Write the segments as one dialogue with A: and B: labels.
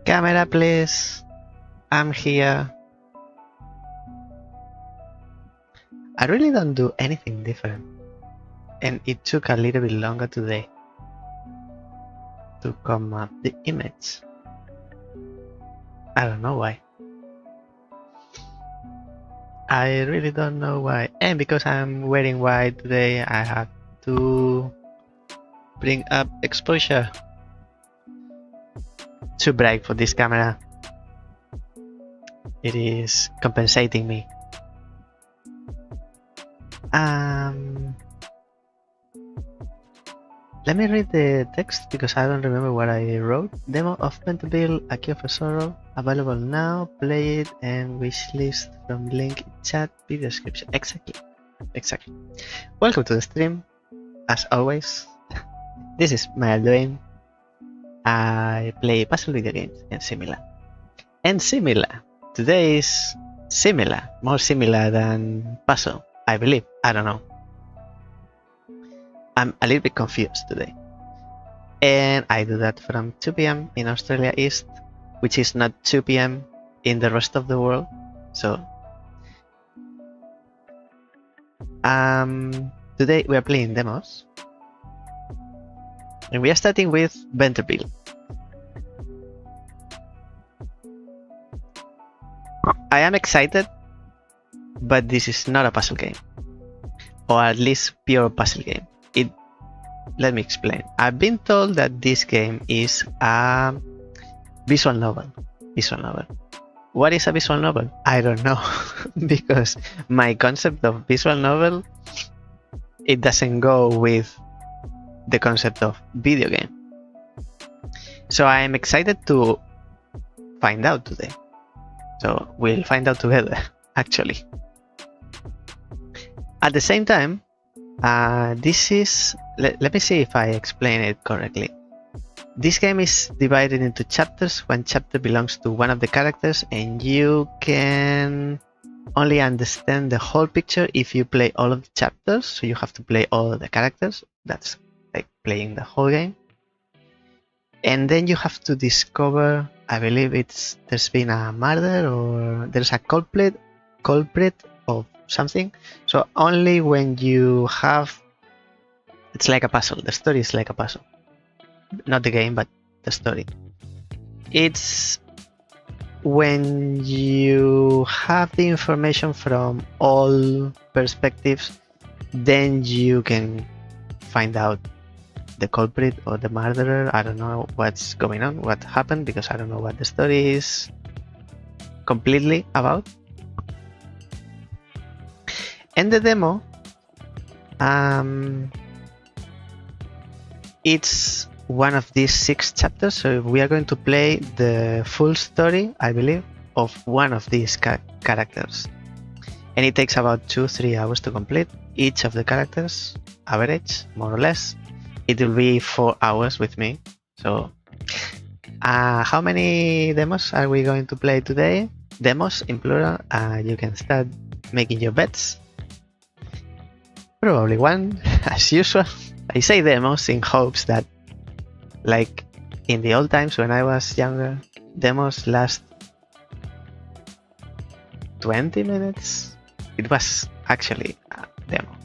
A: Camera, please. I'm here. I really don't do anything different. And it took a little bit longer today to come up the image. I don't know why. I really don't know why. And because I'm wearing white today, I have to bring up exposure. Too bright for this camera. It is compensating me. Let me read the text because I don't remember what I wrote. Demo of Ventreville, A Key of Sorrow, available now. Play it and wishlist from link chat video description. Exactly. Welcome to the stream. As always, this is Mael Duin. I play puzzle video games and similar. Today is similar, more similar than puzzle, I believe. I don't know. I'm a little bit confused today. And I do that from 2 p.m. in Australia East, which is not 2 p.m. in the rest of the world. So today we are playing demos. And we are starting with Ventreville. I am excited, but this is not a puzzle game. Or at least pure puzzle game. Let me explain. I've been told that this game is a visual novel. What is a visual novel? I don't know. Because my concept of visual novel, it doesn't go with the concept of video game. So I am excited to find out today. So we'll find out together, actually. At the same time, this is, let me see if I explain it correctly. This game is divided into chapters. One chapter belongs to one of the characters, and you can only understand the whole picture if you play all of the chapters. So you have to play all of the characters. That's like playing the whole game. And then you have to discover, I believe there's been a murder or there's a culprit of something. So only when you have, it's like a puzzle. The story is like a puzzle. Not the game, but the story. It's when you have the information from all perspectives, then you can find out the culprit or the murderer. I don't know what's going on, what happened, because I don't know what the story is completely about. And the demo, it's one of these 6 chapters, so we are going to play the full story, I believe, of one of these characters. And it takes about 2-3 hours to complete each of the characters, average, more or less. It will be 4 hours with me. So, how many demos are we going to play today? Demos in plural. You can start making your bets. Probably one, as usual. I say demos in hopes that, like in the old times when I was younger, demos last 20 minutes. It was actually a demo.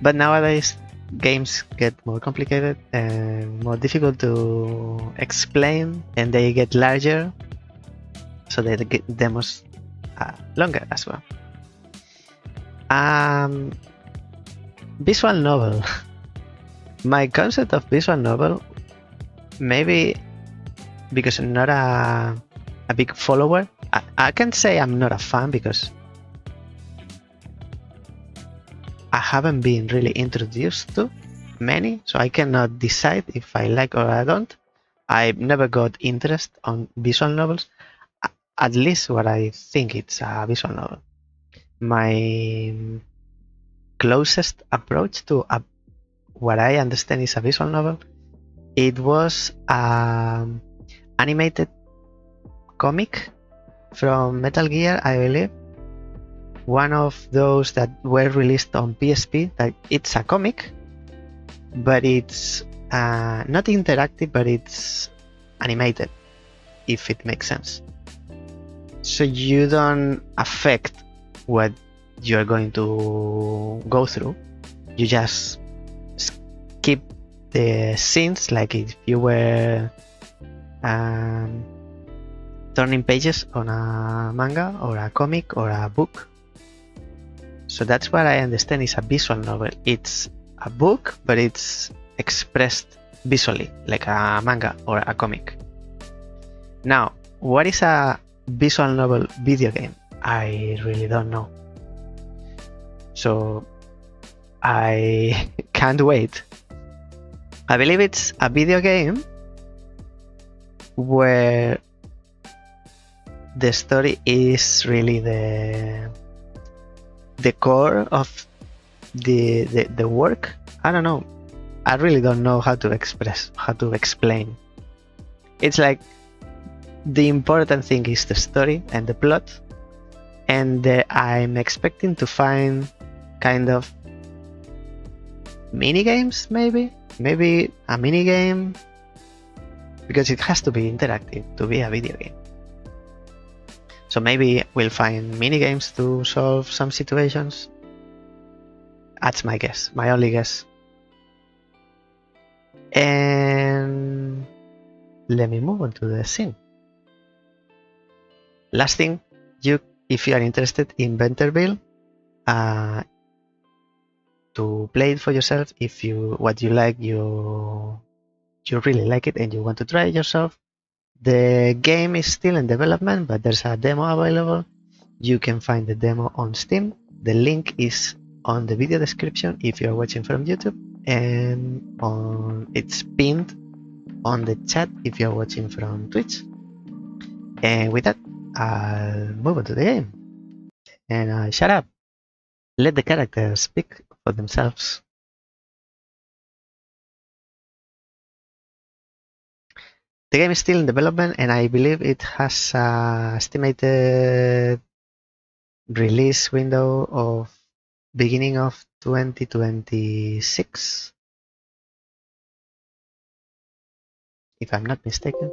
A: But nowadays, games get more complicated and more difficult to explain, and they get larger, so they get demos longer as well. Visual novel. My concept of visual novel, maybe because I'm not a big follower, I can say I'm not a fan because I haven't been really introduced to many, so I cannot decide if I like or I don't. I've never got interest on visual novels, at least what I think it's a visual novel. My closest approach to what I understand is a visual novel, it was an animated comic from Metal Gear, I believe. one of those that were released on PSP. That it's a comic, but it's not interactive, but it's animated, if it makes sense. So you don't affect what you're going to go through. You just skip the scenes, like if you were turning pages on a manga or a comic or a book. So that's what I understand is a visual novel. It's a book, but it's expressed visually, like a manga or a comic. Now, what is a visual novel video game? I really don't know. So I can't wait. I believe it's a video game where the story is really the core of the work. I don't know. I really don't know how to explain. It's like the important thing is the story and the plot, and I'm expecting to find kind of mini games, maybe a mini game, because it has to be interactive to be a video game. So maybe we'll find mini games to solve some situations. That's my guess, my only guess. And let me move on to the scene. Last thing, if you are interested in Ventreville, to play it for yourself, if what you like, you really like it and you want to try it yourself, the game is still in development, but there's a demo available. You can find the demo on Steam. The link is on the video description if you're watching from YouTube, and it's pinned on the chat if you're watching from Twitch. And with that, I'll move on to the game. And shut up. Let the characters speak for themselves. The game is still in development, and I believe it has an estimated release window of beginning of 2026, if I'm not mistaken,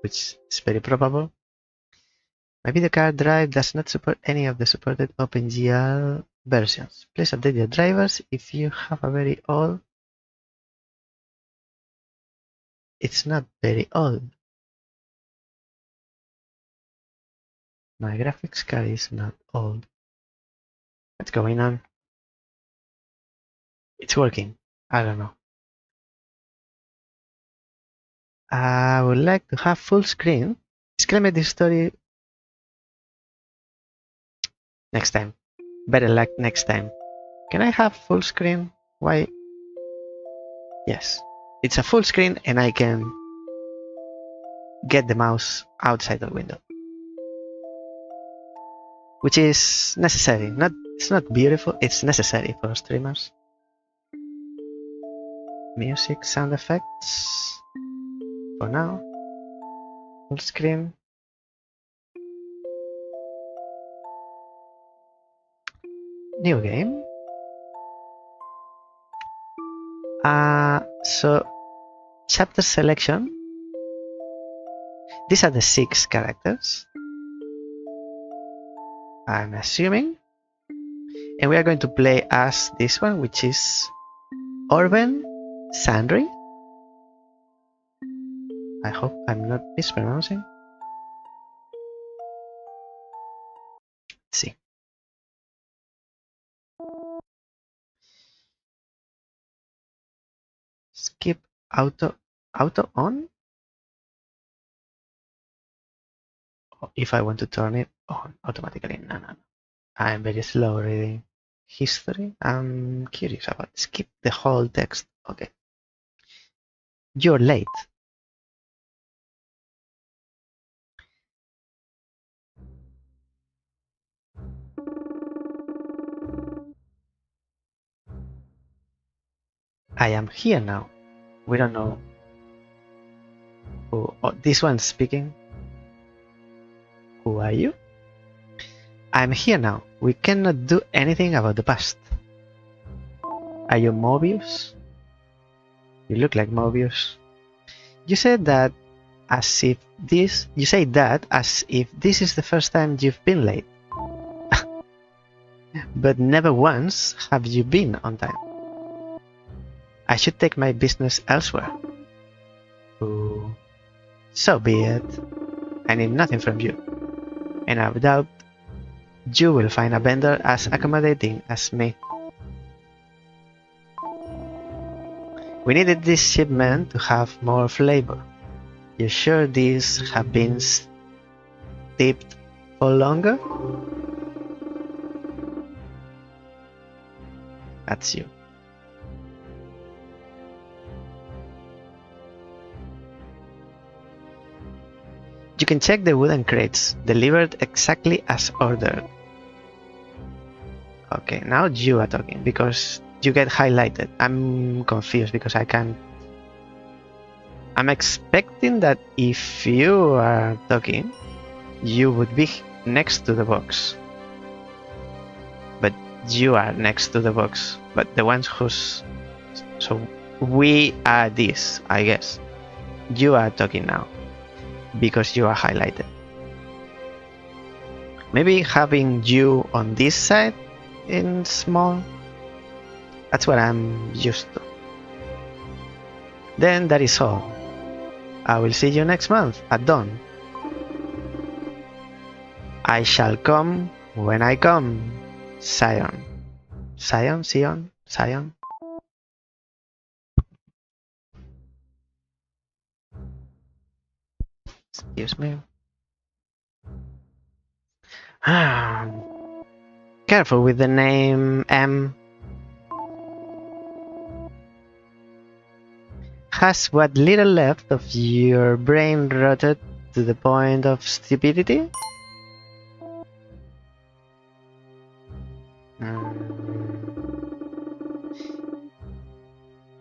A: which is very probable. My video card drive does not support any of the supported OpenGL versions. Please update your drivers if you have a very old. It's not very old. My graphics card is not old. What's going on? It's working. I don't know. I would like to have full screen. Disclaimer: this story next time. Better luck next time. Can I have full screen? Why? Yes. It's a full screen and I can get the mouse outside the window, which is necessary. It's not beautiful, it's necessary for streamers. Music, sound effects. For now, full screen. New game. So chapter selection. These are the 6 characters, I'm assuming, and we are going to play as this one, which is Orben Sandri. I hope I'm not mispronouncing. Let's see. Skip auto on. If I want to turn it on automatically, no. I'm very slow reading history. I'm curious about skip the whole text. Okay. You're late. I am here now. We don't know who. Oh, this one's speaking. Who are you? I'm here now. We cannot do anything about the past. Are you Mobius? You look like Mobius. You said that as if this is the first time you've been late. But never once have you been on time. I should take my business elsewhere. Ooh. So be it. I need nothing from you. And I doubt you will find a vendor as accommodating as me. We needed this shipment to have more flavor. You sure these have been steeped for longer? That's you. You can check the wooden crates, delivered exactly as ordered. Okay, now you are talking because you get highlighted. I'm confused because I can't. I'm expecting that if you are talking, you would be next to the box. But you are next to the box. But the ones who's... So we are this, I guess. You are talking now because you are highlighted. Maybe having you on this side in small, that's what I'm used to. Then that is all. I will see you next month at dawn. I shall come when I come. Sion. Sion? Sion? Sion? Excuse me. Careful with the name M. Has what little left of your brain rotted to the point of stupidity?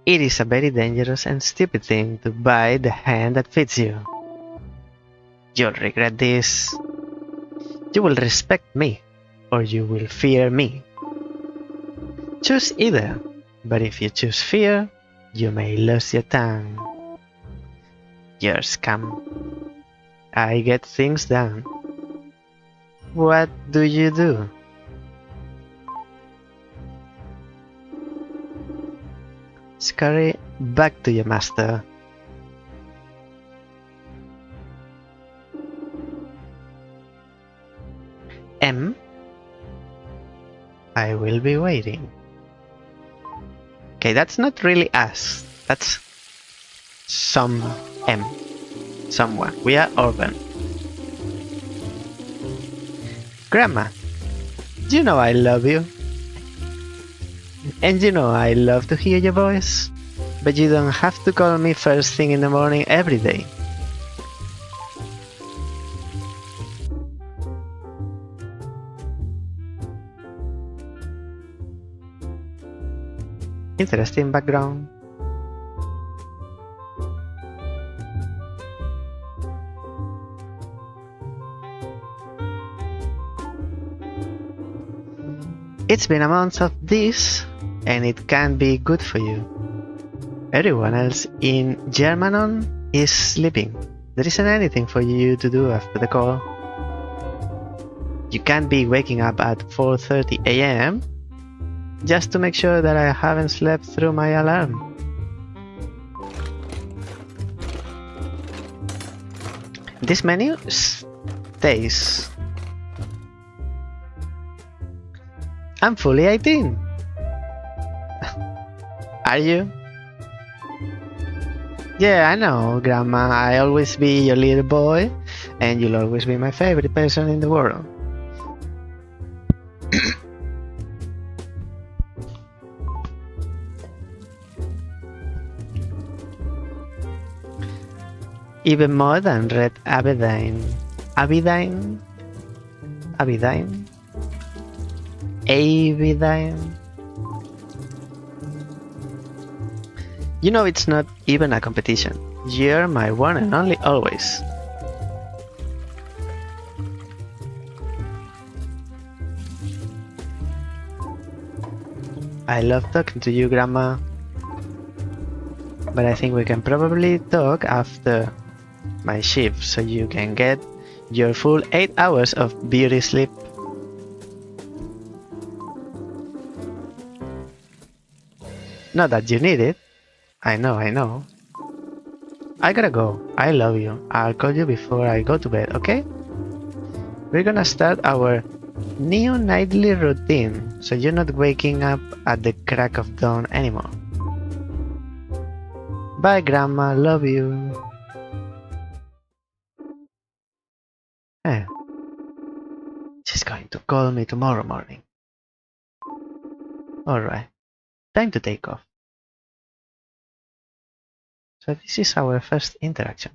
A: It is a very dangerous and stupid thing to bite the hand that feeds you. You'll regret this. You will respect me, or you will fear me. Choose either, but if you choose fear, you may lose your tongue. You're scum. I get things done. What do you do? Scurry back to your master. M. I will be waiting. Okay, that's not really us. That's some M. Someone. We are urban. Grandma, do you know I love you? And you know I love to hear your voice. But you don't have to call me first thing in the morning every day. Interesting background. It's been a month of this, and it can't be good for you. Everyone else in Germanon is sleeping. There isn't anything for you to do after the call. You can't be waking up at 4:30 AM just to make sure that I haven't slept through my alarm. This menu stays. I'm fully 18. Are you? Yeah, I know, Grandma. I'll always be your little boy, and you'll always be my favorite person in the world. Even more than Red Aberdeen. Aberdeen? Aberdeen? Aberdeen? You know it's not even a competition. You're my one and only always. I love talking to you, Grandma. But I think we can probably talk after my shift so you can get your full 8 hours of beauty sleep. Not that you need it. I know. I gotta go. I love you. I'll call you before I go to bed, okay? We're gonna start our new nightly routine, so you're not waking up at the crack of dawn anymore. Bye, Grandma. Love you. Eh. She's going to call me tomorrow morning. Alright. Time to take off. So this is our first interaction.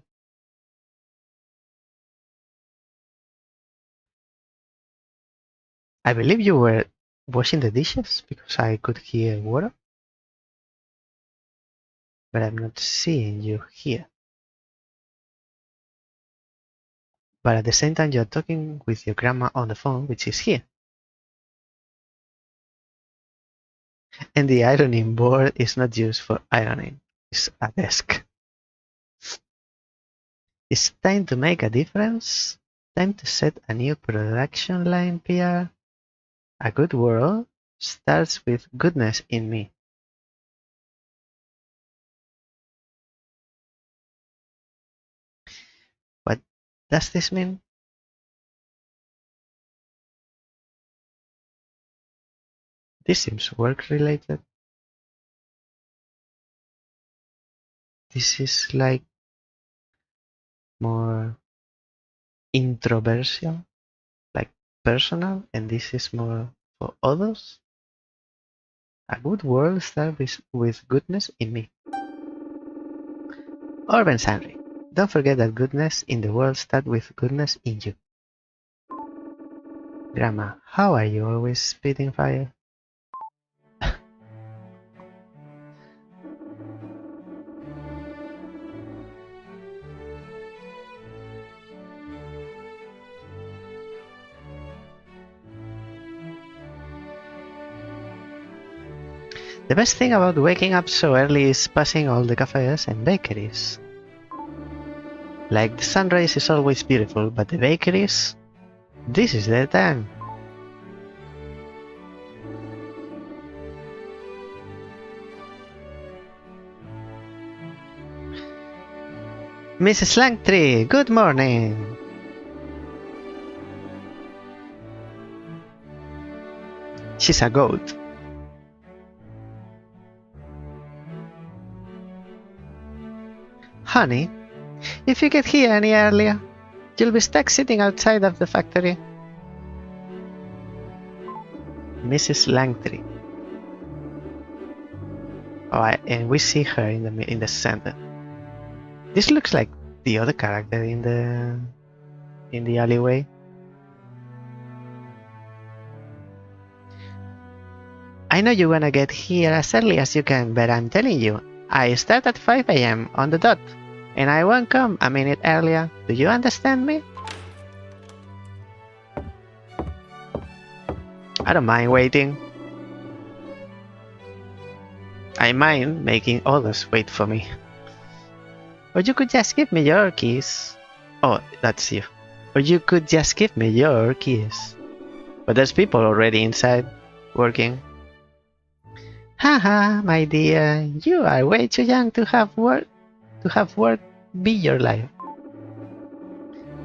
A: I believe you were washing the dishes because I could hear water. But I'm not seeing you here. But at the same time you're talking with your grandma on the phone, which is here. And the ironing board is not used for ironing. It's a desk. It's time to make a difference. Time to set a new production line, PR. A good world starts with goodness in me. What does this mean? This seems work related. This is like more introversial, like personal, and this is more for others. A good world starts with goodness in me. Urban Henry. Don't forget that goodness in the world starts with goodness in you. Grandma, how are you always spitting fire? The best thing about waking up so early is passing all the cafes and bakeries. Like the sunrise is always beautiful, but the bakeries, this is their time. Mrs. Langtree, good morning. She's a goat. Honey, if you get here any earlier, you'll be stuck sitting outside of the factory. Mrs. Langtree. Oh, and we see her in the center. This looks like the other character in the alleyway. I know you wanna get here as early as you can, but I'm telling you, I start at 5 AM on the dot, and I won't come a minute earlier. Do you understand me? I don't mind waiting. I mind making others wait for me. Or you could just give me your keys. Oh, that's you. Or you could just give me your keys. But there's people already inside, working. Haha, my dear, you are way too young to have work be your life.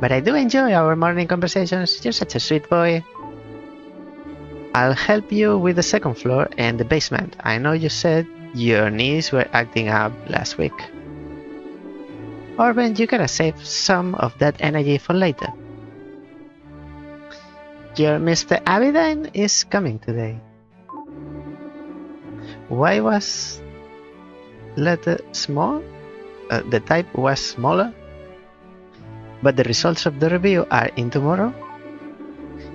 A: But I do enjoy our morning conversations. You're such a sweet boy. I'll help you with the second floor and the basement. I know you said your knees were acting up last week. Orban, you gotta save some of that energy for later. Your Mr. Abidine is coming today. Why was letter small? The type was smaller, but the results of the review are in tomorrow.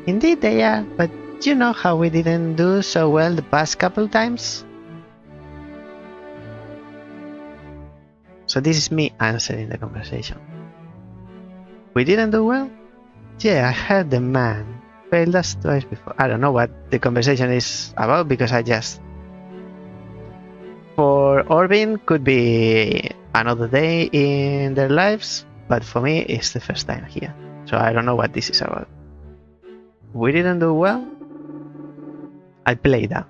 A: Indeed they are, but you know how we didn't do so well the past couple times? So this is me answering the conversation. We didn't do well? Yeah, I heard the man failed us twice before. I don't know what the conversation is about because I just For Orbin, could be another day in their lives, but for me, it's the first time here. So I don't know what this is about. We didn't do well. I played that.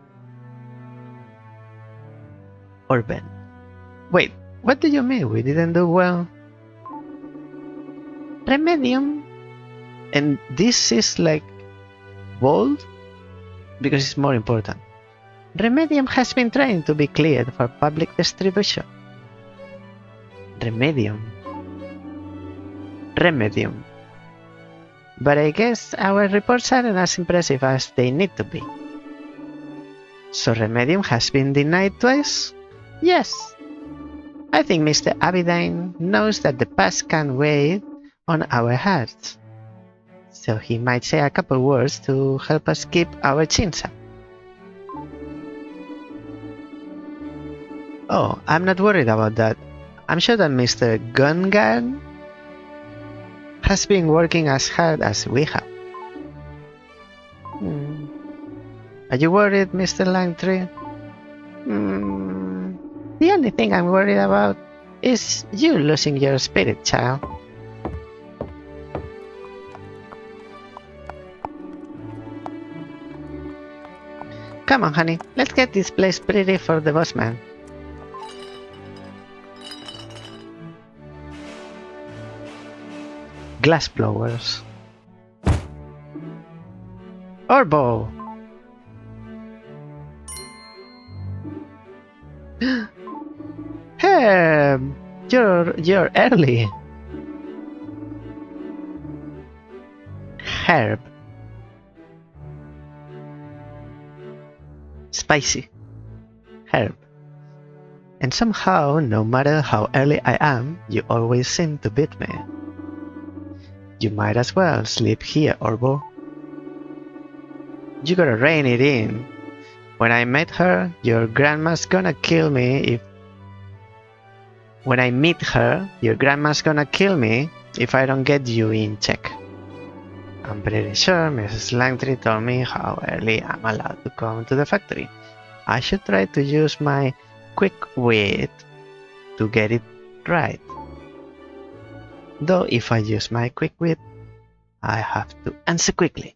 A: Orbin. Wait, what do you mean we didn't do well? Remedium. And this is like bold because it's more important. Remedium has been trying to be cleared for public distribution. Remedium. But I guess our reports aren't as impressive as they need to be. So Remedium has been denied twice? Yes. I think Mr. Abidine knows that the past can't weigh on our hearts. So he might say a couple words to help us keep our chins up. Oh, I'm not worried about that. I'm sure that Mr. Gungan has been working as hard as we have. Are you worried, Mr. Langtree? The only thing I'm worried about is you losing your spirit, child. Come on, honey, let's get this place pretty for the boss man. Glass blowers. Orbo! Herb! You're early. Herb. Spicy. Herb. And somehow, no matter how early I am, you always seem to beat me. You might as well sleep here, Orbo. You gotta rein it in. When I met her, your grandma's gonna kill me if... When I meet her, your grandma's gonna kill me if I don't get you in check. I'm pretty sure Mrs. Langtree told me how early I'm allowed to come to the factory. I should try to use my quick wit to get it right. Though if I use my quick wit, I have to answer quickly.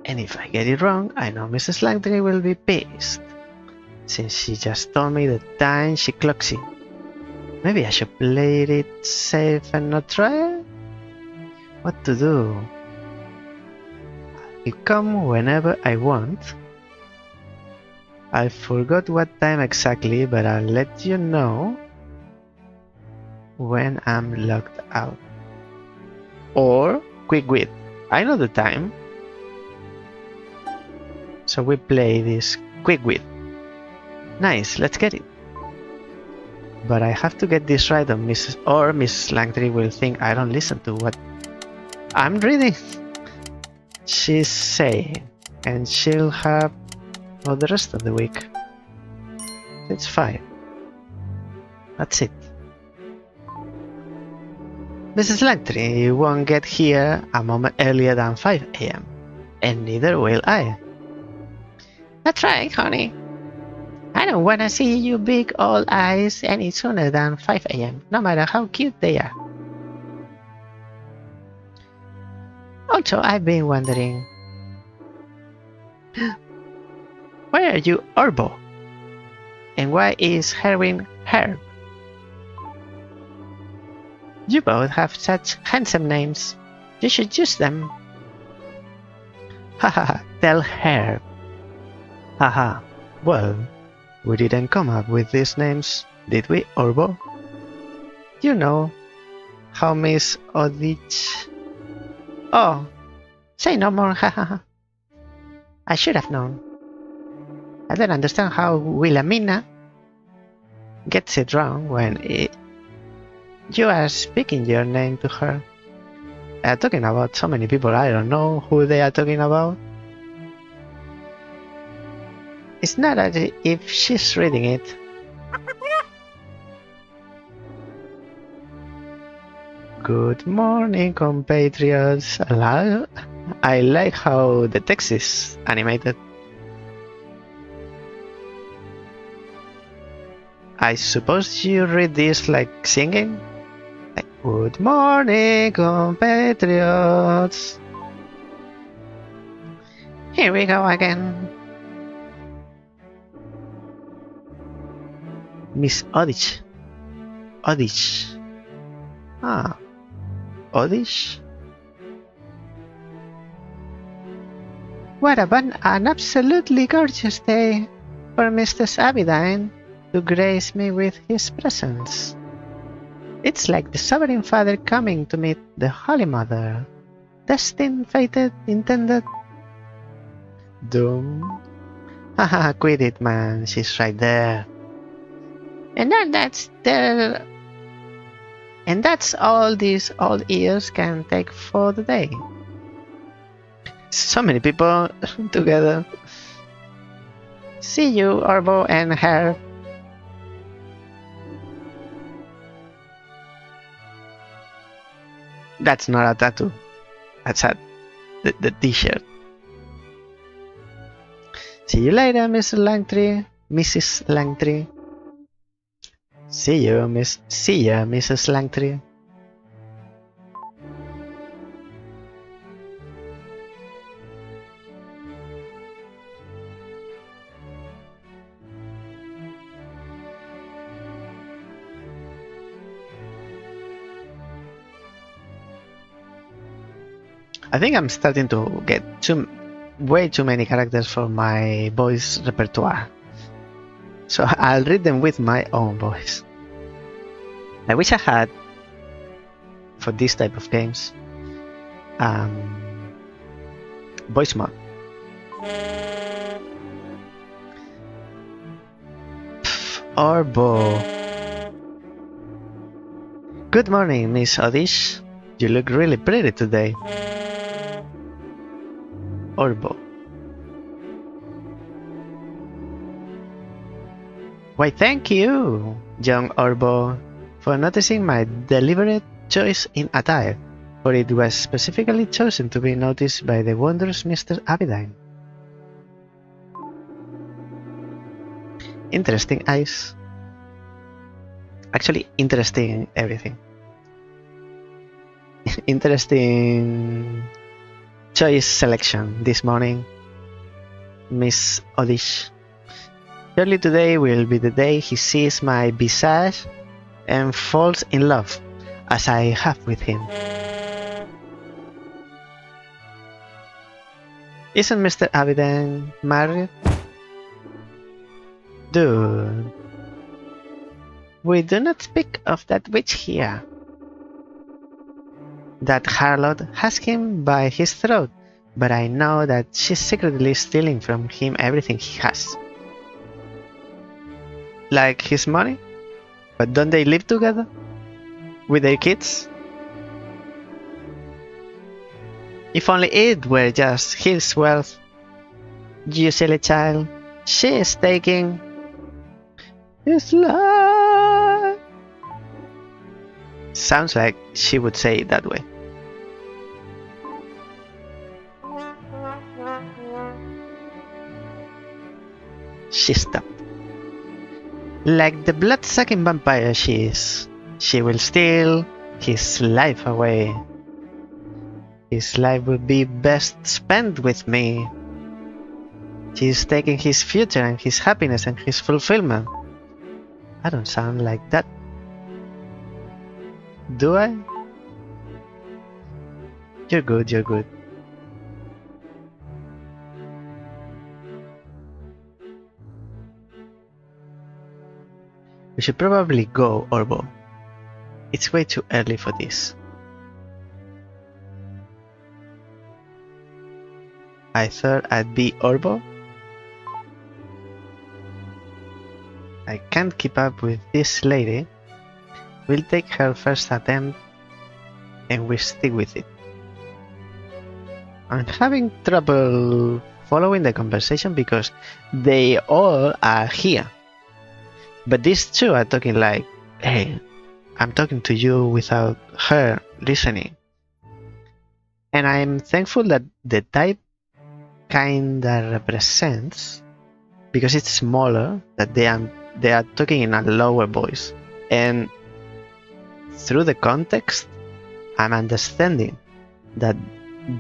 A: And if I get it wrong, I know Mrs. Langtree will be pissed, since she just told me the time she clocks in. Maybe I should play it safe and not try it? What to do? I'll come whenever I want. I forgot what time exactly, but I'll let you know when I'm locked out. Or quick wit. I know the time. So we play this quick wit. Nice, let's get it. But I have to get this right, or Mrs. Langtree will think I don't listen to what I'm reading. She's saying, and she'll have for the rest of the week. It's 5. That's it. Mrs. Langtree won't get here a moment earlier than 5 AM, and neither will I. That's right, honey. I don't want to see you big old eyes any sooner than 5 AM, no matter how cute they are. Also, I've been wondering, where are you, Orbo? And why is Herwin Herb? You both have such handsome names. You should use them. Haha, tell Herb. Haha, well, we didn't come up with these names, did we, Orbo? You know how Miss Odich... Oh, say no more, haha. I should have known. I don't understand how Wilhelmina gets it wrong when you are speaking your name to her. They are talking about so many people, I don't know who they are talking about. It's not as if she's reading it. Good morning, compatriots. I like how the text is animated. I suppose you read this like singing? Like, good morning, compatriots. Here we go again. Miss Odish. Odish. Ah. Odish? What an absolutely gorgeous day for Mr. Abidine to grace me with his presence. It's like the Sovereign Father coming to meet the Holy Mother. Destined, fated, intended. Doomed. Haha, quit it, man. She's right there. And that's all these old ears can take for the day. So many people together. See you, Orbo and her. That's not a tattoo. That's the t-shirt. See you later, Mr. Langtree. Mrs. Langtree. See ya, Mrs. Langtree. I think I'm starting to get way too many characters for my voice repertoire. So I'll read them with my own voice. I wish I had, for this type of games, voice mod. Orbo. Good morning, Miss Odish. You look really pretty today. Orbo. Why, thank you, young Orbo, for noticing my deliberate choice in attire, for it was specifically chosen to be noticed by the wondrous Mr. Abidine. Interesting eyes. Actually, interesting everything. Interesting choice selection this morning, Miss Odish. Surely today will be the day he sees my visage and falls in love, as I have with him. Isn't Mr. Abidine married? Dude, we do not speak of that witch here. That harlot has him by his throat, but I know that she's secretly stealing from him everything he has. Like his money? But don't they live together? With their kids? If only it were just his wealth. You silly child, she is taking his life. Sounds like she would say it that way. She stopped. Like the blood-sucking vampire she is, she will steal his life away. His life will be best spent with me. She is taking his future and his happiness and his fulfillment. I don't sound like that. Do I? You're good, you're good. We should probably go, Orbo. It's way too early for this. I thought I'd be Orbo. I can't keep up with this lady. We'll take her first attempt and we stick with it. I'm having trouble following the conversation because they all are here. But these two are talking like, hey, I'm talking to you without her listening. And I'm thankful that the type kinda represents, because it's smaller, that they are they are talking in a lower voice, and through the context, I'm understanding that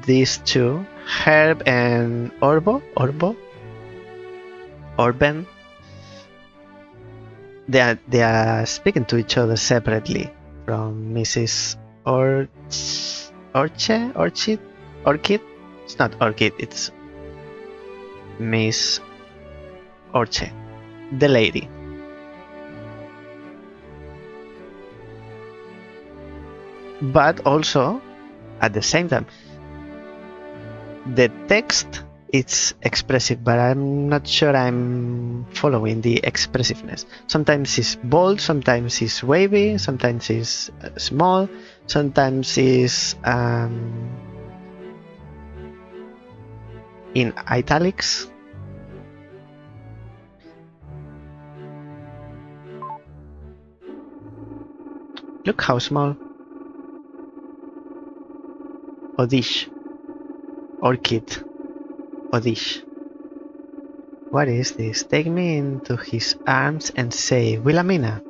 A: these two, Herb and Orben, they are speaking to each other separately from Mrs. Orchid. It's not Orchid, it's Miss Orchid, the lady. But also, at the same time, the text is expressive, but I'm not sure I'm following the expressiveness. Sometimes it's bold, sometimes it's wavy, sometimes it's small, sometimes it's in italics. Look how small. Odish. Orchid. Odish. What is this? Take me into his arms and say, Wilhelmina,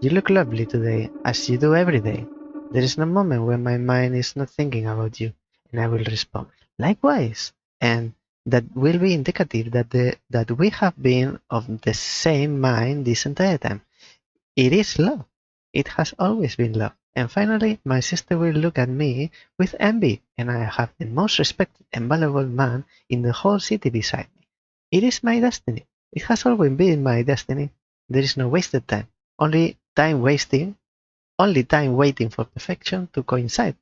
A: you look lovely today, as you do every day. There is no moment when my mind is not thinking about you. And I will respond, likewise. And that will be indicative that we have been of the same mind this entire time. It is love. It has always been love. And finally, my sister will look at me with envy, and I have the most respected and valuable man in the whole city beside me. It is my destiny. It has always been my destiny. There is no wasted time. Only time waiting for perfection to coincide.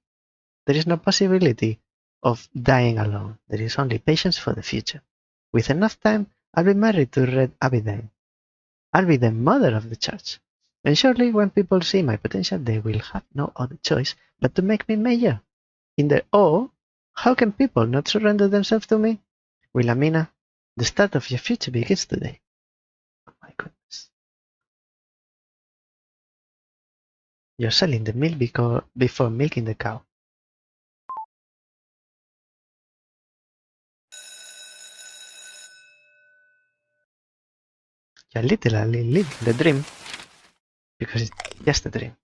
A: There is no possibility of dying alone. There is only patience for the future. With enough time, I'll be married to Red Abigail. I'll be the mother of the church. And surely when people see my potential, they will have no other choice but to make me mayor. In their awe, how can people not surrender themselves to me? Wilhelmina, the start of your future begins today. Oh my goodness. You're selling the milk before milking the cow. You're literally living the dream. Because it's just a dream.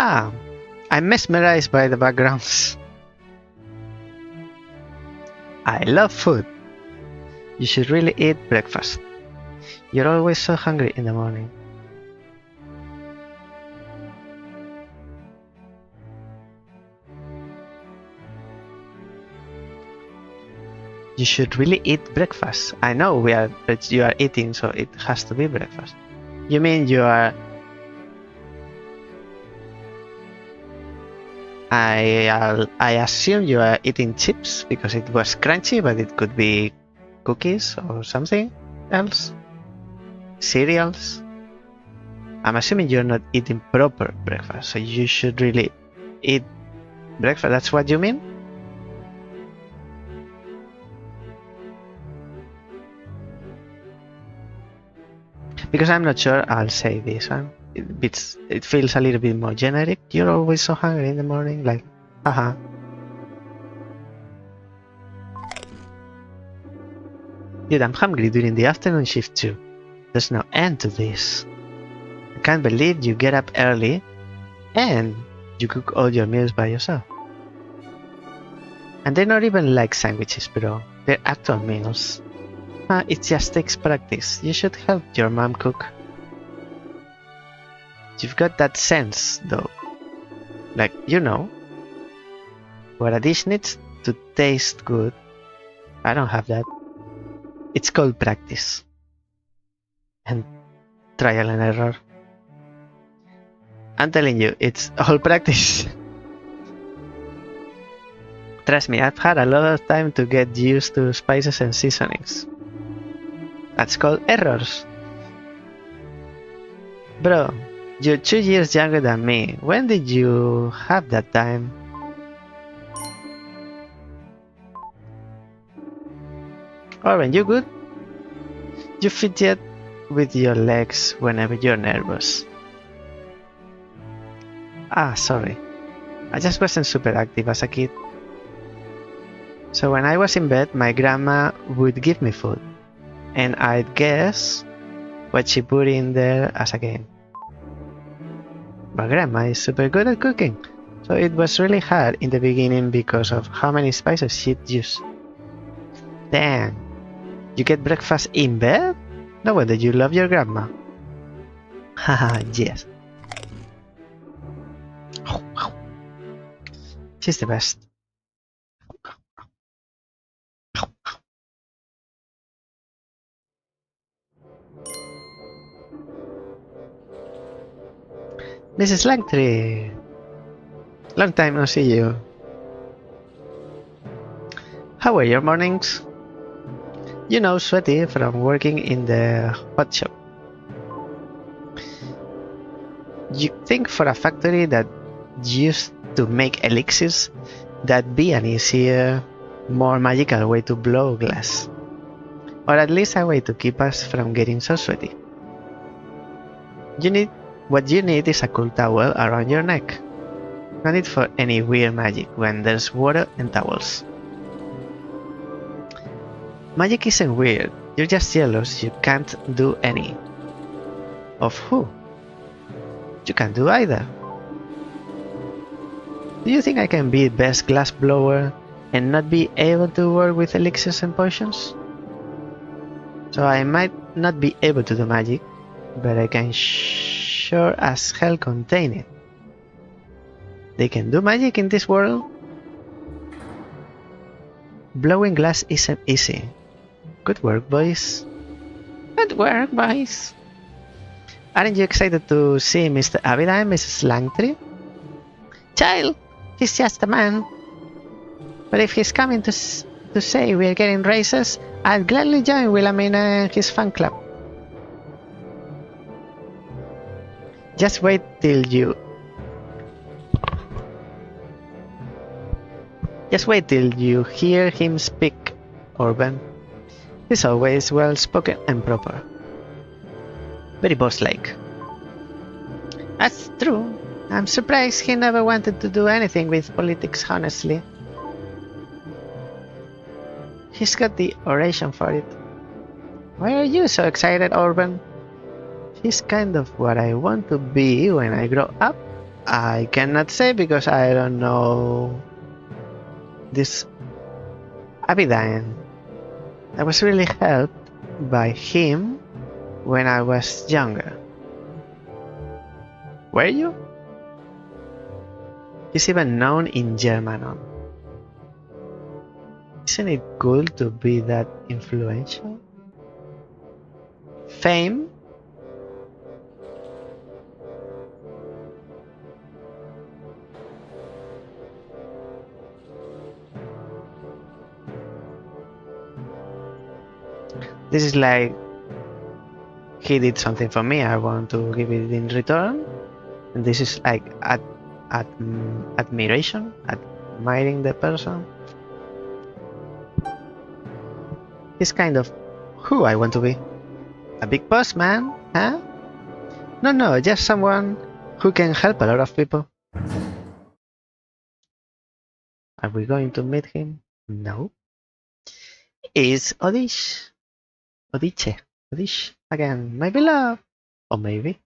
A: Ah, I'm mesmerized by the backgrounds. I love food. You should really eat breakfast. You're always so hungry in the morning. You should really eat breakfast. I know but you are eating, so it has to be breakfast. You mean you are... I assume you are eating chips because it was crunchy, but it could be cookies or something else. Cereals. I'm assuming you're not eating proper breakfast, so you should really eat breakfast. That's what you mean? Because I'm not sure, I'll say this one. It feels a little bit more generic. You're always so hungry in the morning, like, haha. Dude, I'm hungry during the afternoon shift too. There's no end to this. I can't believe you get up early and you cook all your meals by yourself. And they're not even like sandwiches, bro. They're actual meals. It just takes practice. You should help your mom cook. You've got that sense, though. Like, you know, where a dish needs to taste good. I don't have that. It's called practice. And trial and error. I'm telling you, it's all practice. Trust me, I've had a lot of time to get used to spices and seasonings. That's called errors. Bro, you're 2 years younger than me. When did you have that time? Orben, you good? You fidget with your legs whenever you're nervous. Ah, sorry. I just wasn't super active as a kid. So when I was in bed, my grandma would give me food, and I'd guess what she put in there as a game. But grandma is super good at cooking, so it was really hard in the beginning because of how many spices she'd use. Damn, you get breakfast in bed? No wonder you love your grandma. Haha, yes. She's the best. Mrs. Langtree! Long time no see you. How were your mornings? You know, sweaty from working in the hot shop. You think for a factory that used to make elixirs, that'd be an easier, more magical way to blow glass. Or at least a way to keep us from getting so sweaty. What you need is a cool towel around your neck. No need for any weird magic when there's water and towels. Magic isn't weird, you're just jealous you can't do any. Of who? You can't do either. Do you think I can be best glass blower and not be able to work with elixirs and potions? So I might not be able to do magic, but I can sure as hell contain it. They can do magic in this world? Blowing glass isn't easy. Good work, boys. Good work, boys. Aren't you excited to see Mr. Abida and Mrs. Langtree? Child, he's just a man. But if he's coming to say we're getting raises, I'd gladly join Wilhelmina and his fan club. Just wait till you hear him speak, Orban. He's always well spoken and proper. Very boss-like. That's true. I'm surprised he never wanted to do anything with politics, honestly. He's got the oration for it. Why are you so excited, Orban? He's kind of what I want to be when I grow up. I cannot say because I don't know this Abidain. I was really helped by him when I was younger. Were you? He's even known in German. Isn't it cool to be that influential? Fame? This is like he did something for me, I want to give it in return. And this is like admiration, admiring the person. He's kind of who I want to be. A big boss, man, huh? No, just someone who can help a lot of people. Are we going to meet him? No. Is Odish again, my beloved? Or maybe?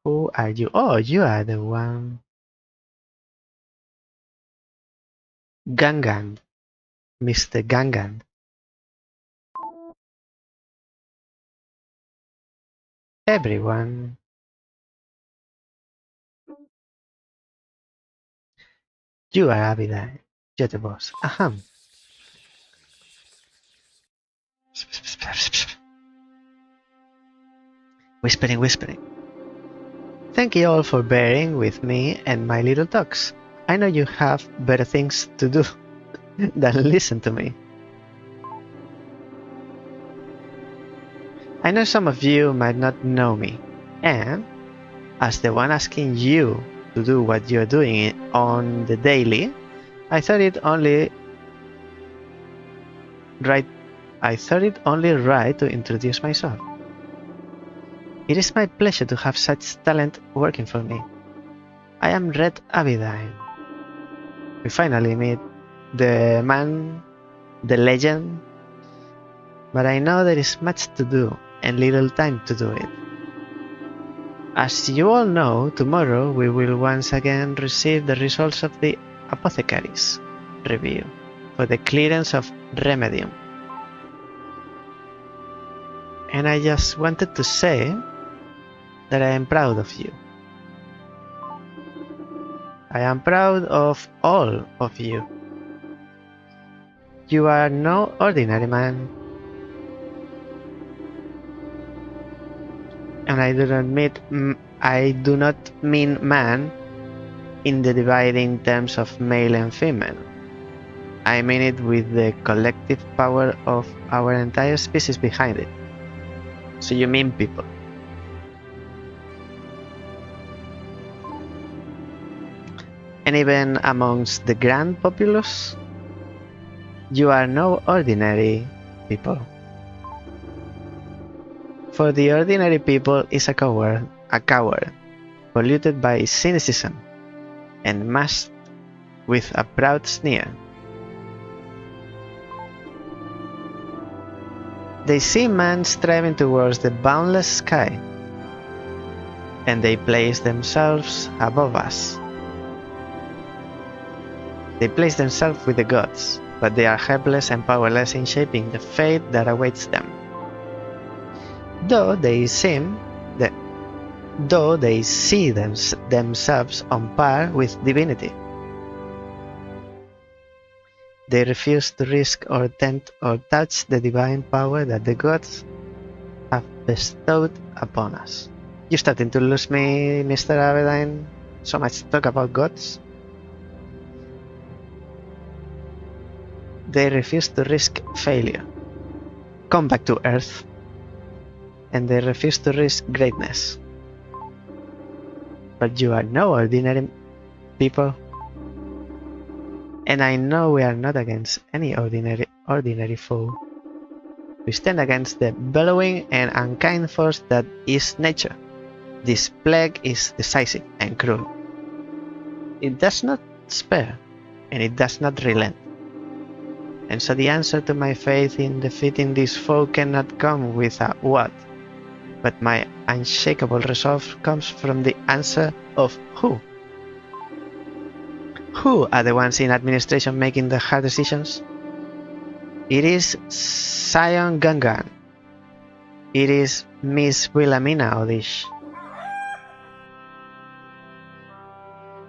A: Who are you? Oh, you are the one. Gangan. Mr. Gangan. Everyone. You are Abida. You're the boss. Ahem. Whispering. Thank you all for bearing with me and my little talks. I know you have better things to do than listen to me. I know some of you might not know me, and as the one asking you to do what you're doing on the daily, I thought it only right to introduce myself. It is my pleasure to have such talent working for me. I am Red Abidine. We finally meet the man, the legend, but I know there is much to do and little time to do it. As you all know, tomorrow we will once again receive the results of the Apothecary's review for the clearance of Remedium. And I just wanted to say that I am proud of you. I am proud of all of you. You are no ordinary man. And I do not mean man in the dividing terms of male and female. I mean it with the collective power of our entire species behind it. So you mean people. And even amongst the grand populace, you are no ordinary people. For the ordinary people is a coward, polluted by cynicism, and masked with a proud sneer. They see man striving towards the boundless sky, and they place themselves above us. They place themselves with the gods, but they are helpless and powerless in shaping the fate that awaits them. Though they see themselves on par with divinity, they refuse to risk or tempt or touch the divine power that the gods have bestowed upon us. You starting to lose me, Mr. Abedine? So much talk about gods? They refuse to risk failure, come back to Earth, and they refuse to risk greatness. But you are no ordinary people, and I know we are not against any ordinary foe. We stand against the bellowing and unkind force that is nature. This plague is decisive and cruel. It does not spare, and it does not relent. And so the answer to my faith in defeating this foe cannot come with a what, but my unshakable resolve comes from the answer of who. Who are the ones in administration making the hard decisions? It is Sion Gangan. It is Miss Wilhelmina Odish.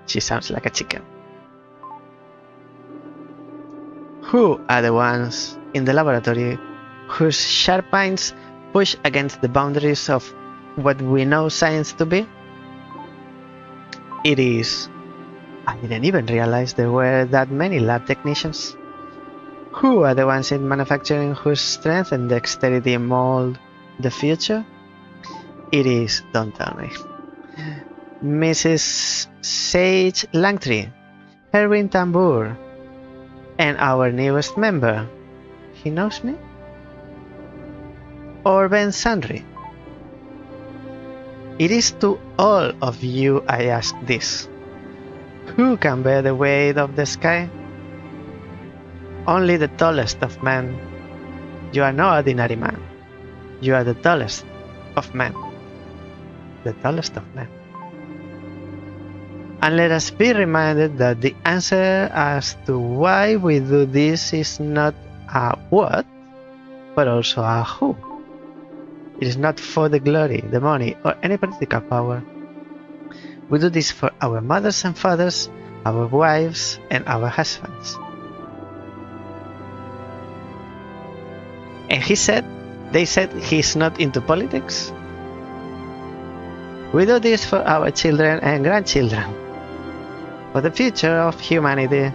A: She sounds like a chicken. Who are the ones in the laboratory whose sharp minds push against the boundaries of what we know science to be? It is... I didn't even realize there were that many lab technicians. Who are the ones in manufacturing whose strength and dexterity mold the future? It is, don't tell me, Mrs. Sage Langtree, Erwin Tambour, and our newest member. He knows me? Or Ben Sandry? It is to all of you I ask this. Who can bear the weight of the sky? Only the tallest of men. You are no ordinary man. You are the tallest of men. The tallest of men. And let us be reminded that the answer as to why we do this is not a what, but also a who. It is not for the glory, the money, or any political power. We do this for our mothers and fathers, our wives, and our husbands. And they said he's not into politics. We do this for our children and grandchildren. For the future of humanity,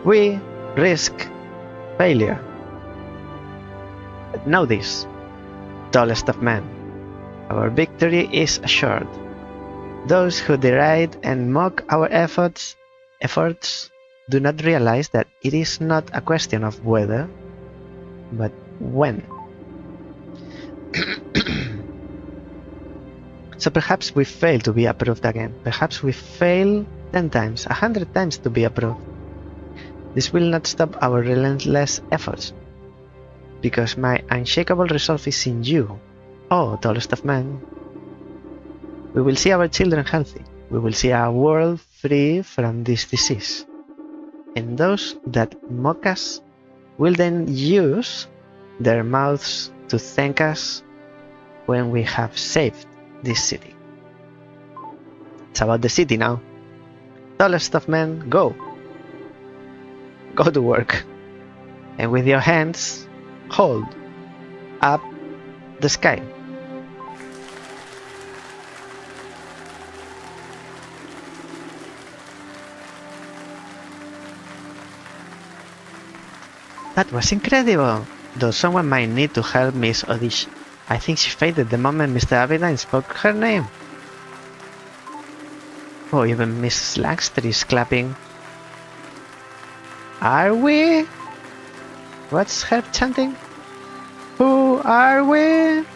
A: we risk failure. But know this, tallest of men, our victory is assured. Those who deride and mock our efforts do not realize that it is not a question of whether, but when. So perhaps we fail to be approved again. Perhaps we fail 10 times, 100 times to be approved. This will not stop our relentless efforts, because my unshakable resolve is in you, oh tallest of men. We will see our children healthy. We will see our world free from this disease. And those that mock us will then use their mouths to thank us when we have saved this city. It's about the city now. Tallest of men, go! Go to work. And with your hands, hold up the sky. That was incredible! Though someone might need to help Miss Odish. I think she fainted the moment Mr. Aberdeen spoke her name. Oh, even Miss Langster is clapping. Are we? What's her chanting? Who are we?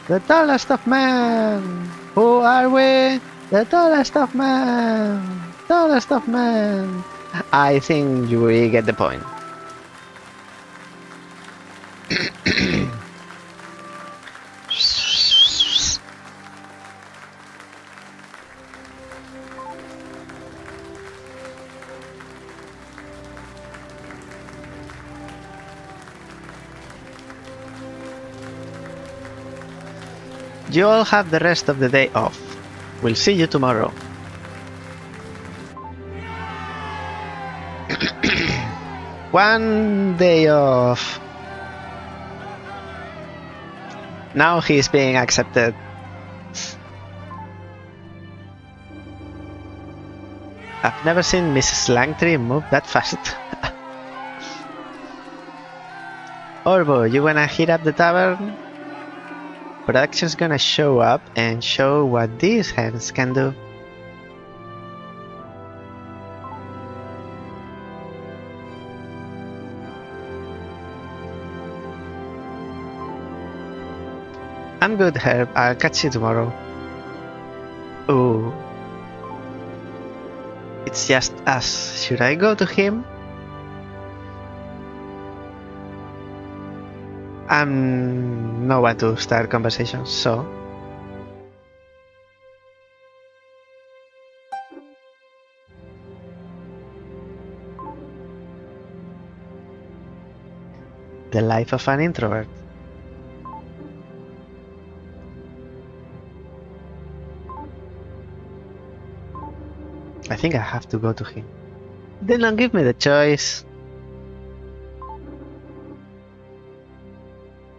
A: The tallest of men! Who are we? The tallest of men! Tallest of men! I think we get the point. You all have the rest of the day off. We'll see you tomorrow. One day off. Now he's being accepted. I've never seen Mrs. Langtree move that fast. Orbo, you wanna hit up the tavern? Production's gonna show up and show what these hands can do. I'm good, Herb. I'll catch you tomorrow. Ooh. It's just us. Should I go to him? I'm no one to start conversations, so... The life of an introvert. I think I have to go to him. They don't give me the choice.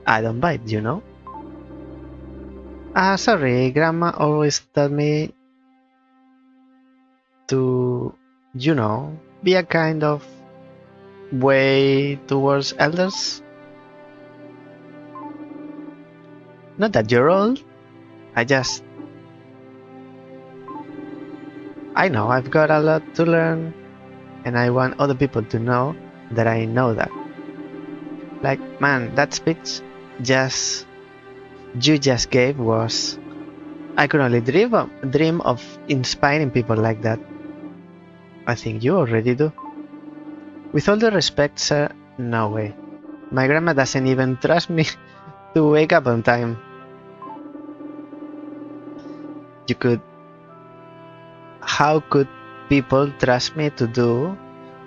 A: I don't bite, you know? Sorry, Grandma always told me to, you know, be a kind of way towards elders. Not that you're old, I know I've got a lot to learn, and I want other people to know that I know that. Like, man, that speech you just gave was... I could only dream of inspiring people like that. I think you already do. With all the respect, sir, no way. My grandma doesn't even trust me to wake up on time. How could people trust me to do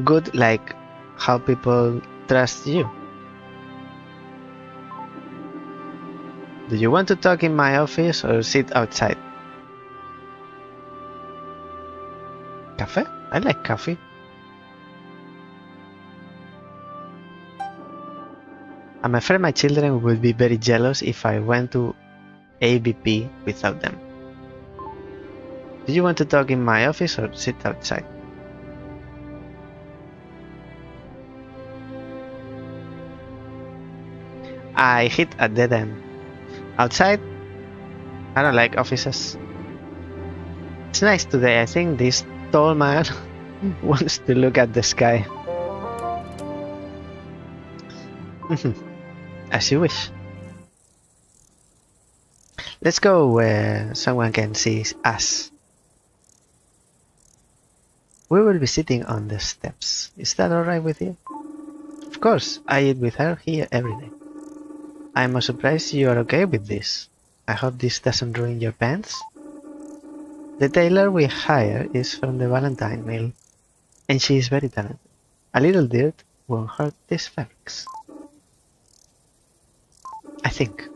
A: good like how people trust you? Do you want to talk in my office or sit outside? Cafe? I like coffee. I'm afraid my children would be very jealous if I went to ABP without them. Do you want to talk in my office or sit outside? I hit a dead end. Outside? I don't like offices. It's nice today. I think this tall man wants to look at the sky. As you wish. Let's go where someone can see us. We will be sitting on the steps. Is that alright with you? Of course, I eat with her here every day. I'm surprised you are okay with this. I hope this doesn't ruin your pants. The tailor we hire is from the Valentine Mill, and she is very talented. A little dirt won't hurt these fabrics. I think.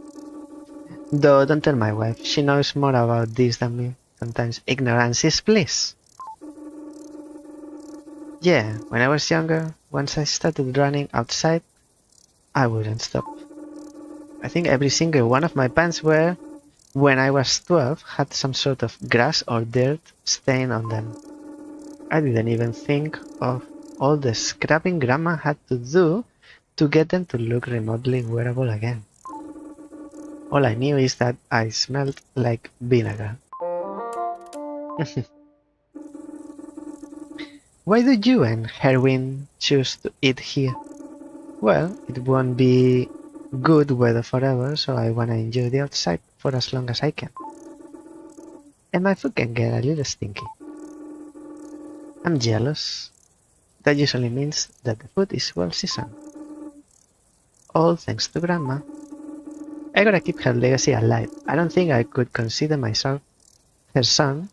A: Though don't tell my wife, she knows more about this than me. Sometimes ignorance is bliss. Yeah, when I was younger, once I started running outside, I wouldn't stop. I think every single one of my pants were, when I was 12, had some sort of grass or dirt stain on them. I didn't even think of all the scrubbing Grandma had to do to get them to look remotely wearable again. All I knew is that I smelled like vinegar. Why do you and Herwin choose to eat here? Well, it won't be good weather forever, so I wanna enjoy the outside for as long as I can. And my food can get a little stinky. I'm jealous. That usually means that the food is well seasoned. All thanks to Grandma. I gotta keep her legacy alive. I don't think I could consider myself her son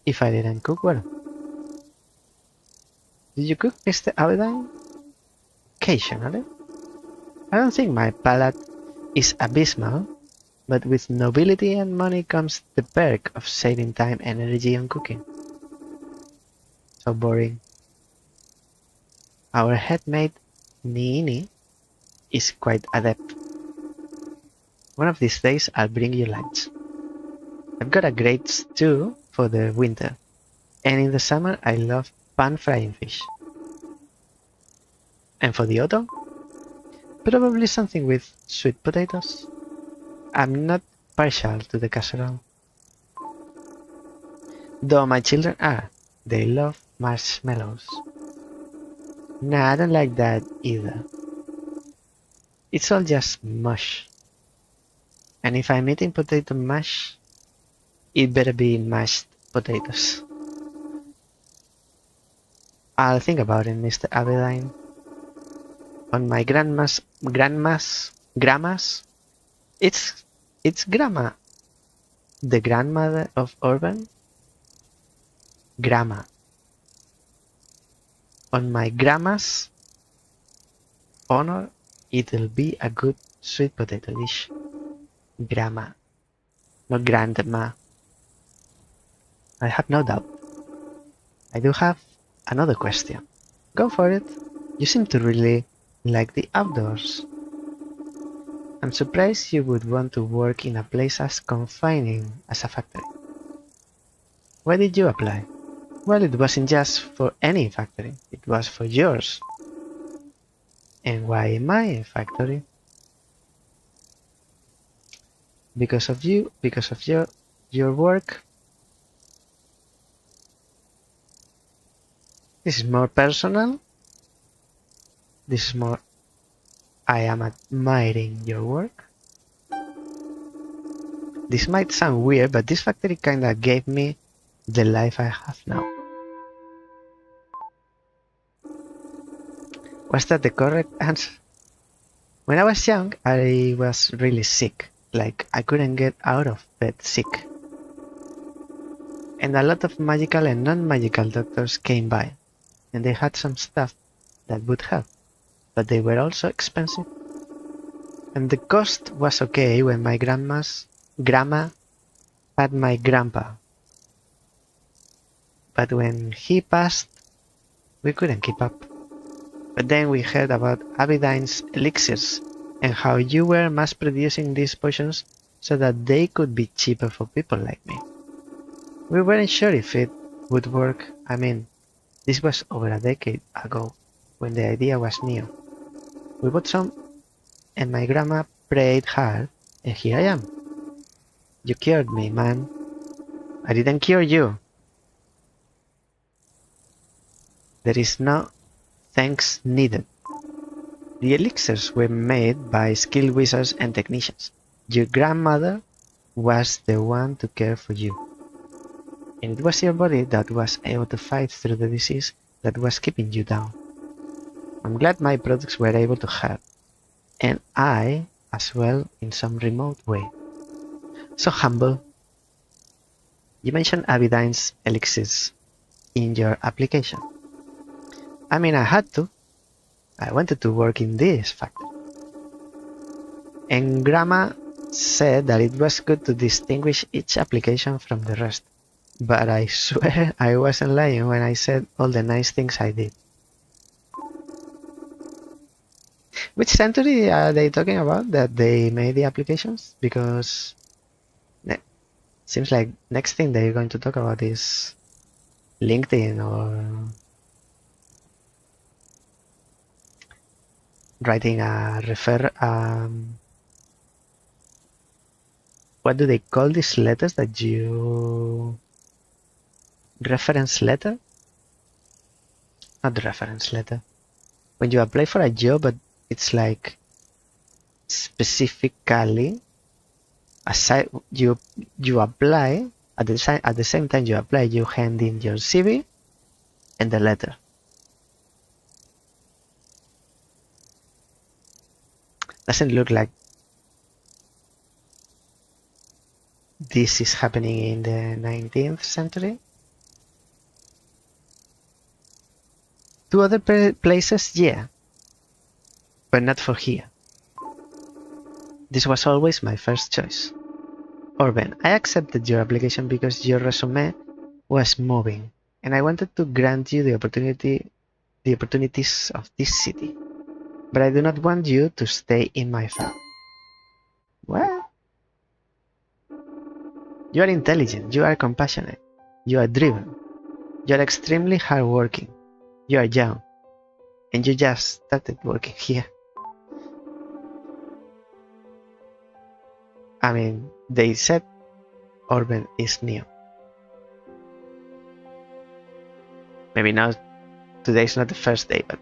A: if I didn't cook well. Did you cook, Mr. Aberdeen? Occasionally. I don't think my palate is abysmal, but with nobility and money comes the perk of saving time and energy on cooking. So boring. Our head maid, Niini, is quite adept. One of these days I'll bring you lunch. I've got a great stew for the winter, and in the summer I love pan-frying fish. And for the autumn? Probably something with sweet potatoes. I'm not partial to the casserole. Though my children are. They love marshmallows. Nah, I don't like that either. It's all just mush. And if I'm eating potato mash, it better be mashed potatoes. I'll think about it, Mr. Aberdeen. On my grandma's, it's Grandma, the grandmother of Urban. Grandma. On my grandma's honor, it'll be a good sweet potato dish. Grandma, not grandma. I have no doubt. I do have another question. Go for it. You seem to really like the outdoors. I'm surprised you would want to work in a place as confining as a factory. Why did you apply? Well, it wasn't just for any factory, it was for yours. And why my factory? Because of you, because of your work. This is more personal. This is more, I am admiring your work. This might sound weird, but this factory kinda gave me the life I have now. Was that the correct answer? When I was young, I was really sick. Like, I couldn't get out of bed sick. And a lot of magical and non-magical doctors came by, and they had some stuff that would help, but they were also expensive. And the cost was okay when my grandma had my grandpa. But when he passed, we couldn't keep up. But then we heard about Aberdeen's elixirs and how you were mass producing these potions so that they could be cheaper for people like me. We weren't sure if it would work. I mean, this was over a decade ago when the idea was new. We bought some and my grandma prayed hard, and here I am. You cured me, man. I didn't cure you. There is no thanks needed. The elixirs were made by skilled wizards and technicians. Your grandmother was the one to care for you. And it was your body that was able to fight through the disease that was keeping you down. I'm glad my products were able to help, and I as well in some remote way. So humble. You mentioned Abidine's elixirs in your application. I mean, I had to. I wanted to work in this factory. And Grandma said that it was good to distinguish each application from the rest. But I swear I wasn't lying when I said all the nice things I did. Which century are they talking about that they made the applications? Because seems like next thing they're going to talk about is LinkedIn or writing a what do they call these letters that you reference letter? Not the reference letter. When you apply for a job, but it's like specifically aside you apply at the same time you apply, you hand in your CV and the letter. Doesn't look like this is happening in the 19th century. To other places, yeah, but not for here. This was always my first choice. Orben, I accepted your application because your resume was moving, and I wanted to grant you the opportunities of this city. But I do not want you to stay in my farm. What? You are intelligent, you are compassionate, you are driven, you are extremely hardworking, you are young, and you just started working here. I mean, they said Orben is new. Maybe now, today's not the first day, but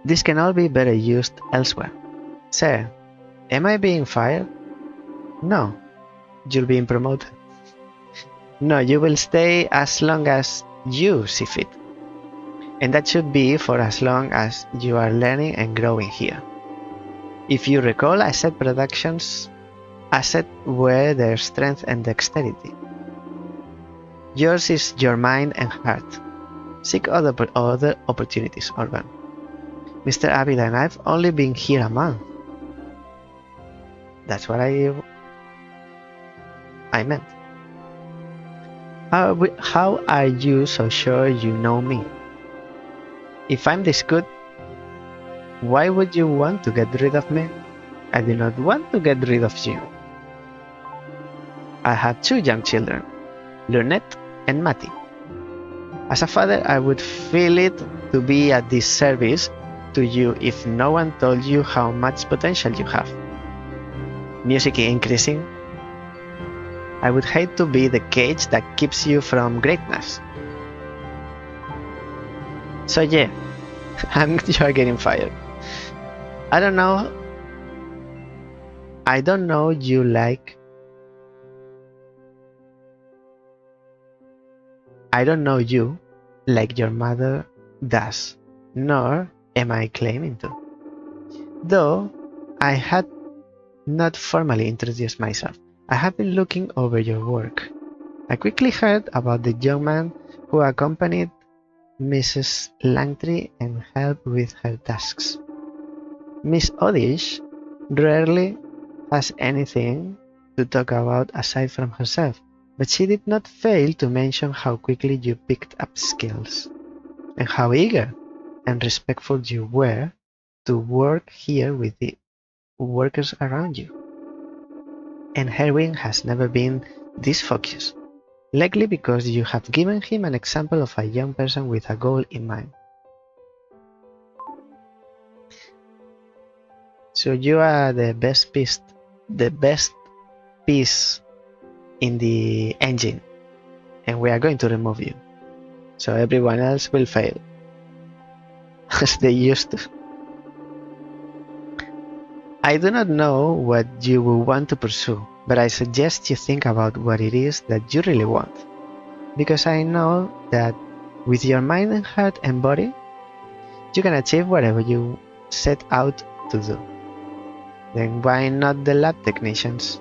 A: this can all be better used elsewhere. Sir, am I being fired? No, you're being promoted. No, you will stay as long as you see fit. And that should be for as long as you are learning and growing here. If you recall, I said productions were their strength and dexterity. Yours is your mind and heart. Seek other opportunities, Orban. Mr. Avidan, I've only been here a month. That's what I meant. How are you so sure you know me? If I'm this good, why would you want to get rid of me? I do not want to get rid of you. I have 2 young children, Lunette and Matty. As a father, I would feel it to be a disservice to you if no one told you how much potential you have. Music increasing. I would hate to be the cage that keeps you from greatness. So yeah, you are getting fired. I don't know you like. I don't know you like your mother does, nor am I claiming to. Though I had not formally introduced myself, I have been looking over your work. I quickly heard about the young man who accompanied Mrs. Langtry and helped with her tasks. Miss Odish rarely has anything to talk about aside from herself, but she did not fail to mention how quickly you picked up skills, and how eager and respectful you were to work here with the workers around you. And Herwin has never been this focused, likely because you have given him an example of a young person with a goal in mind. So you are the best piece in the engine, and we are going to remove you. So everyone else will fail, as they used to. I do not know what you will want to pursue, but I suggest you think about what it is that you really want. Because I know that with your mind and heart and body, you can achieve whatever you set out to do. Then why not the lab technicians?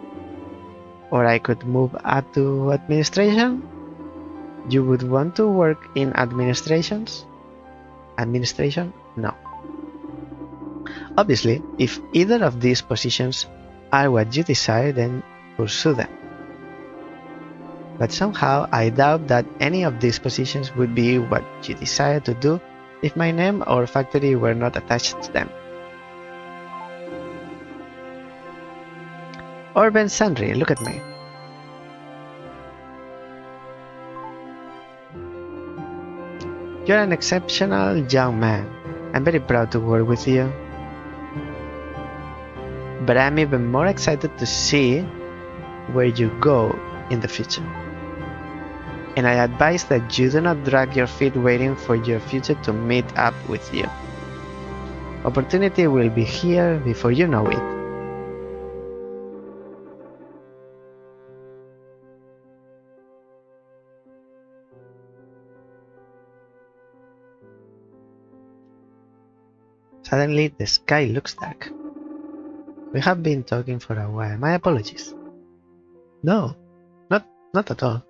A: Or I could move up to administration? You would want to work in administrations? Administration? No. Obviously, if either of these positions are what you desire, then pursue them. But somehow I doubt that any of these positions would be what you desire to do if my name or factory were not attached to them. Urban Sundry, look at me. You're an exceptional young man. I'm very proud to work with you. But I'm even more excited to see where you go in the future. And I advise that you do not drag your feet waiting for your future to meet up with you. Opportunity will be here before you know it. Suddenly the sky looks dark. We have been talking for a while. My apologies. No, not at all.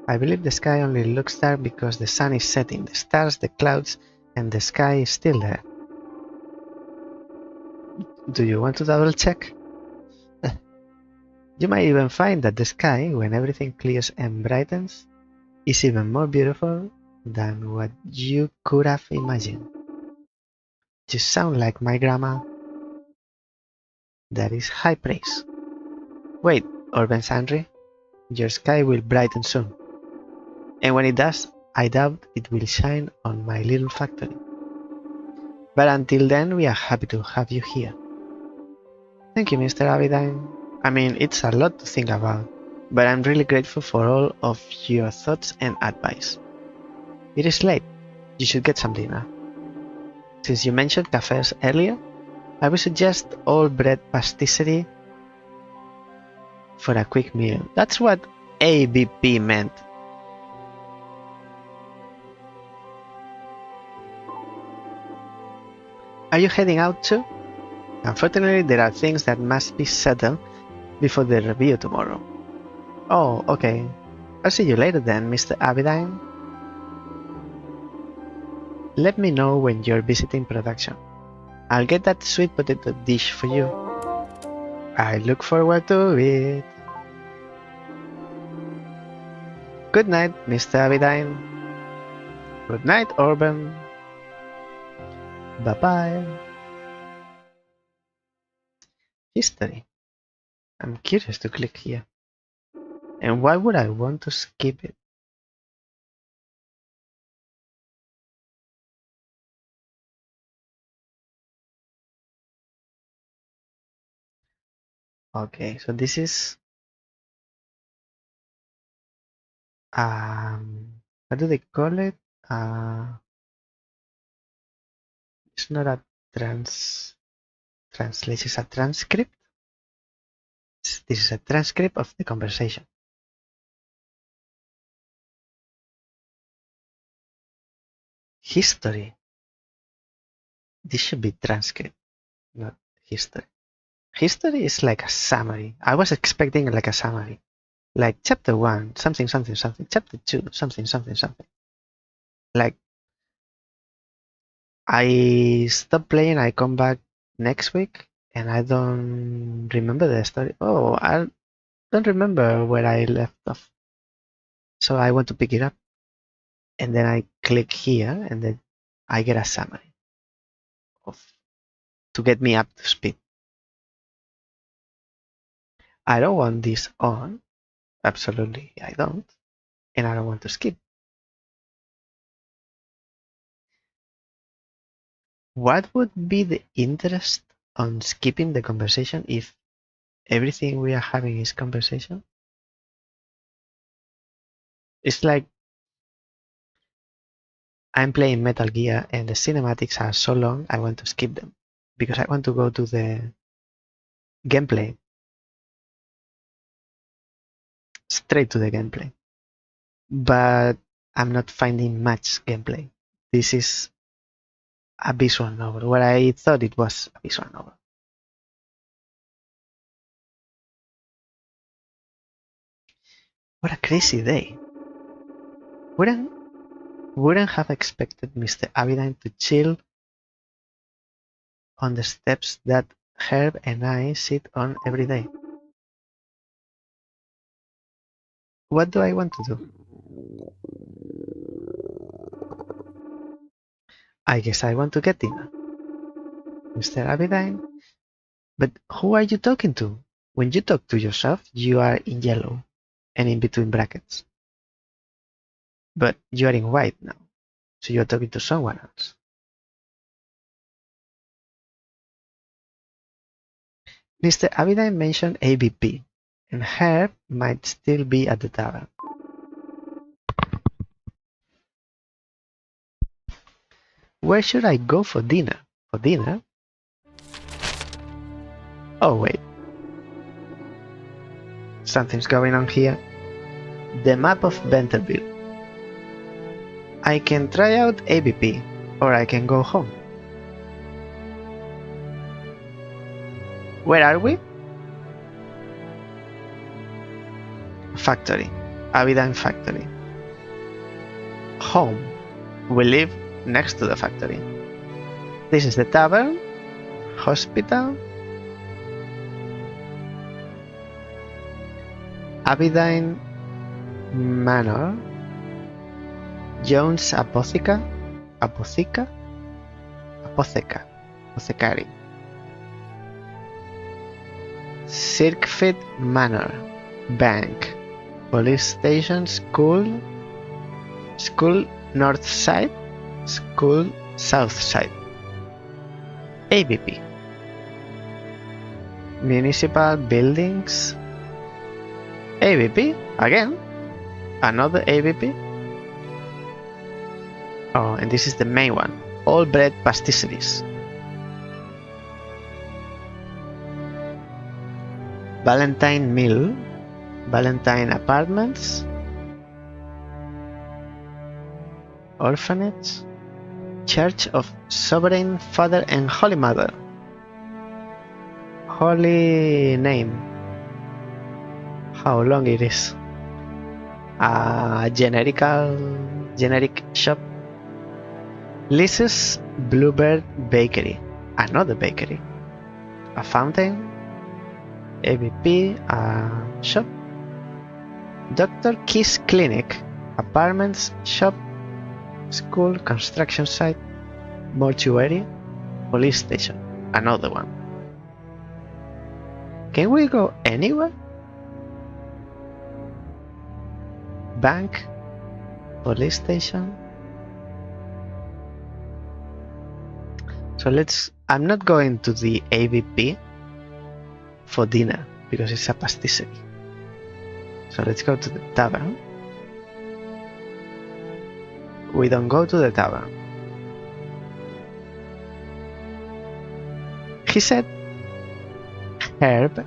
A: I believe the sky only looks dark because the sun is setting, the stars, the clouds, and the sky is still there. Do you want to double check? You might even find that the sky, when everything clears and brightens, is even more beautiful than what you could have imagined. You sound like my grandma. That is high praise. Wait, Urban Sandry, your sky will brighten soon. And when it does, I doubt it will shine on my little factory. But until then, we are happy to have you here. Thank you, Mr. Abidine. I mean, it's a lot to think about, but I'm really grateful for all of your thoughts and advice. It is late. You should get some dinner. Since you mentioned cafes earlier, I would suggest all bread pastisserie for a quick meal. That's what ABP meant. Are you heading out too? Unfortunately, there are things that must be settled before the review tomorrow. Oh, okay. I'll see you later then, Mr. Abidine. Let me know when you're visiting production. I'll get that sweet potato dish for you. I look forward to it. Good night, Mr. Abidine. Good night, Urban. Bye-bye. History. I'm curious to click here. And why would I want to skip it? Okay, so this is what do they call it? It's not a translation, it's a transcript. This is a transcript of the conversation. History. This should be transcript, not history. History is like a summary. I was expecting like a summary. Like chapter 1, something, something, something. Chapter 2, something, something, something. Like, I stop playing, I come back next week, and I don't remember the story. Oh, I don't remember where I left off. So I want to pick it up. And then I click here, and then I get a summary of to get me up to speed. I don't want this on. Absolutely, I don't. And I don't want to skip. What would be the interest on skipping the conversation if everything we are having is conversation? It's like I'm playing Metal Gear and the cinematics are so long, I want to skip them. because I want to go to the gameplay. Straight to the gameplay. But I'm not finding much gameplay. This is a visual novel, where I thought it was a visual novel. What a crazy day. Wouldn't have expected Mr. Abidine to chill on the steps that Herb and I sit on every day. What do I want to do? I guess I want to get dinner. Mr. Abidine? But who are you talking to? When you talk to yourself, you are in yellow and in between brackets. But you are in white now, so you're talking to someone else. Mr. Abidine mentioned ABP, and Herb might still be at the tavern. Where should I go for dinner? For dinner? Oh wait. Something's going on here. The map of Ventreville. I can try out ABP, or I can go home. Where are we? Factory. Abidine Factory. Home. We live next to the factory. This is the tavern. Hospital. Abidine Manor. Jones Apotheca. Apothecary. Circfit Manor. Bank. Police station. School north side. School south side. ABP. Municipal buildings. ABP again. Another ABP. Oh, and this is the main one. All bread pastisseries. Valentine Mill. Valentine Apartments. Orphanage. Church of Sovereign Father and Holy Mother. Holy name. How long it is? A generic shop. Lisa's Bluebird Bakery. Another bakery. A fountain. ABP. A shop. Dr. Kiss Clinic. Apartments. Shop. School. Construction site. Mortuary. Police station. Another one. Can we go anywhere? Bank. Police station. So I'm not going to the ABP for dinner because it's a pastisserie. So let's go to the tavern. We don't go to the tavern. He said Herb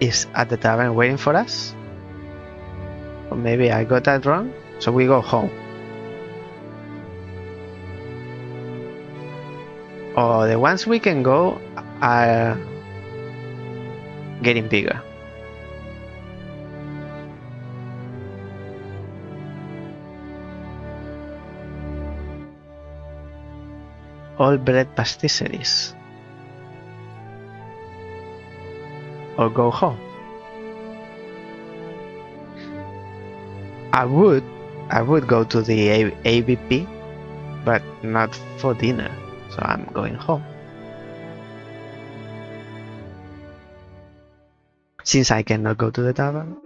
A: is at the tavern waiting for us. Or maybe I got that wrong. So we go home. Oh, the ones we can go are getting bigger. All bread pastisseries. Or go home. I would go to the ABP, but not for dinner, so I'm going home. Since I cannot go to the tavern,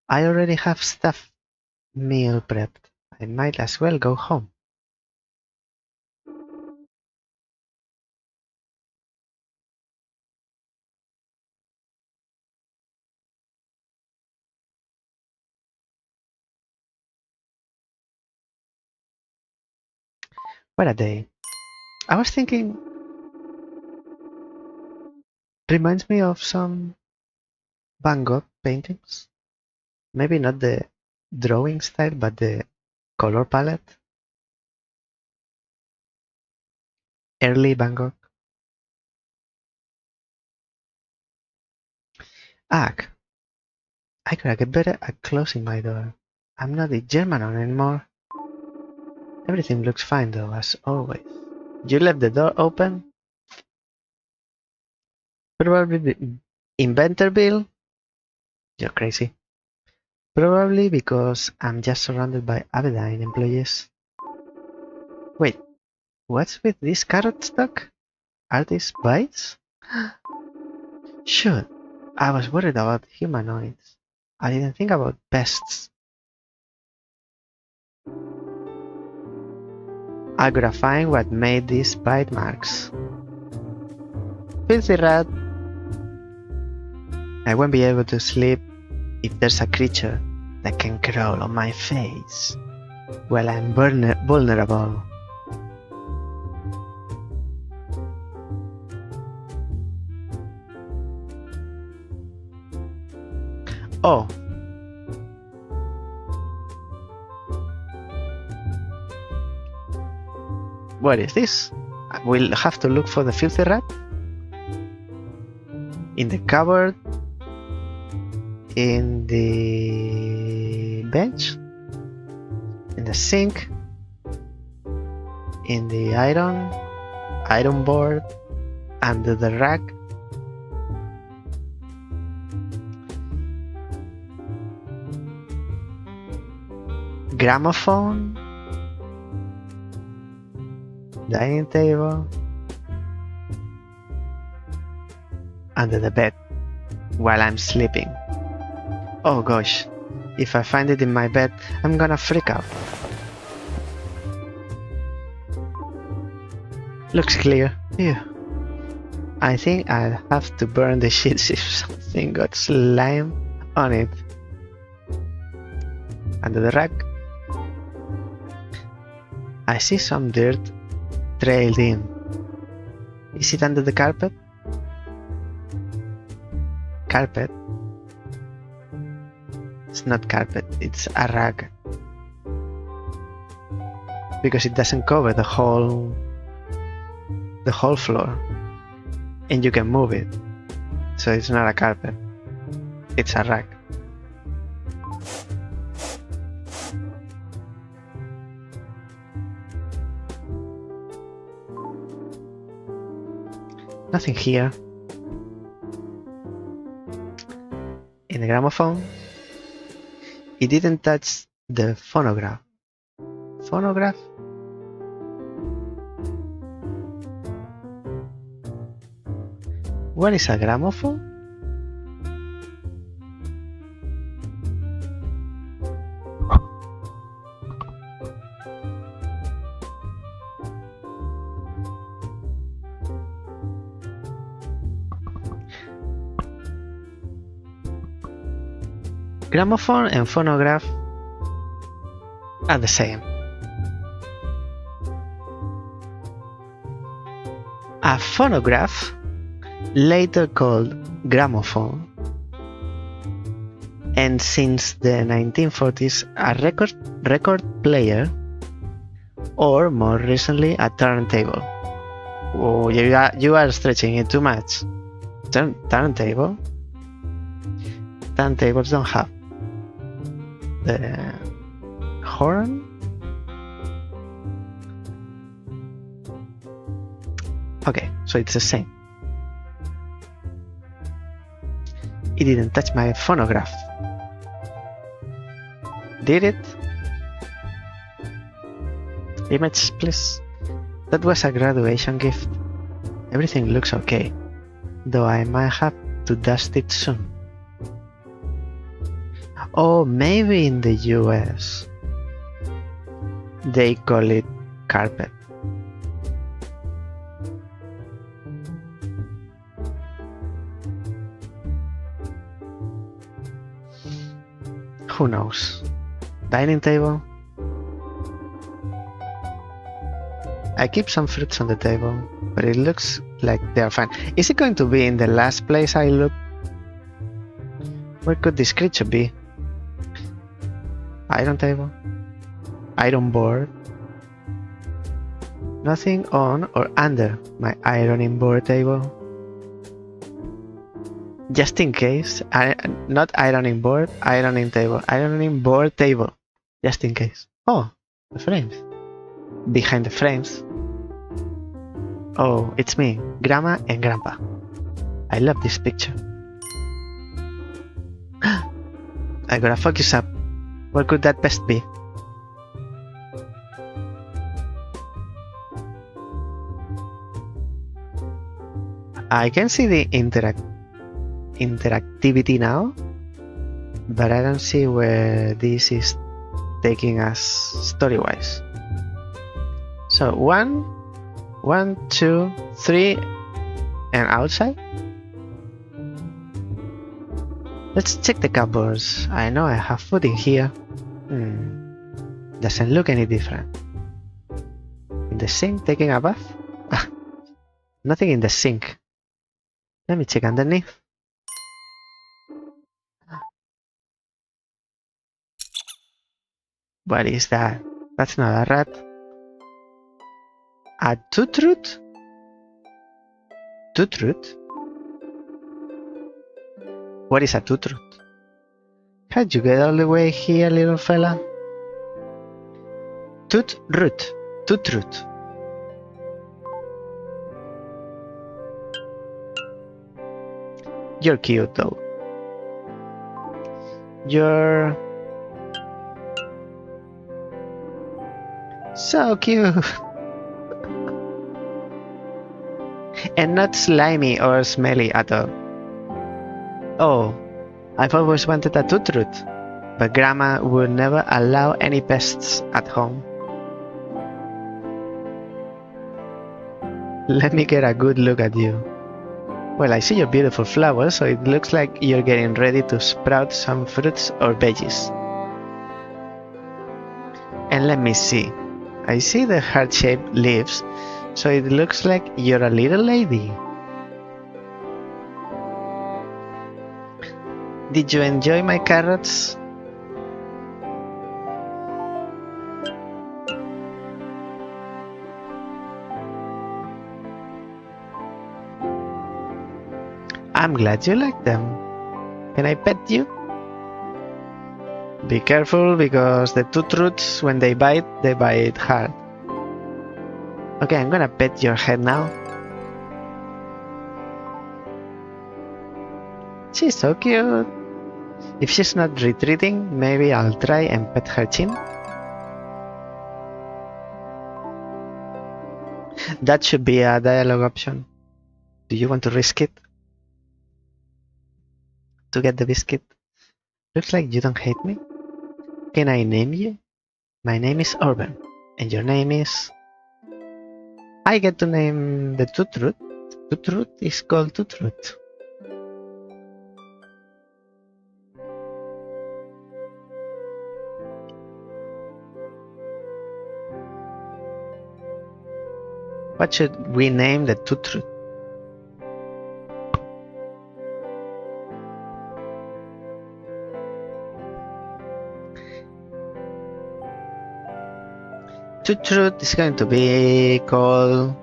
A: I already have stuff meal prepped. I might as well go home. What a day. I was thinking Reminds me of some Van Gogh paintings. Maybe not the drawing style, but the color palette. Early Van Gogh. Ugh. I gotta get better at closing my door. I'm not a German anymore. Everything looks fine though, as always. You left the door open? Probably in Ventreville? You're crazy. Probably because I'm just surrounded by Aberdeen employees. Wait, what's with this carrot stock? Are these bites? Shoot, I was worried about humanoids. I didn't think about pests. I gotta find what made these bite marks. Filthy rat. I won't be able to sleep if there's a creature that can crawl on my face while I'm vulnerable. Oh. What is this? We'll have to look for the filthy rat? In the cupboard? In the bench? In the sink? In the iron board? Under the rack? Gramophone? Dining table? Under the bed while I'm sleeping. Oh gosh, if I find it in my bed, I'm gonna freak out. Looks clear. Phew. I think I'll have to burn the sheets if something got slime on it. Under the rack, I see some dirt trailed in. Is it under the carpet? Carpet? It's not carpet, it's a rag. Because it doesn't cover the whole floor. And you can move it. So it's not a carpet. It's a rag. Nothing here. In the gramophone, it didn't touch the phonograph. Phonograph? What is a gramophone? Gramophone and phonograph are the same. A phonograph, later called gramophone, and since the 1940s a record player, or more recently a turntable. Oh, you are stretching it too much. Turntable? Turntables don't have the horn? Okay, so it's the same. It didn't touch my phonograph. Did it? Image, please. That was a graduation gift. Everything looks okay, though I might have to dust it soon. Oh, maybe in the US they call it carpet. Who knows? Dining table? I keep some fruits on the table, but it looks like they are fine. Is it going to be in the last place I look? Where could this creature be? Iron table? Iron board? Nothing on or under my ironing board table. Just in case. Not ironing board, ironing table. Ironing board table. Just in case. Oh, the frames. Behind the frames. Oh, it's me, Grandma and Grandpa. I love this picture. I gotta focus up. Where could that best be? I can see the interactivity now, but I don't see where this is taking us story-wise. So 1, 2, 3, and outside. Let's check the cupboards. I know I have food in here. Doesn't look any different. In the sink, taking a bath? Nothing in the sink. Let me check underneath. What is that? That's not a rat. A tooth root? Tooth root? What is a tooth root? How'd you get all the way here, little fella? Tooth root. Tooth root. You're cute though. You're so cute. And not slimy or smelly at all. Oh, I've always wanted a tooth root, but Grandma would never allow any pests at home. Let me get a good look at you. Well, I see your beautiful flowers, so it looks like you're getting ready to sprout some fruits or veggies. And let me see. I see the heart-shaped leaves, so it looks like you're a little lady. Did you enjoy my carrots? I'm glad you like them. Can I pet you? Be careful, because the tooth roots, when they bite hard. Okay, I'm gonna pet your head now. She's so cute. If she's not retreating, maybe I'll try and pet her chin. That should be a dialogue option. Do you want to risk it? To get the biscuit? Looks like you don't hate me. Can I name you? My name is Orban, and your name is... I get to name the tooth root. Tooth root is called tooth root. What should we name the tooth root? Tooth root is going to be called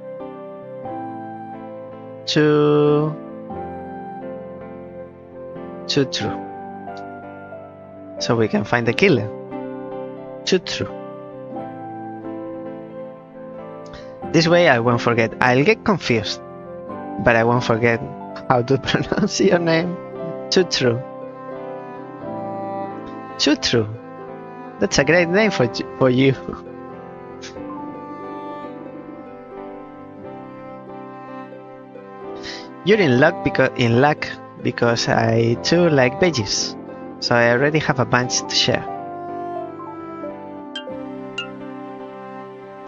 A: Tooth root. So we can find the killer. Tooth root. This way I won't forget. I'll get confused, but I won't forget how to pronounce your name. Tooth root. Tooth root. That's a great name for you. You're in luck because I too like veggies, so I already have a bunch to share.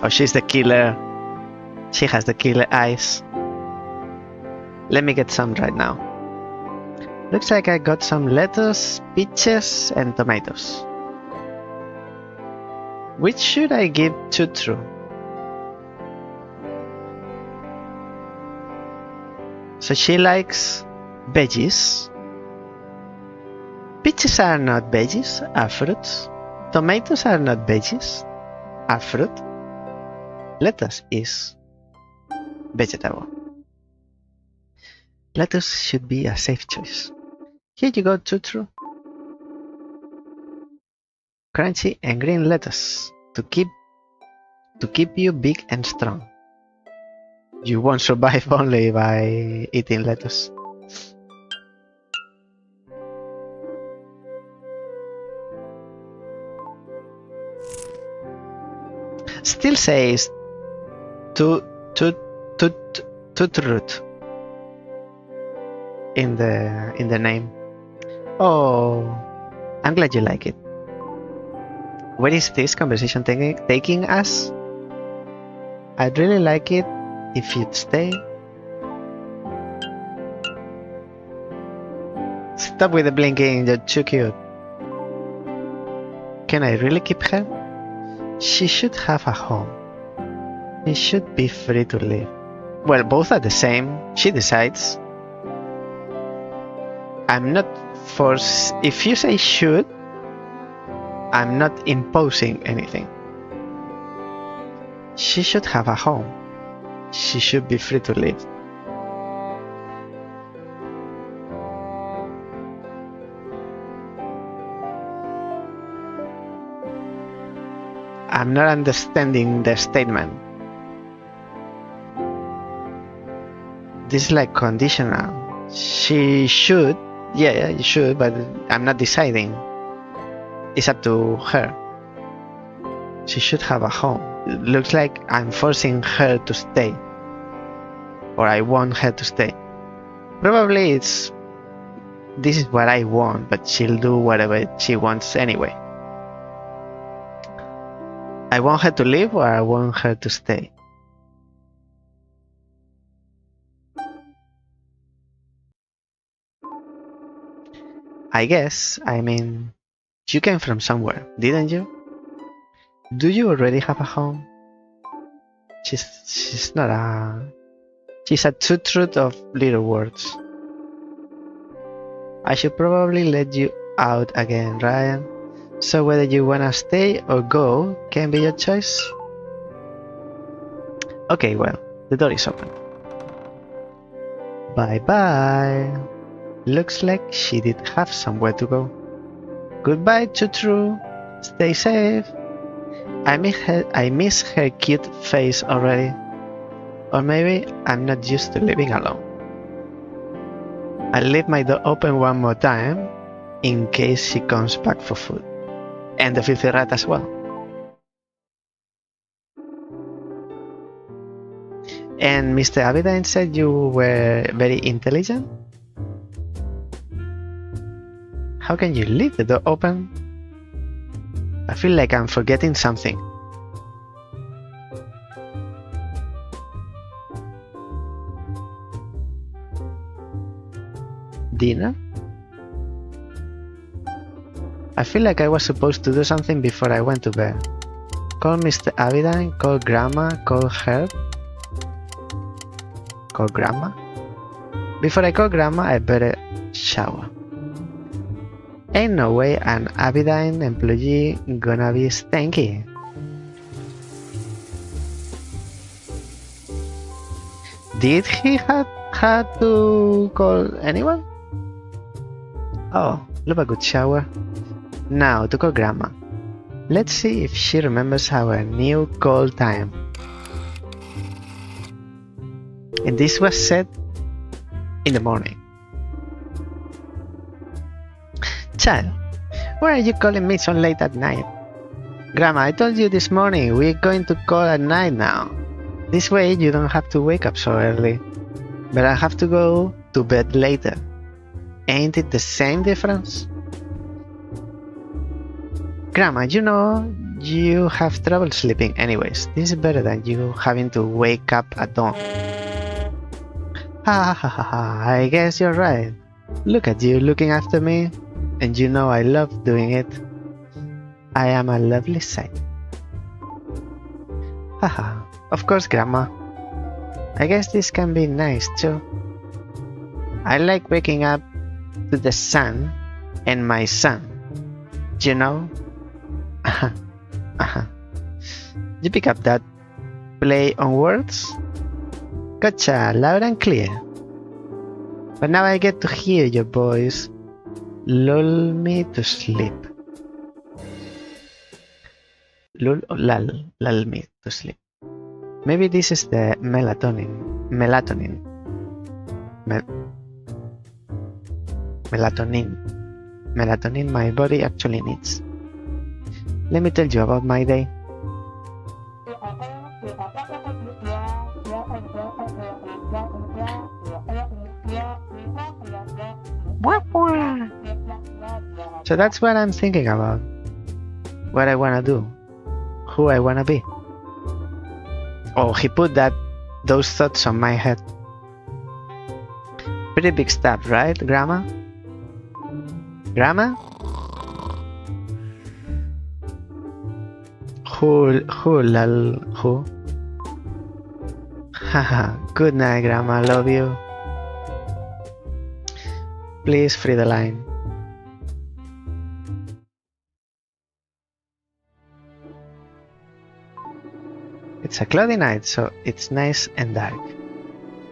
A: Oh, she's the killer. She has the killer eyes. Let me get some right now. Looks like I got some lettuce, peaches, and tomatoes. Which should I give Tooth root? So she likes veggies. Peaches are not veggies, are fruits. Tomatoes are not veggies, are fruit. Lettuce is vegetable. Lettuce should be a safe choice. Here you go, Tutru. Crunchy and green lettuce to keep you big and strong. You won't survive only by eating lettuce. Still says Tutrut in the name. Oh, I'm glad you like it. Where is this conversation taking us? I'd really like it if you'd stay. Stop with the blinking, you're too cute. Can I really keep her? She should have a home. She should be free to live. Well, both are the same. She decides. I'm not forced. If you say should, I'm not imposing anything. She should have a home. She should be free to live. I'm not understanding the statement. This is like conditional. She should. Yeah, you should, but I'm not deciding. It's up to her. She should have a home. It looks like I'm forcing her to stay. Or I want her to stay. Probably this is what I want, but she'll do whatever she wants anyway. I want her to live or I want her to stay. I guess, I mean, you came from somewhere, didn't you? Do you already have a home? She's not a... She's a truth of little words. I should probably let you out again, Ryan. So whether you wanna stay or go can be your choice. Okay, well, the door is open. Bye-bye. Looks like she did have somewhere to go. Goodbye, Tutru. Stay safe. I miss her cute face already. Or maybe I'm not used to living alone. I'll leave my door open one more time in case she comes back for food. And the filthy rat as well. And Mr. Abidine said you were very intelligent? How can you leave the door open? I feel like I'm forgetting something. Dinner? I feel like I was supposed to do something before I went to bed. Call Mr. Abidine, call Grandma, call Herb. Call Grandma? Before I call Grandma, I better shower. Ain't no way an Abidine employee gonna be stanky. Did he have to call anyone? Oh, love a good shower. Now to call Grandma. Let's see if she remembers our new call time. And this was set in the morning. Child, why are you calling me so late at night? Grandma, I told you this morning we're going to call at night now. This way you don't have to wake up so early. But I have to go to bed later. Ain't it the same difference? Grandma, you know you have trouble sleeping anyways. This is better than you having to wake up at dawn. Ha ha ha ha, I guess you're right. Look at you looking after me. And you know I love doing it. I am a lovely sight. Haha, of course, Grandma. I guess this can be nice too. I like waking up to the sun and my son. You know? You pick up that play on words? Gotcha, loud and clear. But now I get to hear your voice. Lull me to sleep. Lull me to sleep. Maybe this is the melatonin. Melatonin, my body actually needs. Let me tell you about my day. So that's what I'm thinking about. What I wanna do. Who I wanna be. Oh, he put those thoughts on my head. Pretty big stuff, right, Grandma? Grandma? Who? Haha, good night, Grandma, love you. Please free the line. It's a cloudy night, so it's nice and dark.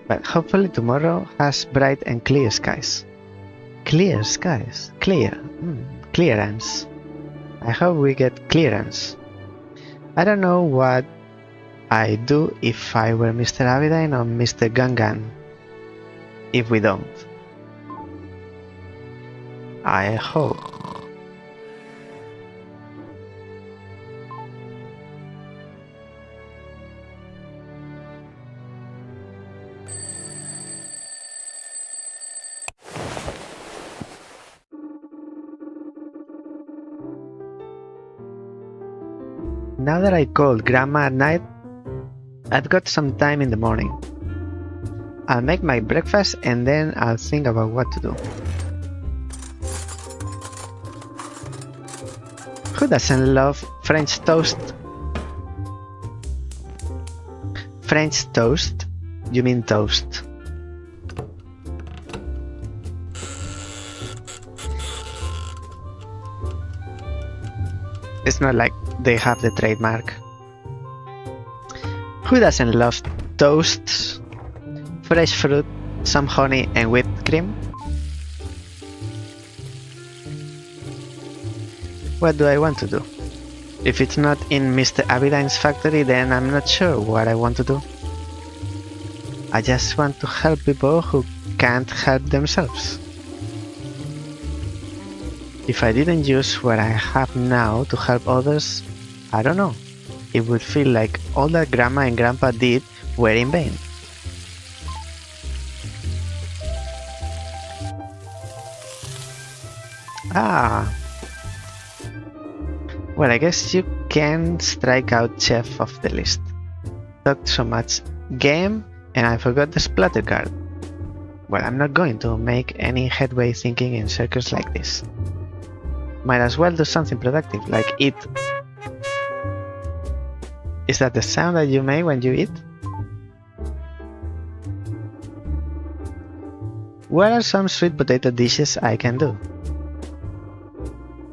A: But hopefully tomorrow has bright and clear skies. Clear skies? Clear. Clearance. I hope we get clearance. I don't know what I'd do if I were Mr. Abidine or Mr. Gungan. If we don't. I hope. Now that I called Grandma at night, I've got some time in the morning. I'll make my breakfast and then I'll think about what to do. Who doesn't love French toast? French toast? You mean toast? It's not like they have the trademark. Who doesn't love toasts, fresh fruit, some honey and whipped cream? What do I want to do? If it's not in Mr. Abidine's factory, then I'm not sure what I want to do. I just want to help people who can't help themselves. If I didn't use what I have now to help others, I don't know. It would feel like all that Grandma and Grandpa did were in vain. Well, I guess you can strike out Chef off the list. Talked so much game and I forgot the splatter card. Well, I'm not going to make any headway thinking in circles like this. Might as well do something productive, like eat. Is that the sound that you make when you eat? What are some sweet potato dishes I can do?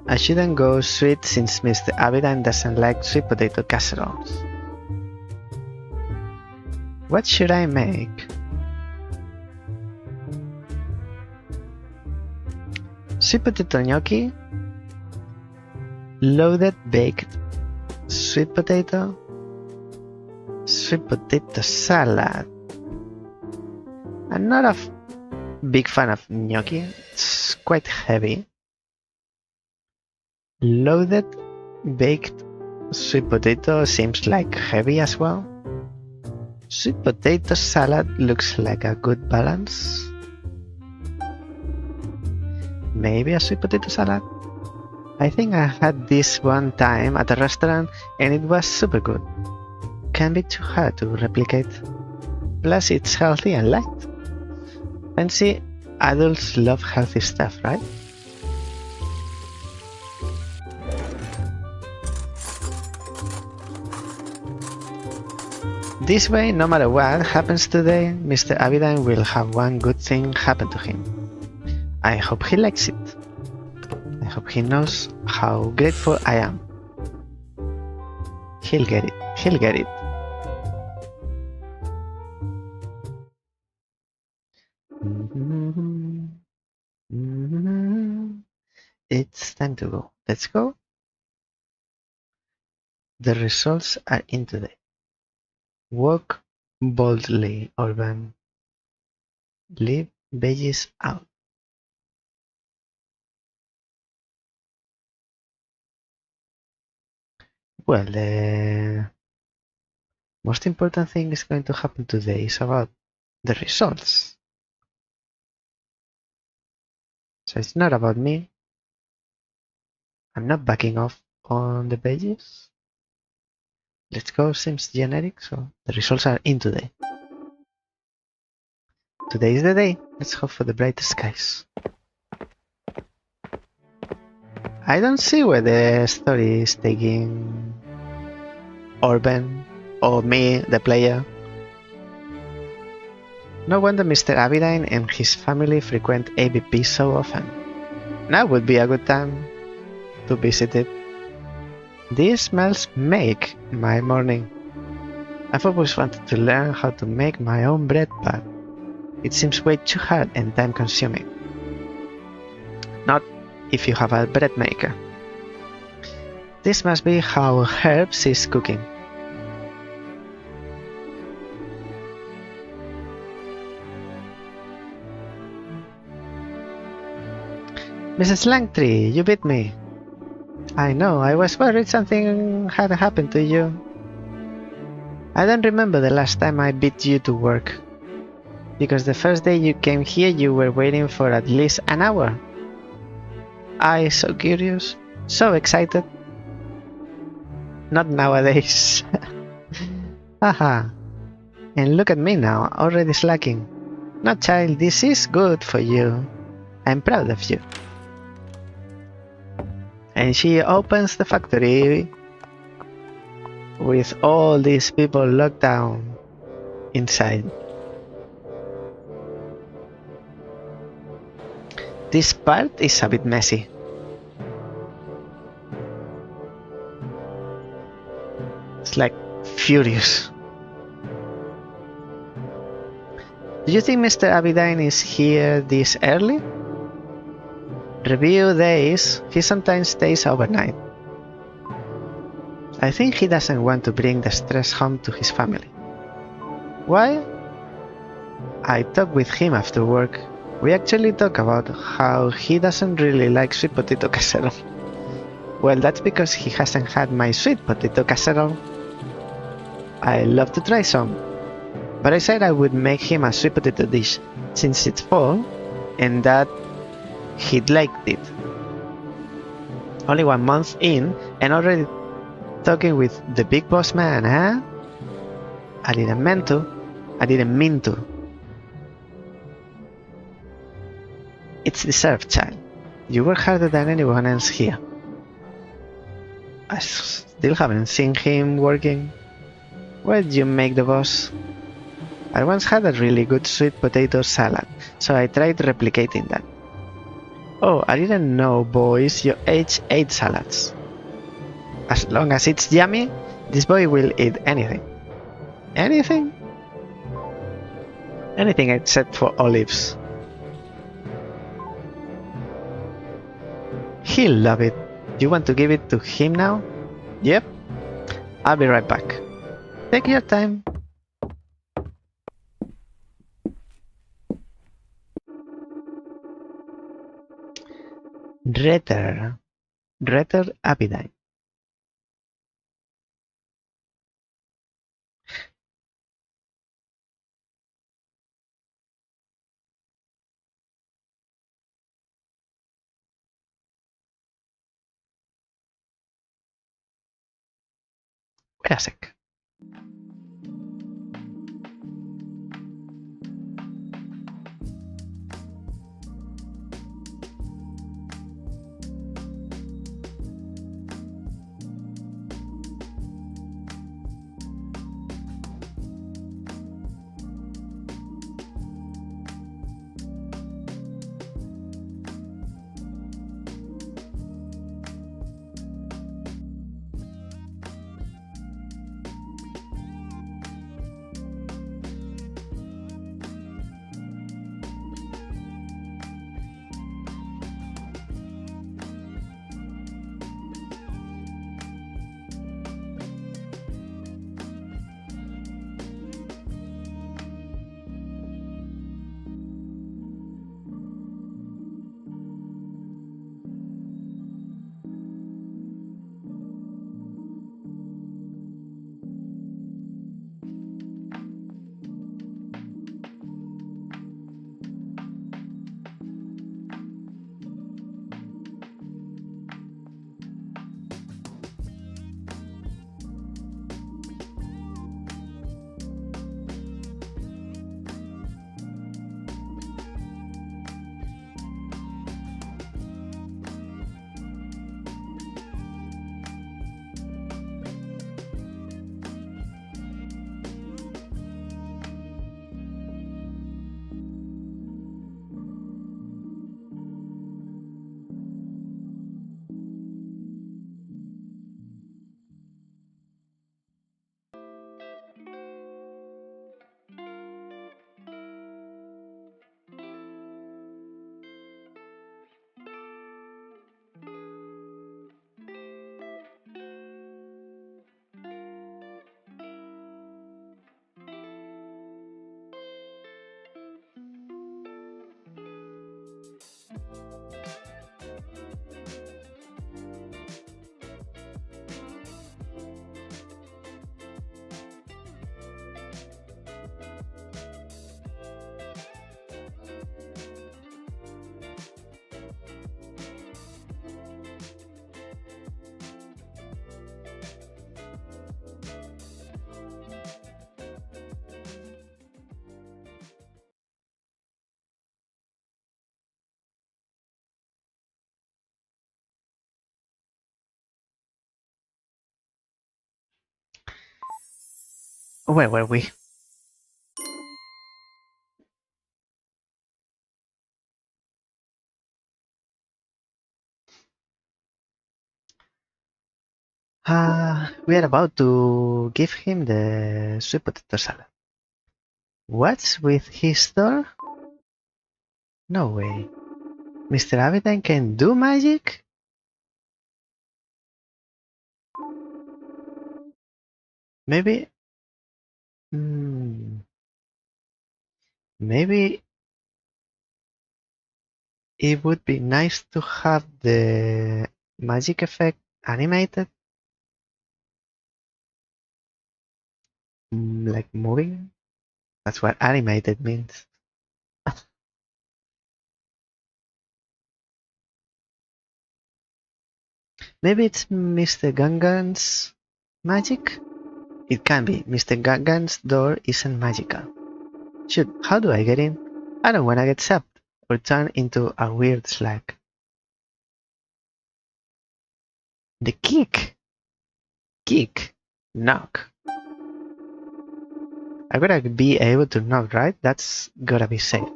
A: I shouldn't go sweet since Mr. Abidine doesn't like sweet potato casseroles. What should I make? Sweet potato gnocchi? Loaded baked sweet potato? Sweet potato salad? I'm not a big fan of gnocchi, it's quite heavy. Loaded baked sweet potato seems like heavy as well. Sweet potato salad looks like a good balance. Maybe a sweet potato salad? I think I had this one time at a restaurant and it was super good. Can't be too hard to replicate. Plus it's healthy and light. Fancy adults love healthy stuff, right? This way, no matter what happens today, Mr. Abidine will have one good thing happen to him. I hope he likes it. I hope he knows how grateful I am. He'll get it. He'll get it. It's time to go. Let's go. The results are in today. Walk boldly, Urban. Leave veggies out. Well, the most important thing is going to happen today is about the results. So it's not about me. I'm not backing off on the pages. Let's go, seems generic, so the results are in today. Today is the day. Let's hope for the brightest skies. I don't see where the story is taking Orben or me, the player. No wonder Mr. Abidine and his family frequent ABP so often. Now would be a good time to visit it. These smells make my morning. I've always wanted to learn how to make my own bread, but it seems way too hard and time consuming. Not if you have a bread maker. This must be how Herbs is cooking. Mrs. Langtree, you beat me. I know, I was worried something had happened to you. I don't remember the last time I beat you to work. Because the first day you came here you were waiting for at least an hour. I so curious, so excited. Not nowadays. Haha. And look at me now, already slacking. No child, this is good for you. I'm proud of you. And she opens the factory with all these people locked down inside. This part is a bit messy. It's like furious. Do you think Mr. Abidine is here this early? Review days, he sometimes stays overnight. I think he doesn't want to bring the stress home to his family. Why? I talked with him after work. We actually talk about how he doesn't really like sweet potato casserole. Well, that's because he hasn't had my sweet potato casserole. I love to try some, but I said I would make him a sweet potato dish since it's fall and that he'd liked it. Only 1 month in and already talking with the big boss man, huh? I didn't mean to. It's deserved, child. You work harder than anyone else here. I still haven't seen him working. Where did you make the boss? I once had a really good sweet potato salad, so I tried replicating that. Oh, I didn't know, boys, your age ate salads. As long as it's yummy, this boy will eat anything. Anything? Anything except for olives. He'll love it. You want to give it to him now? Yep. I'll be right back. Take your time. Retter Abidine. Wait a sec. Where were we? We are about to give him the sweet potato salad. What's with his door? No way. Mr. Abedine can do magic? Maybe... maybe it would be nice to have the magic effect animated? Like moving? That's what animated means. Maybe it's Mr. Gangan's magic? It can be. Mr. Gangan's door isn't magical. Shoot, how do I get in? I don't wanna get zapped or turned into a weird slag. The kick! Kick! Knock. I gotta be able to knock, right? That's gotta be safe.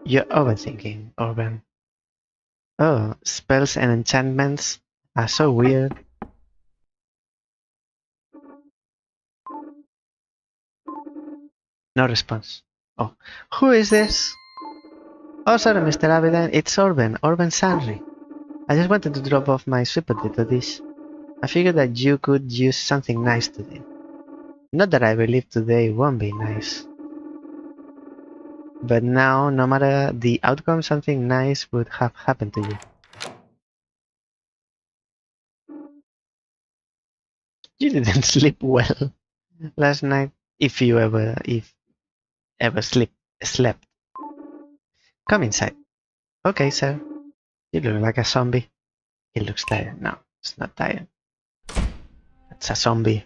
A: You're overthinking, Orban. Oh, spells and enchantments are so weird. No response. Oh, who is this? Oh, sorry, Mr. Abedine. It's Orban Sanri. I just wanted to drop off my sweet potato dish. I figured that you could use something nice today. Not that I believe today won't be nice. But now, no matter the outcome, something nice would have happened to you. You didn't sleep well last night, if ever slept. Come inside. Okay, sir. You look like a zombie. He looks tired. No, it's not tired. It's a zombie.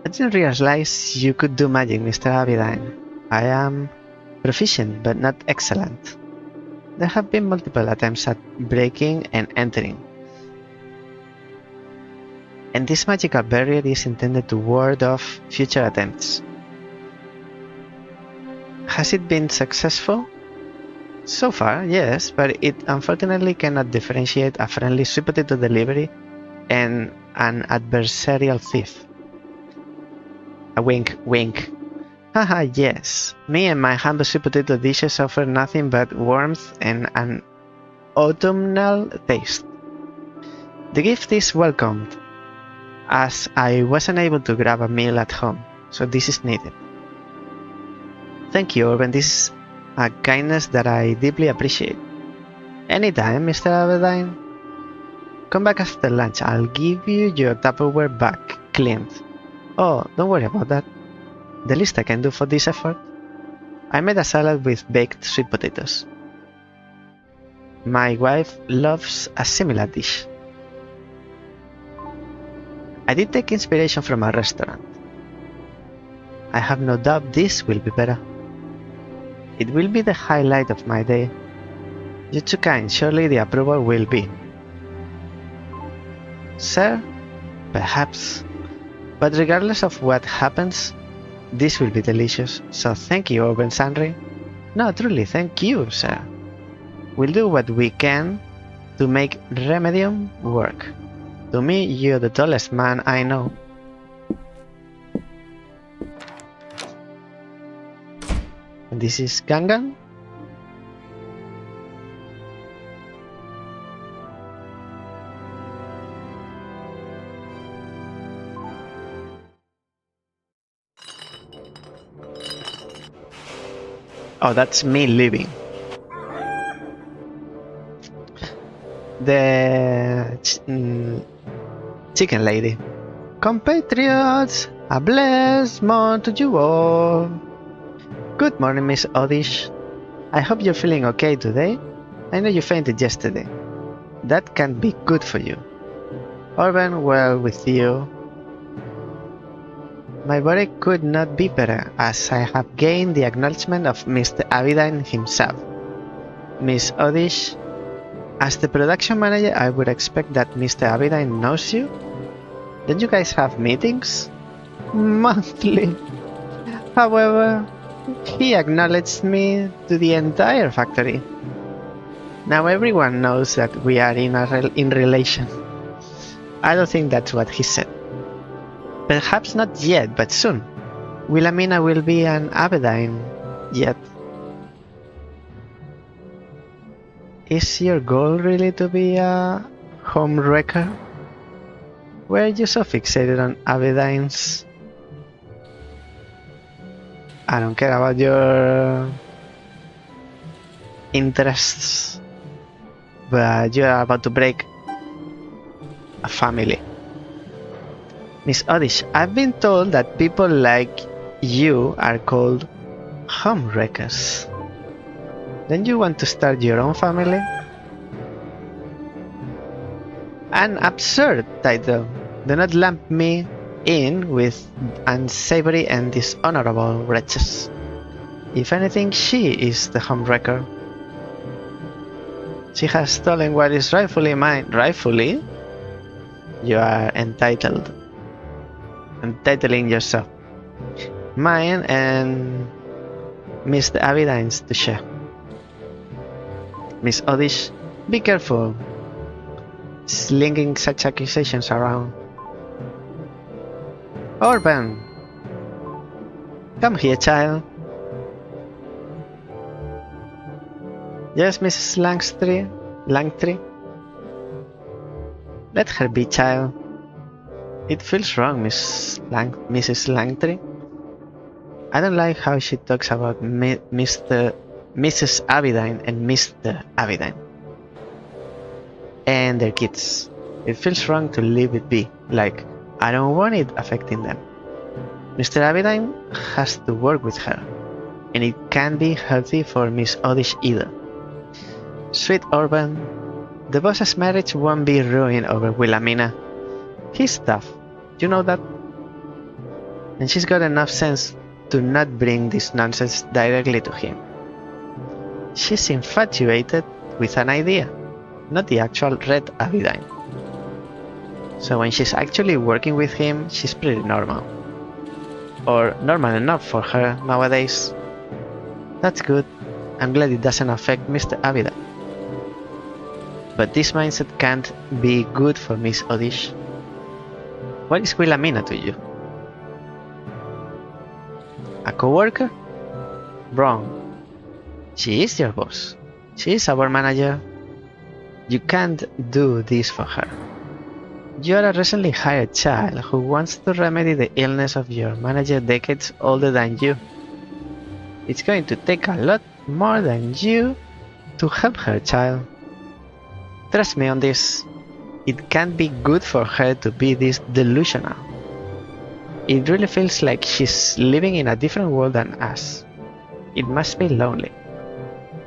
A: I didn't realize you could do magic, Mr. Abedine. I am proficient, but not excellent. There have been multiple attempts at breaking and entering. And this magical barrier is intended to ward off future attempts. Has it been successful? So far, yes, but it unfortunately cannot differentiate a friendly sweet potato delivery and an adversarial thief. A wink, wink. Haha, yes. Me and my humble sweet potato dishes offer nothing but warmth and an autumnal taste. The gift is welcomed, as I wasn't able to grab a meal at home, so this is needed. Thank you, Orban. This is a kindness that I deeply appreciate. Anytime, Mr. Abedine. Come back after lunch. I'll give you your Tupperware back, cleaned. Oh, don't worry about that. The least I can do for this effort. I made a salad with baked sweet potatoes. My wife loves a similar dish. I did take inspiration from a restaurant. I have no doubt this will be better. It will be the highlight of my day. You're too kind, surely the approval will be. Sir? Perhaps. But regardless of what happens, this will be delicious, so thank you, Orban Sanri. No, truly, thank you, sir. We'll do what we can to make Remedium work. To me, you're the tallest man I know. And this is Gangan? Oh, that's me leaving. The chicken lady. Compatriots, a blessed morning to you all. Good morning, Miss Odish. I hope you're feeling okay today. I know you fainted yesterday. That can't be good for you. Orban, well with you. My body could not be better, as I have gained the acknowledgement of Mr. Abedine himself. Miss Odish, as the production manager, I would expect that Mr. Abedine knows you. Don't you guys have meetings? Monthly. However, he acknowledged me to the entire factory. Now everyone knows that we are in relation. I don't think that's what he said. Perhaps not yet, but soon. Wilhelmina will be an Aberdeen yet. Is your goal really to be a home wrecker? Why are you so fixated on Aberdeens? I don't care about your interests, but you are about to break a family. Miss Odish, I've been told that people like you are called home wreckers. Don't you want to start your own family? An absurd title. Do not lump me in with unsavory and dishonorable wretches. If anything, she is the homewrecker. She has stolen what is rightfully mine. Rightfully? You are entitled. Entitling yourself. Mine and Miss the Abidine's to share. Miss Odish, be careful slinging such accusations around. Orban! Come here, child. Yes, Mrs. Langtry? Let her be, child. It feels wrong, Mrs. Langtry. I don't like how she talks about Mrs. Aberdeen and Mr. Aberdeen and their kids. It feels wrong to leave it be, like I don't want it affecting them. Mr. Aberdeen has to work with her, and it can't be healthy for Miss Odish either. Sweet Orban, the boss's marriage won't be ruined over Wilhelmina. He's tough, you know that? And she's got enough sense to not bring this nonsense directly to him. She's infatuated with an idea, not the actual Red Aberdeen. So when she's actually working with him, she's pretty normal. Or normal enough for her nowadays. That's good. I'm glad it doesn't affect Mr. Aberdeen. But this mindset can't be good for Miss Odish. What is Wilhelmina to you? A co-worker? Wrong. She is your boss. She is our manager. You can't do this for her. You are a recently hired child who wants to remedy the illness of your manager decades older than you. It's going to take a lot more than you to help her, child. Trust me on this. It can't be good for her to be this delusional. It really feels like she's living in a different world than us. It must be lonely.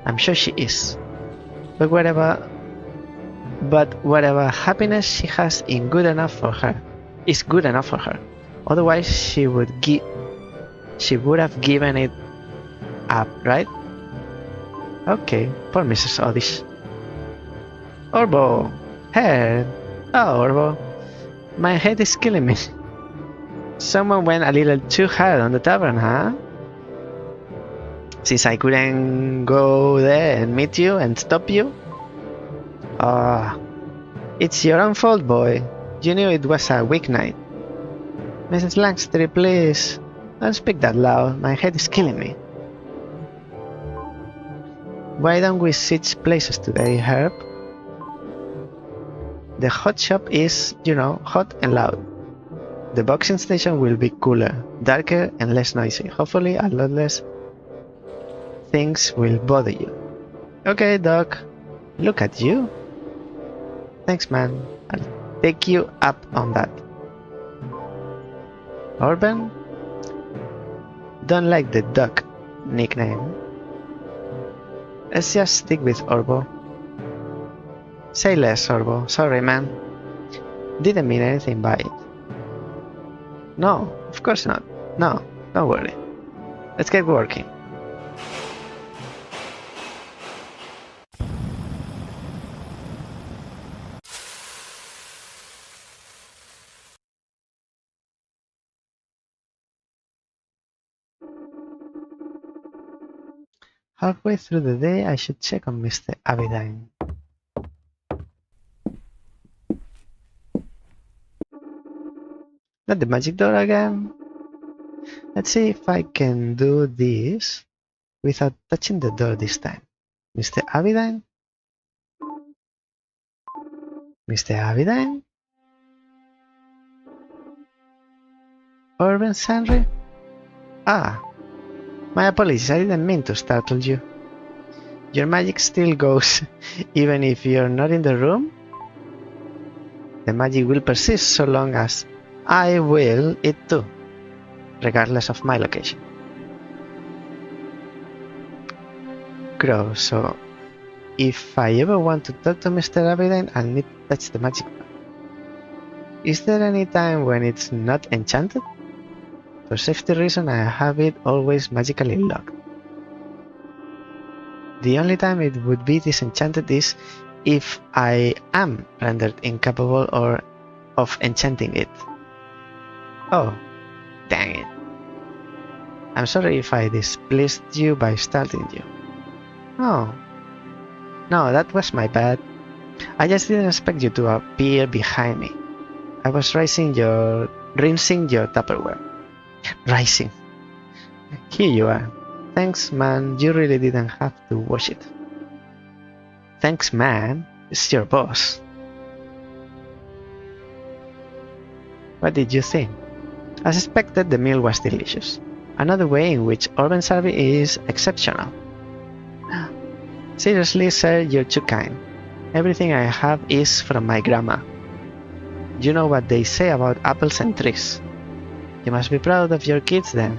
A: I'm sure she is. But whatever happiness she has is good enough for her. Otherwise she would have given it up, right? Okay, poor Mrs. Odish. Orbo! Head! Oh, Orbo. My head is killing me. Someone went a little too hard on the tavern, huh? Since I couldn't go there and meet you and stop you? It's your own fault, boy. You knew it was a weeknight. Mrs. Langstry, please. Don't speak that loud. My head is killing me. Why don't we switch places today, Herb? The hot shop is, hot and loud. The boxing station will be cooler, darker and less noisy. Hopefully a lot less things will bother you. Okay, Doc. Look at you. Thanks, man. I'll take you up on that. Orban? Don't like the Doc nickname. Let's just stick with Orbo. Say less, Orbo. Sorry, man. Didn't mean anything by it. No, of course not. No, don't worry. Let's get working. Halfway through the day, I should check on Mr. Abidine. Not the magic door again. Let's see if I can do this without touching the door this time. Mr. Abidine? Mr. Abidine? Urban Sandry? Ah, my apologies, I didn't mean to startle you. Your magic still goes, even if you're not in the room? The magic will persist so long as I will it too, regardless of my location. Crow, so if I ever want to talk to Mr. Abidine, I'll need to touch the magic bar. Is there any time when it's not enchanted? For safety reasons, I have it always magically locked. The only time it would be disenchanted is if I am rendered incapable of enchanting it. Oh, dang it. I'm sorry if I displeased you by startling you. Oh, no, that was my bad. I just didn't expect you to appear behind me. I was rinsing your Tupperware. Rising. Here you are. Thanks, man. You really didn't have to wash it. Thanks, man. It's your boss. What did you think? As expected, the meal was delicious. Another way in which urban service is exceptional. Seriously, sir, you're too kind. Everything I have is from my grandma. You know what they say about apples and trees. You must be proud of your kids then.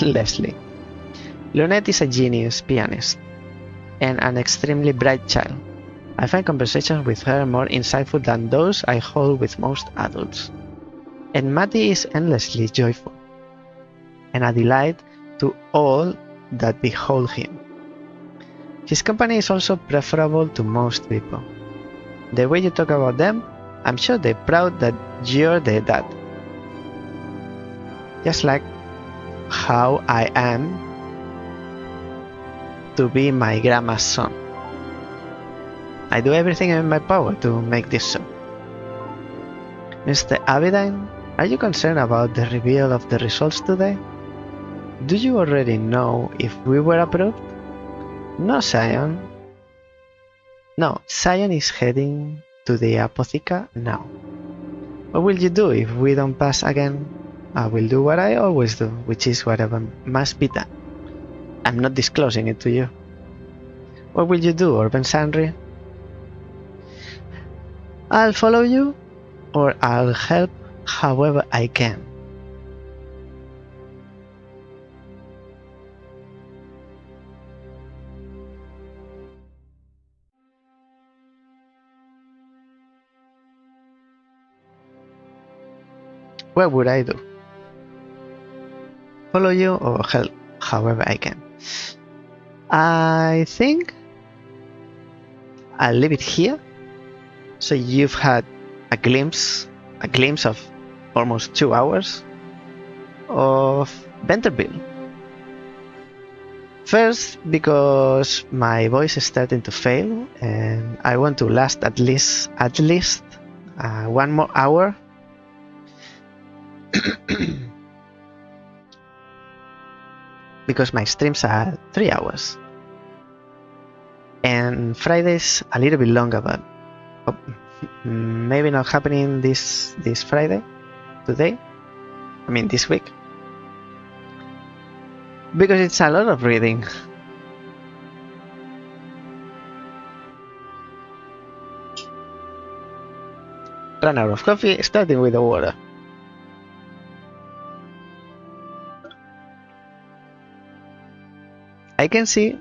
A: Leslie. Lunette is a genius pianist and an extremely bright child. I find conversations with her more insightful than those I hold with most adults. And Matty is endlessly joyful and a delight to all that behold him. His company is also preferable to most people. The way you talk about them, I'm sure they're proud that you're their dad. Just like how I am to be my grandma's son. I do everything in my power to make this so. Mr. Abidine, are you concerned about the reveal of the results today? Do you already know if we were approved? No, Zion. No, Zion is heading to the Apotheca now. What will you do if we don't pass again? I will do what I always do, which is whatever must be done. I'm not disclosing it to you. What will you do, Urban Sandry? I'll follow you, or I'll help however I can. What would I do? Follow you or help however I can. I think I'll leave it here. So you've had a glimpse of almost 2 hours of Ventreville. First, because my voice is starting to fail, and I want to last at least 1 more hour. Because my streams are 3 hours, and Friday's a little bit longer, but maybe not happening this Friday, today. I mean this week, because it's a lot of reading. Run out of coffee, starting with the water. I can see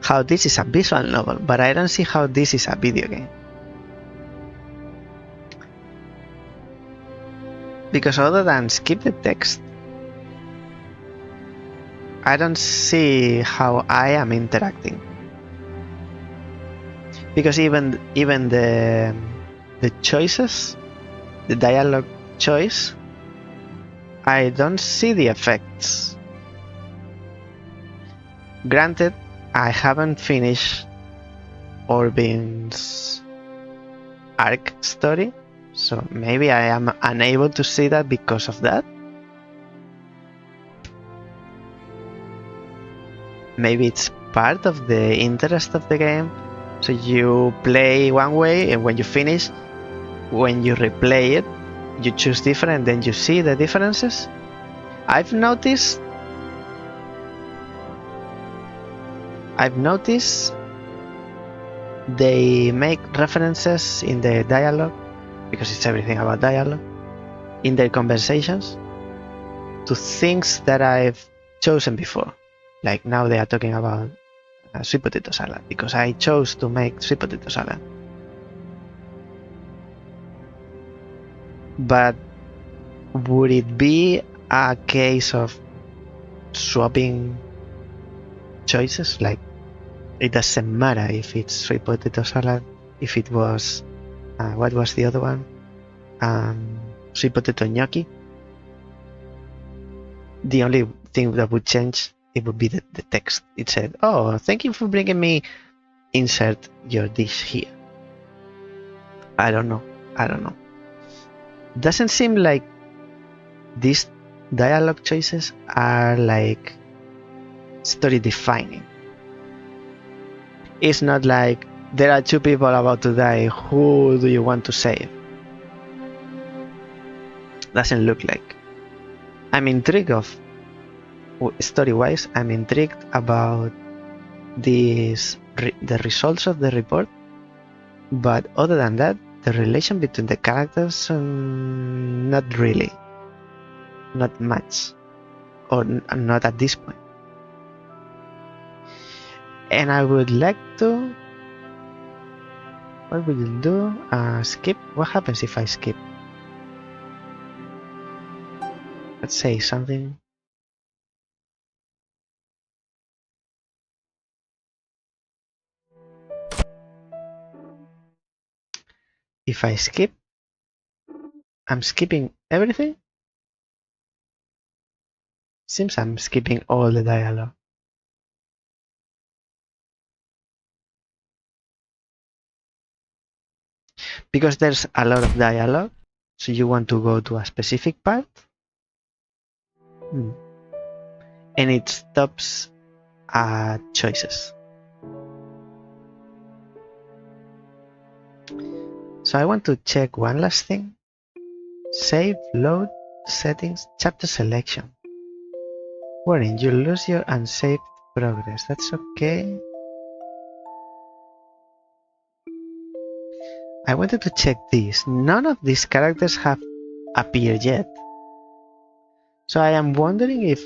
A: how this is a visual novel, but I don't see how this is a video game. Because other than skip the text, I don't see how I am interacting. Because even the choices, the dialogue choice, I don't see the effects. Granted, I haven't finished Orbin's arc story, so maybe I am unable to see that because of that. Maybe it's part of the interest of the game. So you play one way, and when you finish, when you replay it, you choose different, then you see the differences. I've noticed they make references in the dialogue, because it's everything about dialogue, in their conversations, to things that I've chosen before. Like now they are talking about sweet potato salad, because I chose to make sweet potato salad. But would it be a case of swapping choices? Like, it doesn't matter if it's sweet potato salad, if it was what was the other one? Sweet potato gnocchi. The only thing that would change, it would be the text. It said, "Oh, thank you for bringing me. Insert your dish here." I don't know. Doesn't seem like these dialogue choices are like story defining. It's not like there are two people about to die, who do you want to save? Doesn't look like. I'm intrigued of story-wise, I'm intrigued about the results of the report, but other than that, the relation between the characters, not really, not much, or not at this point. And I would like to, what will you do? Skip? What happens if I skip? Let's say something. If I skip, I'm skipping everything? Seems I'm skipping all the dialogue. Because there's a lot of dialogue, so you want to go to a specific part? And it stops at choices. So I want to check one last thing. Save, load, settings, chapter selection. Warning, you lose your unsaved progress. That's okay. I wanted to check this. None of these characters have appeared yet. So I am wondering if...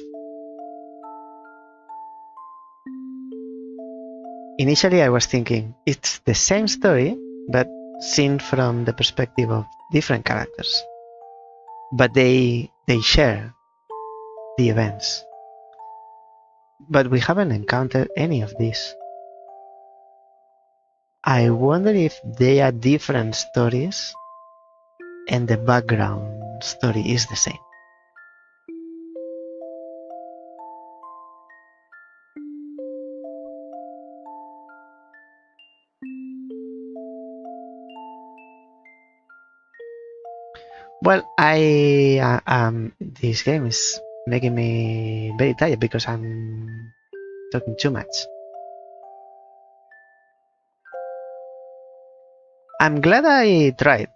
A: Initially I was thinking it's the same story, but seen from the perspective of different characters. But they share the events. But we haven't encountered any of these. I wonder if they are different stories and the background story is the same. Well, this game is making me very tired because I'm talking too much. I'm glad I tried.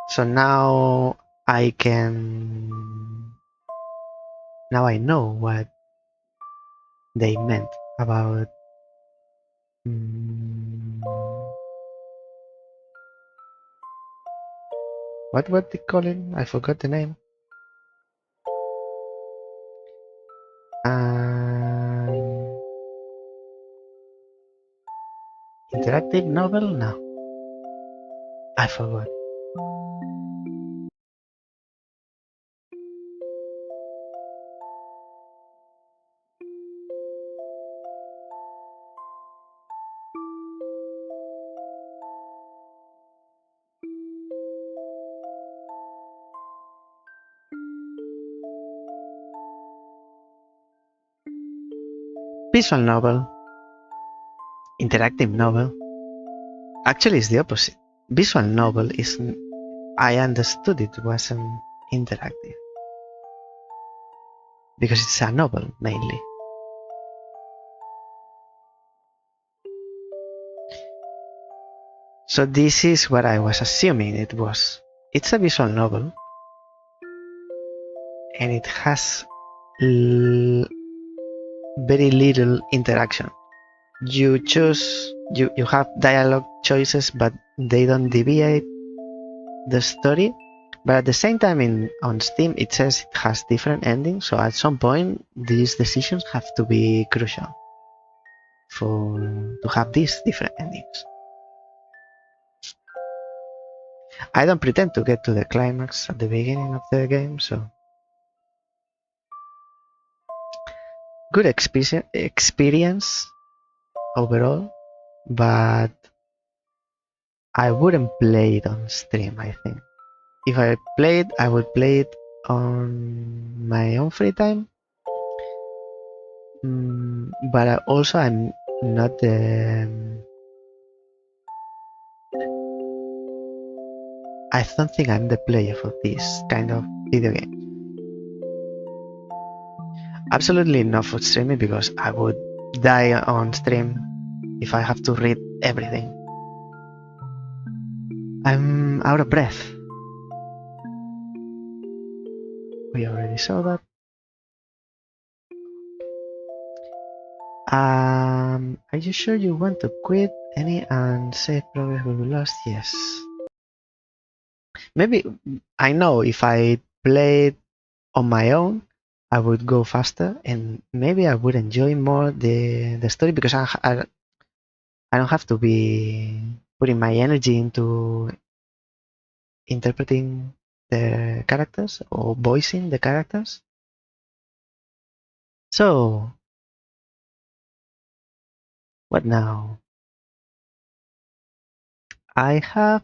A: So now I know what they meant about what they call it? I forgot the name. Interactive novel? No, I forgot. visual novel, interactive novel. Actually, it's the opposite. Visual novel is, I understood it wasn't interactive because it's a novel mainly. So this is what I was assuming it was. It's a visual novel and it has very little interaction. You choose, you have dialogue choices, but they don't deviate the story. But at the same time, on Steam, it says it has different endings. So at some point, these decisions have to be crucial to have these different endings. I don't pretend to get to the climax at the beginning of the game, so good experience overall, but I wouldn't play it on stream, I think. If I played, I would play it on my own free time. But also I'm not the... I don't think I'm the player for this kind of video game. Absolutely not for streaming because I would die on stream if I have to read everything. I'm out of breath. We already saw that. Are you sure you want to quit? Any unsafe progress will be lost? Yes. Maybe, I know if I played on my own, I would go faster and maybe I would enjoy more the story because I don't have to be putting my energy into interpreting the characters or voicing the characters. So, what now? I have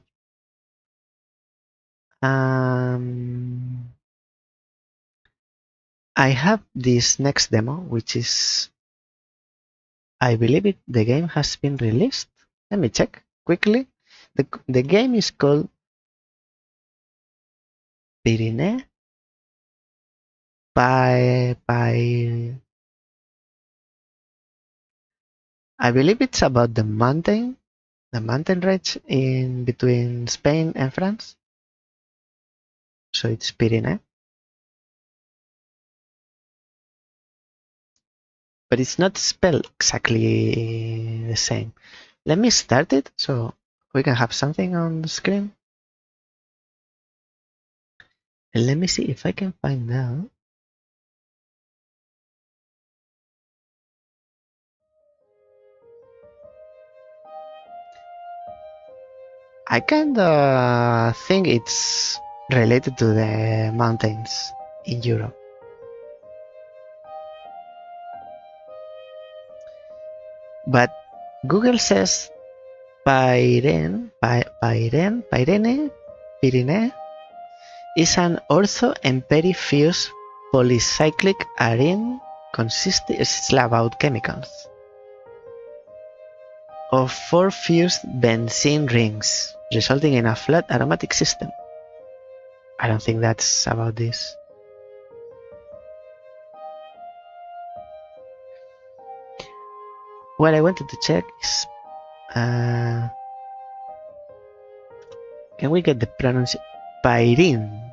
A: this next demo, which is, I believe the game has been released. Let me check quickly. The game is called Pyrénées by I believe it's about the mountain range in between Spain and France. So it's Pyrénées. But it's not spelled exactly the same. Let me start it so we can have something on the screen. And let me see if I can find out. I kinda think it's related to the mountains in Europe. But Google says Pyrénées is an ortho and perifuse polycyclic arene consisting, it's about chemicals, of 4 fused benzene rings, resulting in a flat aromatic system. I don't think that's about this. What I wanted to check is, can we get the pronunciation? Pyrene.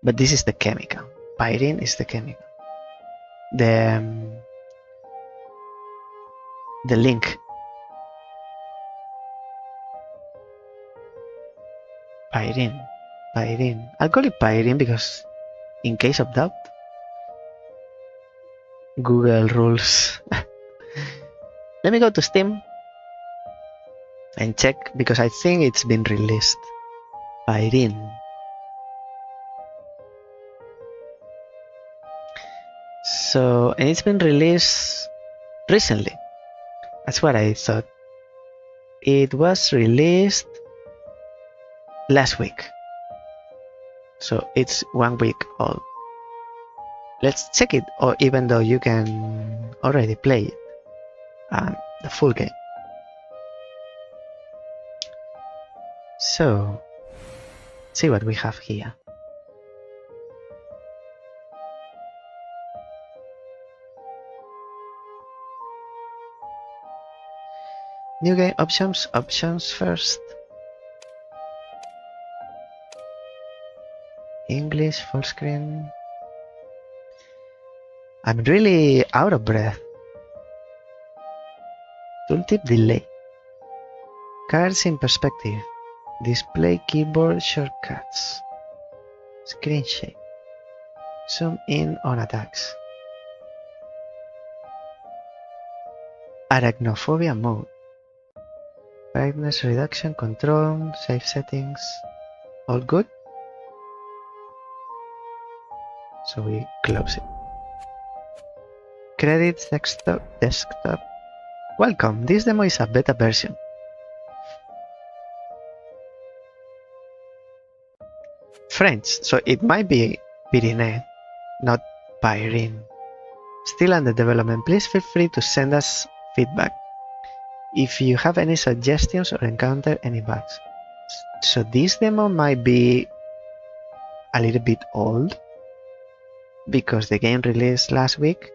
A: But this is the chemical. Pyrene is the chemical. The link. Pyrene. I'll call it Pyrene because in case of doubt, Google rules. Let me go to Steam and check because I think it's been released. Pyrene. So, and it's been released recently. That's what I thought. It was released last week. so it's 1 week old. Let's check it, or even though you can already play it, the full game. So, see what we have here. New game options, options first. English, full screen. I'm really out of breath. Tooltip delay. Cards in perspective. Display keyboard shortcuts. Screen shake. Zoom in on attacks. Arachnophobia mode. Brightness reduction control. Save settings. All good? So we close it. Credits desktop. Welcome, this demo is a beta version. French, so it might be Pyrénées, not Pyrénées. Still under development, please feel free to send us feedback if you have any suggestions or encounter any bugs. So this demo might be a little bit old because the game released last week.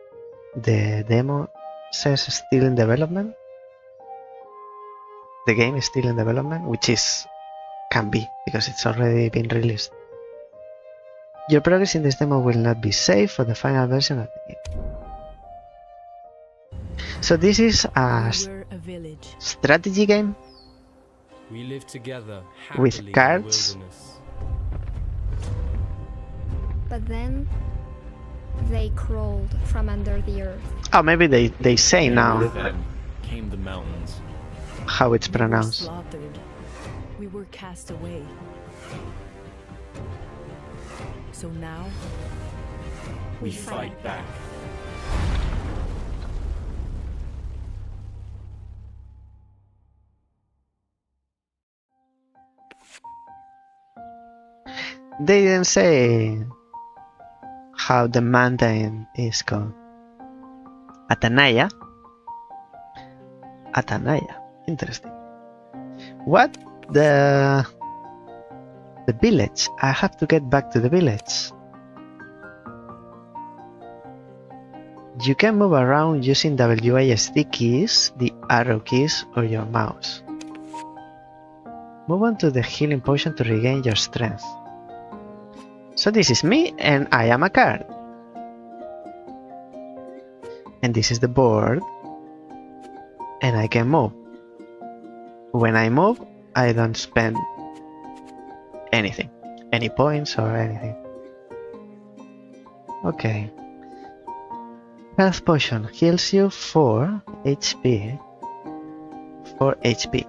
A: The demo says still in development. The game is still in development, which can be because it's already been released. Your progress in this demo will not be saved for the final version of the game. So this is a strategy game
B: we live together
A: with cards.
C: But then they crawled from under the earth.
A: Oh, maybe they say now
B: With them came the mountains.
A: how it's pronounced.
D: We were slaughtered. We were cast away. So now
B: We fight back.
A: They didn't say how the mountain is called. Atanaya. Atanaya. Interesting. What? The village. I have to get back to the village. You can move around using WASD keys, the arrow keys, or your mouse. Move on to the healing potion to regain your strength. So this is me, and I am a card. And this is the board, and I can move. When I move, I don't spend anything, any points or anything. Okay. Health potion heals you 4 HP. 4 HP.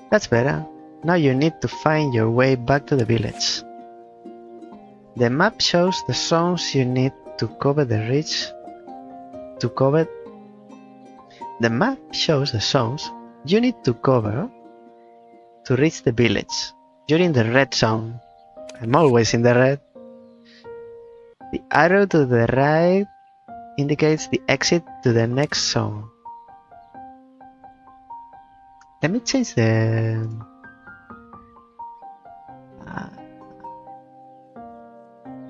A: That's better. Now you need to find your way back to the village. The map shows the zones you need to cover the reach. The map shows the zones you need to cover to reach the village. You're in the red zone. I'm always in the red. The arrow to the right indicates the exit to the next zone. Let me change the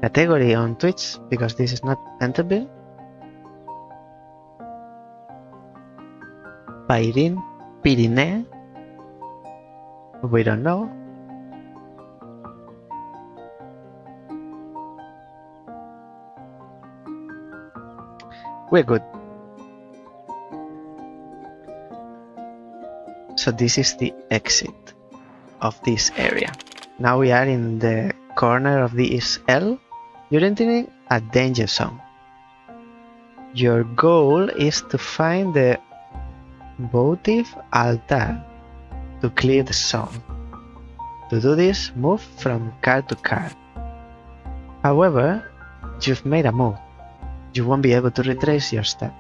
A: category on Twitch because this is not Ventreville. Pyrénées. We don't know. We're good. So this is the exit of this area. Now we are in the corner of this L. You're entering a danger zone. Your goal is to find the votive altar to clear the zone. To do this, move from card to card. However, you've made a move. You won't be able to retrace your step.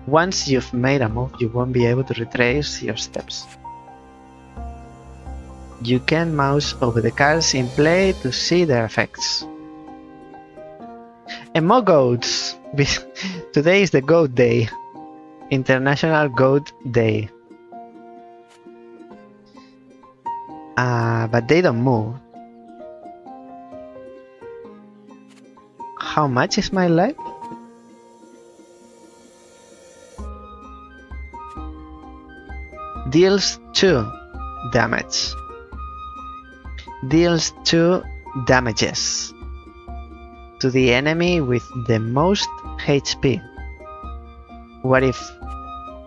A: Once you've made a move, you won't be able to retrace your steps. You can mouse over the cards in play to see their effects. And more goats! Today is the Goat Day. International Goat Day. But they don't move. How much is my life? Deals 2 damage. Deals 2 damages to the enemy with the most HP. What if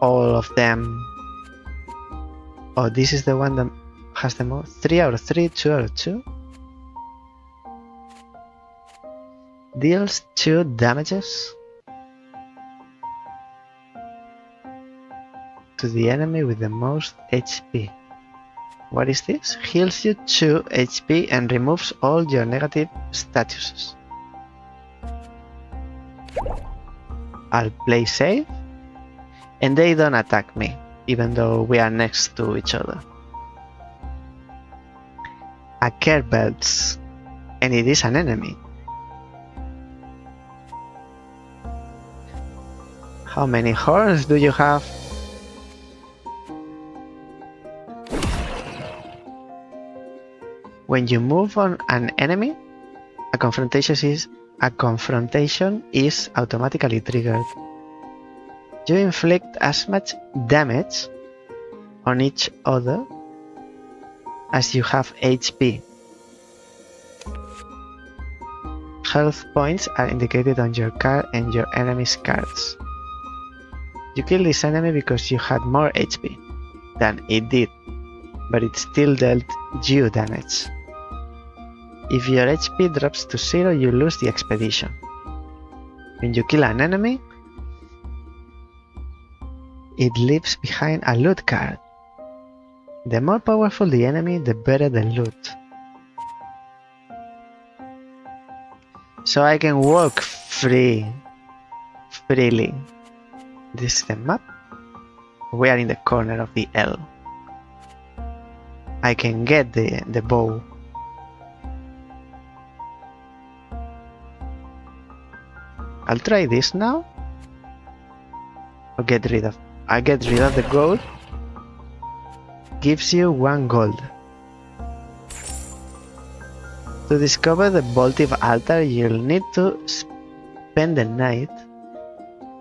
A: all of them... Oh, this is the one that has the most? 3 out of 3, 2 out of 2? Deals 2 damages to the enemy with the most HP. What is this? Heals you 2 HP and removes all your negative statuses. I'll play safe, and they don't attack me, even though we are next to each other. A care belts, and it is an enemy. How many horns do you have? When you move on an enemy, a confrontation is automatically triggered. You inflict as much damage on each other as you have HP. Health points are indicated on your card and your enemy's cards. You kill this enemy because you had more HP than it did, but it still dealt you damage. If your HP drops to 0, you lose the expedition. When you kill an enemy, it leaves behind a loot card. The more powerful the enemy, the better the loot. So I can walk freely. This is the map. We are in the corner of the L. I can get the bow. I'll try this now. I get rid of the gold. Gives you 1 gold. To discover the votive altar, you'll need to spend the night.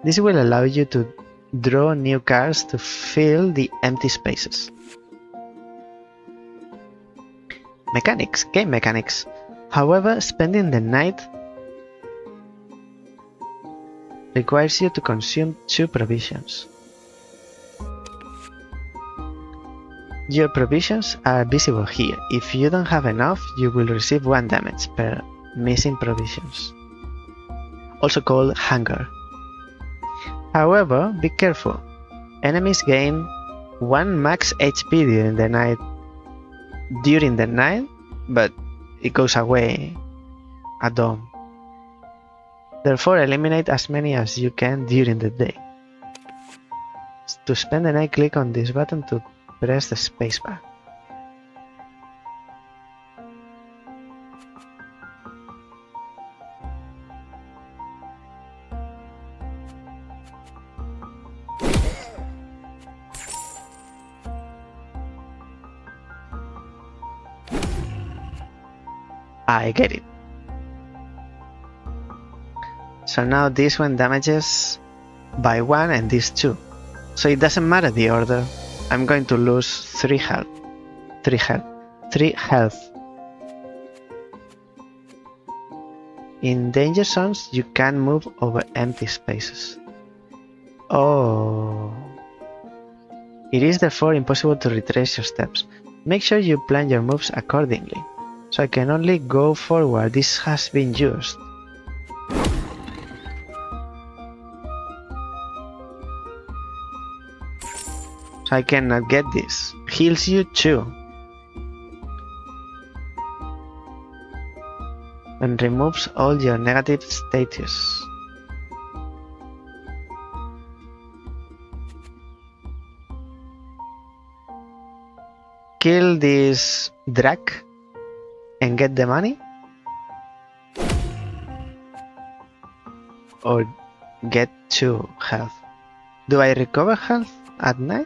A: This will allow you to draw new cards to fill the empty spaces. Mechanics, game mechanics. However, spending the night requires you to consume 2 provisions. Your provisions are visible here. If you don't have enough, you will receive 1 damage per missing provisions, also called hunger. However, be careful. Enemies gain 1 max HP during the night, but it goes away at dawn. Therefore, eliminate as many as you can during the day. To spend the night, click on this button to press the spacebar. I get it. So now this one damages by 1 and this 2. So it doesn't matter the order. I'm going to lose 3 health. 3 health. In danger zones, you can move over empty spaces. Oh. It is therefore impossible to retrace your steps. Make sure you plan your moves accordingly. So I can only go forward. This has been used. So I cannot get this. Heals you 2. And removes all your negative status. kill this drag and get the money? Or get 2 health? Do I recover health at night?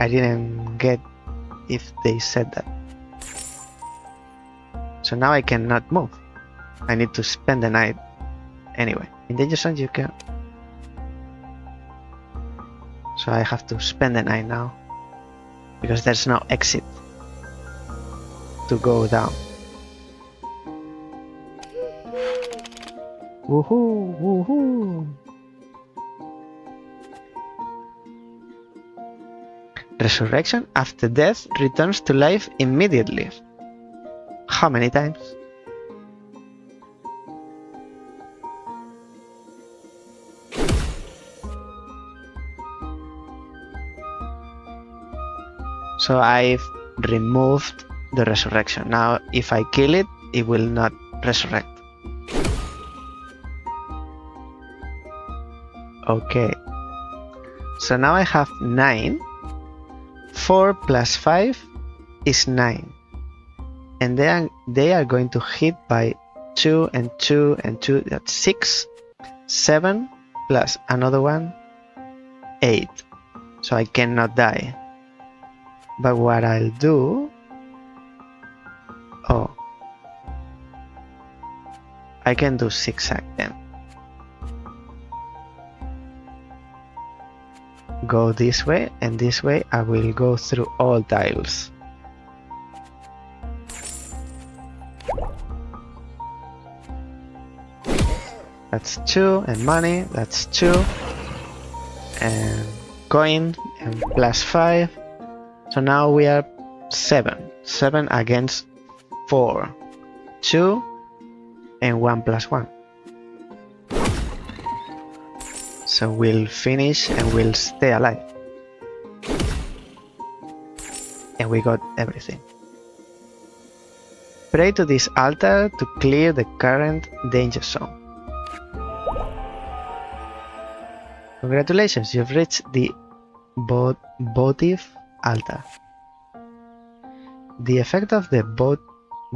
A: I didn't get if they said that. So now I cannot move. I need to spend the night anyway. In danger zone you can. So I have to spend the night now. Because there's no exit to go down. Woohoo! Woohoo! Resurrection after death returns to life immediately. How many times? So I've removed the resurrection. Now if I kill it, it will not resurrect. Okay. So now I have 9. 4 plus 5 is 9. And they are going to hit by 2 and 2 and 2. That's 6. 7 plus another one, 8. So I cannot die. But what I'll do... Oh. I can do zigzag then. Go this way, and this way I will go through all tiles. That's 2, and money, that's 2. And coin, and plus 5. So now we are 7. 7 against 4. 2 and 1 plus 1. So we'll finish and we'll stay alive. And we got everything. Pray to this altar to clear the current danger zone. Congratulations, you've reached the votive altar. The effect of the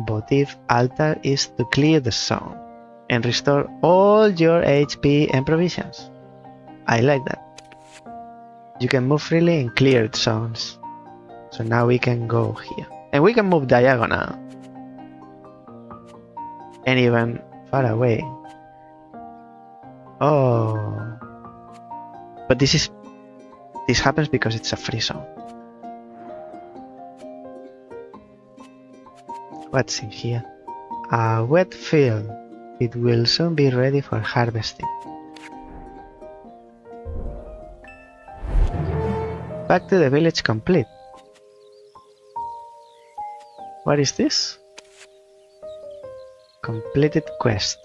A: votive altar is to clear the zone and restore all your HP and provisions. I like that. You can move freely in cleared zones. So now we can go here. And we can move diagonal. And even far away. Oh. But this happens because it's a free zone. What's in here? A wet field. It will soon be ready for harvesting. Back to the village complete. What is this? Completed quest.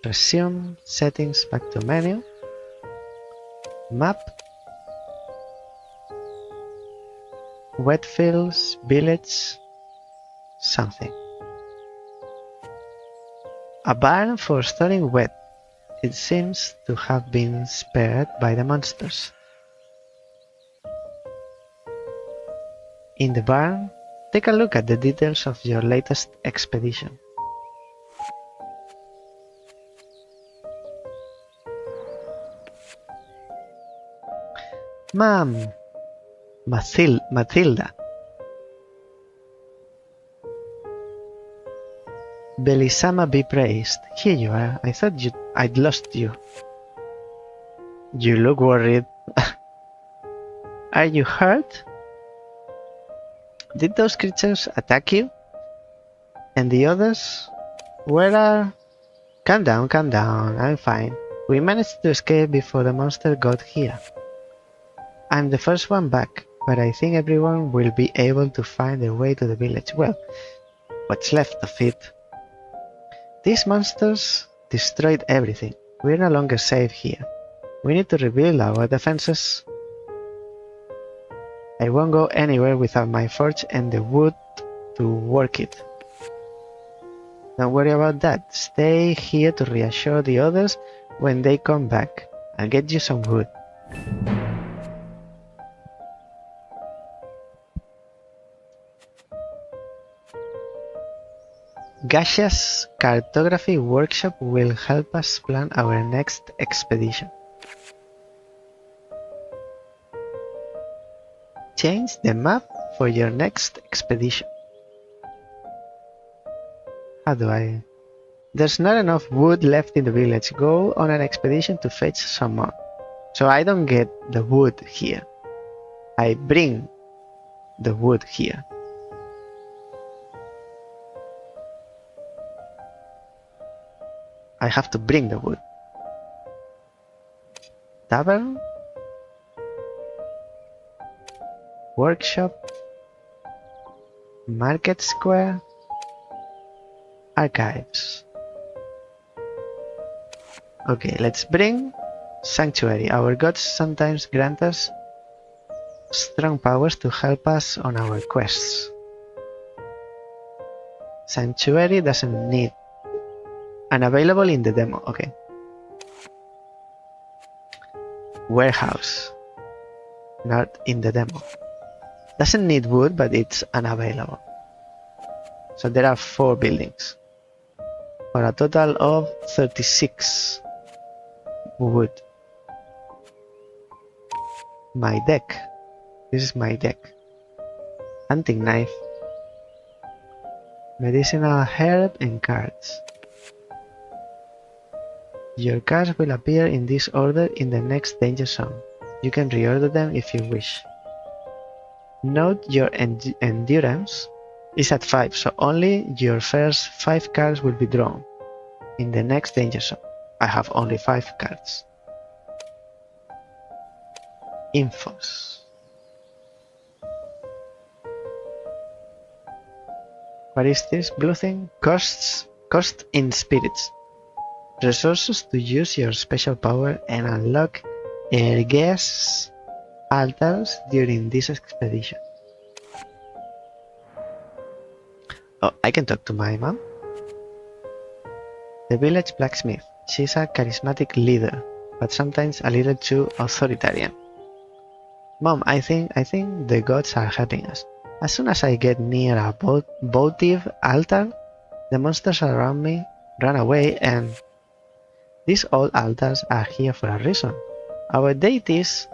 A: Resume settings, back to menu. Map. Wet fields, village, something. A barn for storing wet. It seems to have been spared by the monsters. In the barn, take a look at the details of your latest expedition. Ma'am, Matilda. Belisama be praised. Here you are. I thought I'd lost you. You look worried. Are you hurt? Did those creatures attack you? And the others? Where are... Calm down, I'm fine. We managed to escape before the monster got here. I'm the first one back, but I think everyone will be able to find their way to the village. Well, what's left of it. These monsters destroyed everything. We're no longer safe here. We need to rebuild our defenses. I won't go anywhere without my forge and the wood to work it. Don't worry about that. Stay here to reassure the others when they come back. I'll get you some wood. Gasha's cartography workshop will help us plan our next expedition. Change the map for your next expedition. How do I... There's not enough wood left in the village. Go on an expedition to fetch some more. So I don't get the wood here. I bring the wood here. I have to bring the wood. Tavern? Workshop? Market square? Archives. Okay, let's bring Sanctuary. Our gods sometimes grant us strong powers to help us on our quests. Sanctuary doesn't need. Unavailable in the demo. Okay. Warehouse. Not in the demo. Doesn't need wood, but it's unavailable. So there are 4 buildings. For a total of 36 wood. My deck. This is my deck. Hunting knife. Medicinal herb and cards. Your cards will appear in this order in the next danger zone. You can reorder them if you wish. Note your endurance is at 5, so only your first 5 cards will be drawn in the next danger zone. I have only 5 cards. Infos. What is this blue thing? Cost in spirits. Resources to use your special power and unlock AEST altars during this expedition. Oh, I can talk to my mom. The village blacksmith. She's a charismatic leader, but sometimes a little too authoritarian. Mom, I think the gods are helping us. As soon as I get near a votive altar, the monsters around me run away, and these old altars are here for a reason. Our deities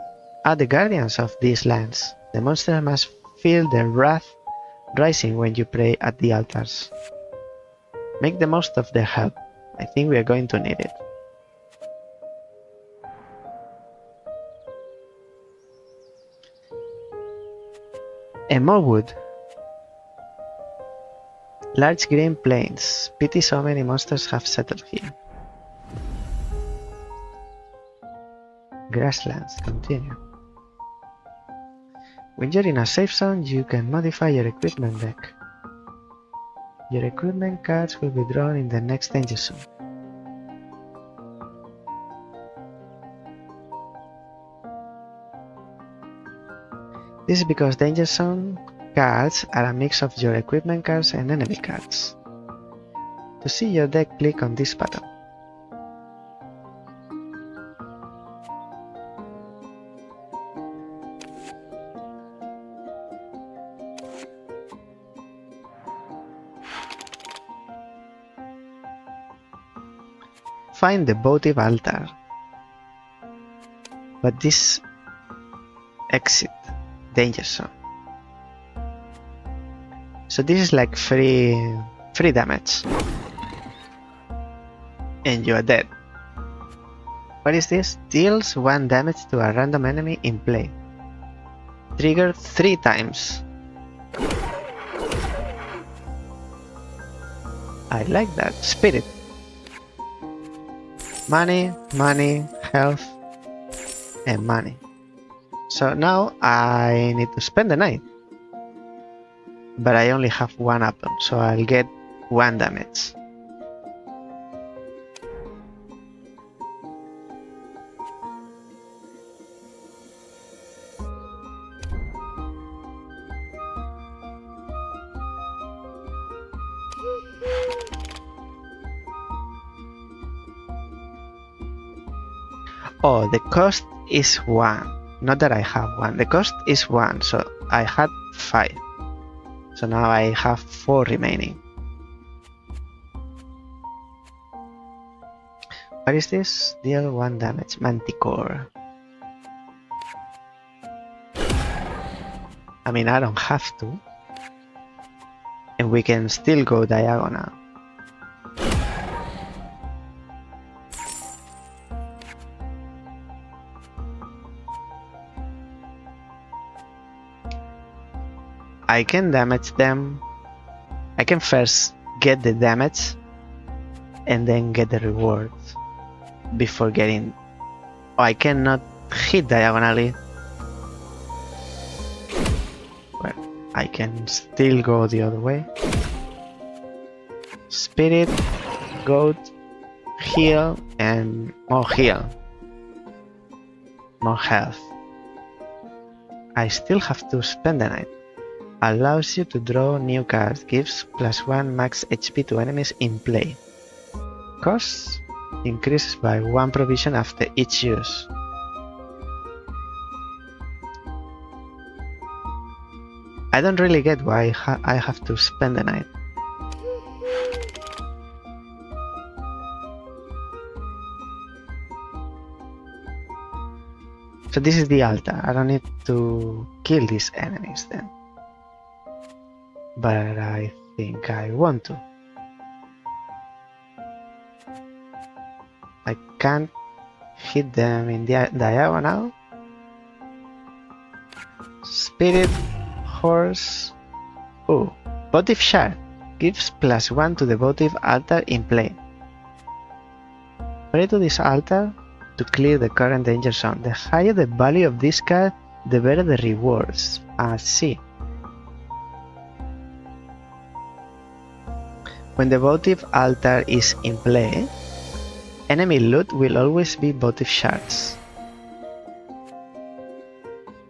A: are the guardians of these lands. The monsters must feel their wrath rising when you pray at the altars. Make the most of their help. I think we are going to need it. And more wood. Large green plains. Pity so many monsters have settled here. Grasslands. Continue. When you're in a safe zone, you can modify your equipment deck. Your equipment cards will be drawn in the next danger zone. This is because danger zone cards are a mix of your equipment cards and enemy cards. To see your deck, click on this button. Find the votive altar, but this exit danger zone. So this is like free damage, and you are dead. What is this? Deals 1 damage to a random enemy in play. Triggered 3 times. I like that. Spirit. Money, money, health, and money. So now I need to spend the night. But I only have 1 apple, so I'll get 1 damage. Oh, the cost is 1. Not that I have 1. The cost is 1, so I had 5. So now I have 4 remaining. What is this? Deal 1 damage. Manticore. I mean, I don't have to. And we can still go diagonal. I can damage them. I can first get the damage and then get the rewards before getting. Oh, I cannot hit diagonally. Well, I can still go the other way. Spirit, goat, heal, and more heal. More health. I still have to spend the night. Allows you to draw new cards, gives +1 max HP to enemies in play. Costs increases by 1 provision after each use. I don't really get why I have to spend the night. So this is the altar. I don't need to kill these enemies then. But I think I want to. I can't hit them in the diagonal. Spirit, horse. Oh, votive shard gives +1 to the votive altar in play. Pray to this altar to clear the current danger zone. The higher the value of this card, the better the rewards. I see. When the votive altar is in play, enemy loot will always be votive shards.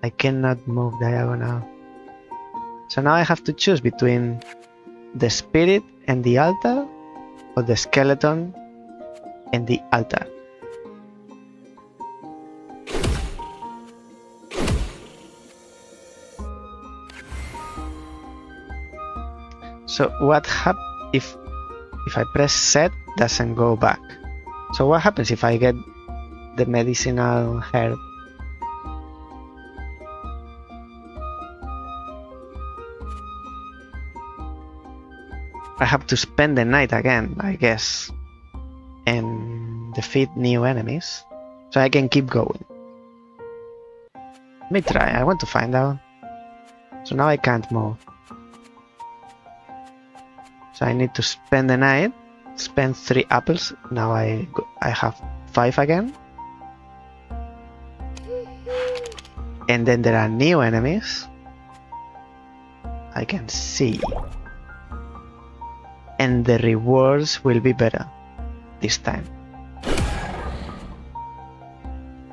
A: I cannot move diagonal. So now I have to choose between the spirit and the altar, or the skeleton and the altar. So what happens if I press set, doesn't go back? So what happens if I get the medicinal herb? I have to spend the night again, I guess, and defeat new enemies, so I can keep going. Let me try, I want to find out. So now I can't move. So I need to spend the night, spend 3 apples. Now I have 5 again. And then there are new enemies. I can see. And the rewards will be better this time.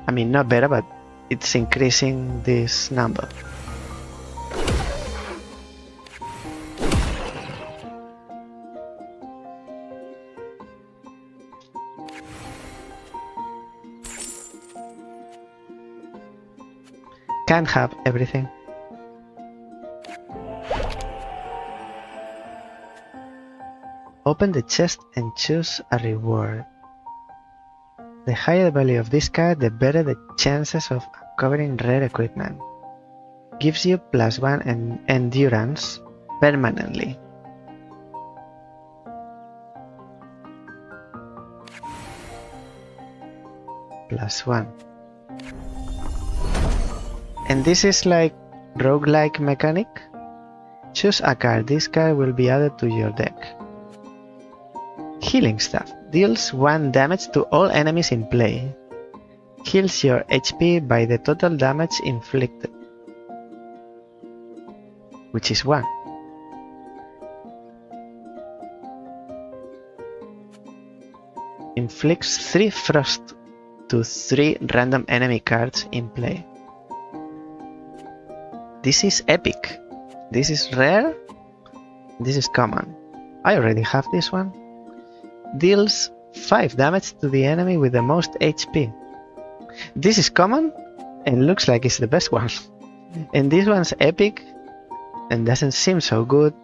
A: I mean, not better, but it's increasing this number. Can't have everything. Open the chest and choose a reward. The higher the value of this card, the better the chances of uncovering rare equipment. Gives you +1 and endurance permanently. +1. And this is like roguelike mechanic. Choose a card. This card will be added to your deck. Healing Staff deals 1 damage to all enemies in play. Heals your HP by the total damage inflicted, which is 1. Inflicts 3 frost to 3 random enemy cards in play. This is epic. This is rare. This is common. I already have this one. Deals 5 damage to the enemy with the most HP. This is common and looks like it's the best one. And this one's epic and doesn't seem so good.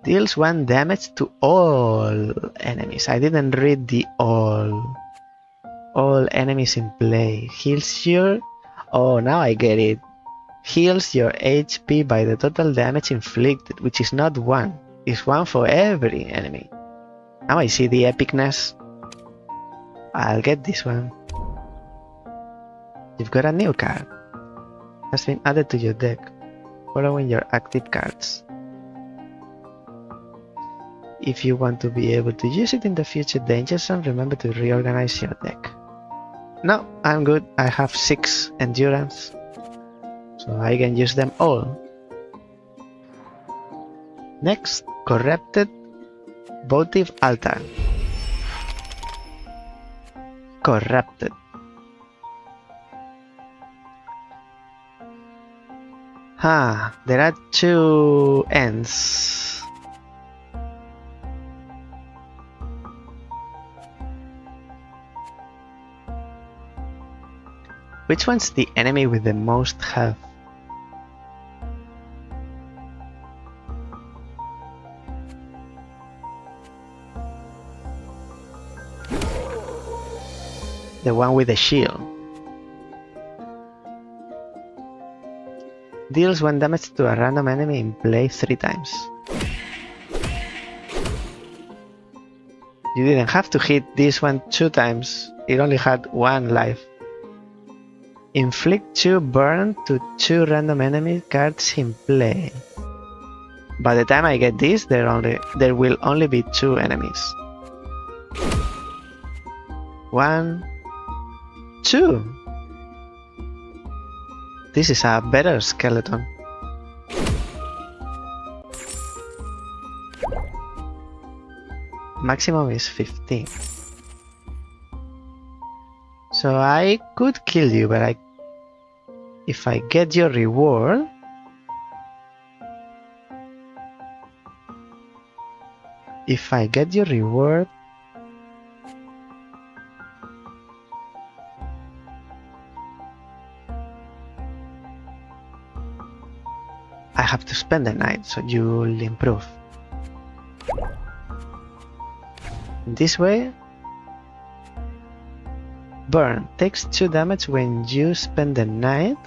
A: Deals 1 damage to all enemies. I didn't read the all. All enemies in play. Heals your... Oh, now I get it. Heals your HP by the total damage inflicted, which is not 1. It's 1 for every enemy. Now I see the epicness. I'll get this one. You've got a new card. Has been added to your deck, following your active cards. If you want to be able to use it in the future danger zone, remember to reorganize your deck. No, I'm good. I have 6 endurance, so I can use them all. Next, corrupted votive altar. Corrupted. There are 2 ends. Which one's the enemy with the most health? The one with the shield. Deals 1 damage to a random enemy in play 3 times. You didn't have to hit this one 2 times. It only had 1 life. Inflict 2 burn to 2 random enemy cards in play. By the time I get this, there will only be 2 enemies. 1, 2. This is a better skeleton. Maximum is 15. So I could kill you, but if I get your reward, I have to spend the night, so you'll improve. This way, burn takes 2 damage when you spend the night.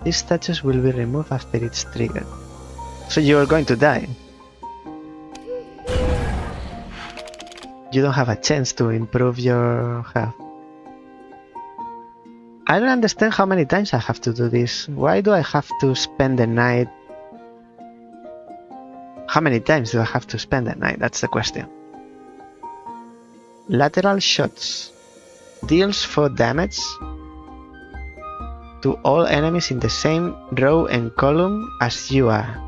A: This status will be removed after it's triggered. So you're going to die. You don't have a chance to improve your health. I don't understand how many times I have to do this. Why do I have to spend the night? How many times do I have to spend the night? That's the question. Lateral shots. Deals 4 damage to all enemies in the same row and column as you are.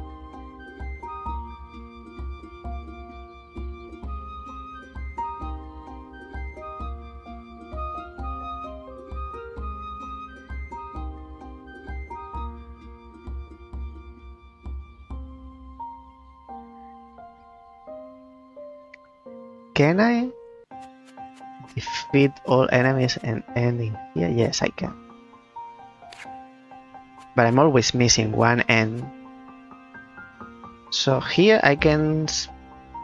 A: Can I defeat all enemies and ending here? Yes, I can. But I'm always missing 1 end. So here I can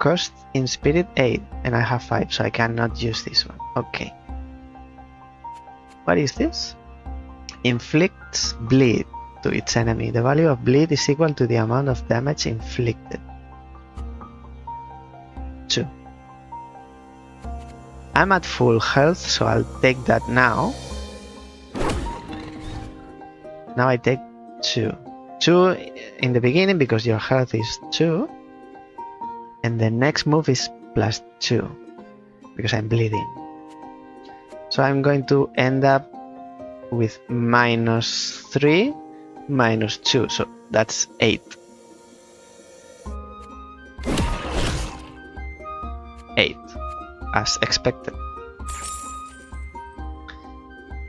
A: cost in spirit 8 and I have 5, so I cannot use this one. Okay. What is this? Inflicts bleed to its enemy. The value of bleed is equal to the amount of damage inflicted. 2. I'm at full health, so I'll take that now. Now I take 2. 2 in the beginning because your health is 2. And the next move is plus 2 because I'm bleeding. So I'm going to end up with minus 3, minus 2. So that's 8. 8. As expected.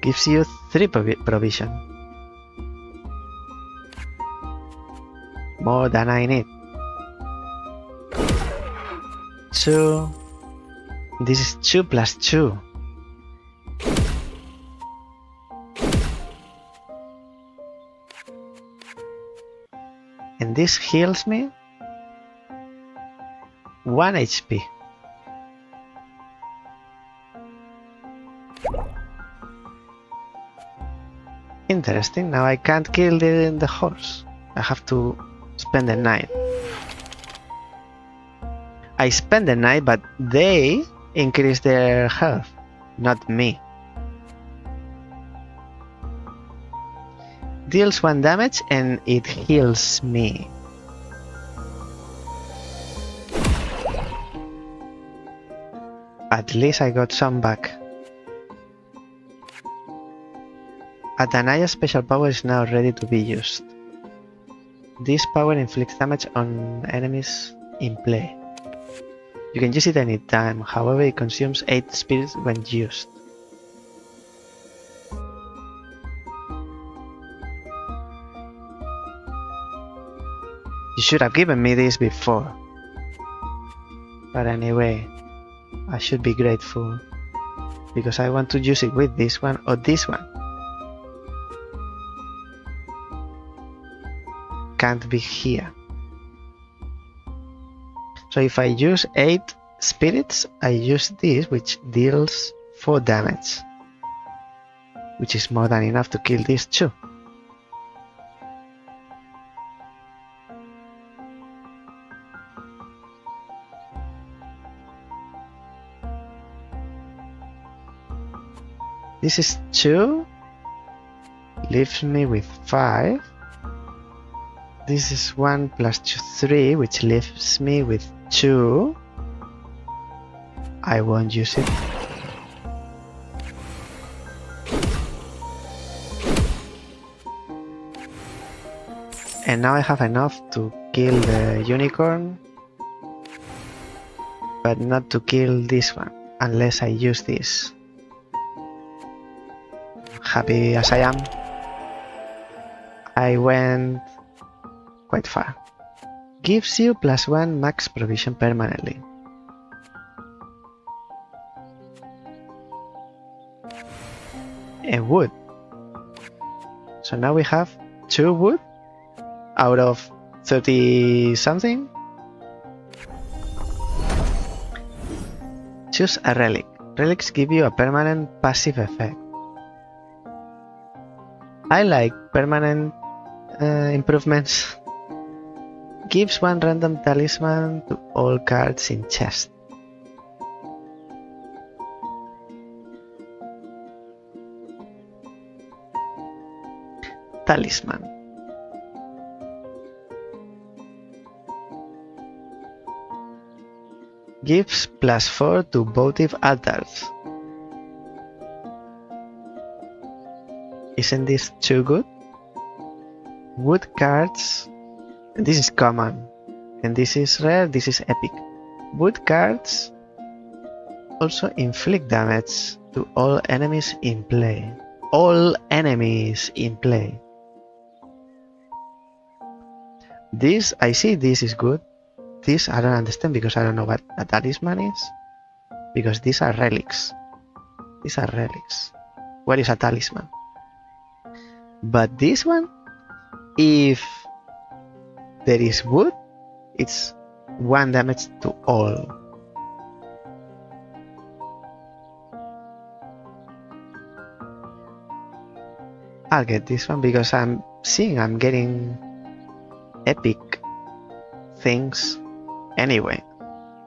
A: Gives you 3 provision. More than I need. 2, This is 2 plus 2. And this heals me 1 HP. Interesting. Now I can't kill the horse. I have to spend the night. I spend the night, but they increase their health, not me. Deals 1 damage and it heals me. At least I got some back. Atanaya's special power is now ready to be used. This power inflicts damage on enemies in play. You can use it anytime, however it consumes 8 spirits when used. You should have given me this before. But anyway, I should be grateful because I want to use it with this one or this one. Can't be here. So if I use 8 spirits, I use this, which deals 4 damage, which is more than enough to kill these 2. This is 2, leaves me with 5. This is 1 plus 2, 3, which leaves me with 2. I won't use it. And now I have enough to kill the unicorn, but not to kill this one, unless I use this. Happy as I am, I went quite far. Gives you +1 max provision permanently. And wood. So now we have 2 wood out of 30 something. Choose a relic. Relics give you a permanent passive effect. I like permanent improvements. Gives 1 random talisman to all cards in chest. Talisman. Gives +4 to votive altars. Isn't this too good? Wood cards, and this is common, and this is rare, this is epic. Wood cards also inflict damage to all enemies in play. All enemies in play. This, I see this is good. This I don't understand because I don't know what a talisman is. Because these are relics. These are relics. What is a talisman? But this one, if there is wood, it's 1 damage to all. I'll get this one because I'm getting epic things anyway.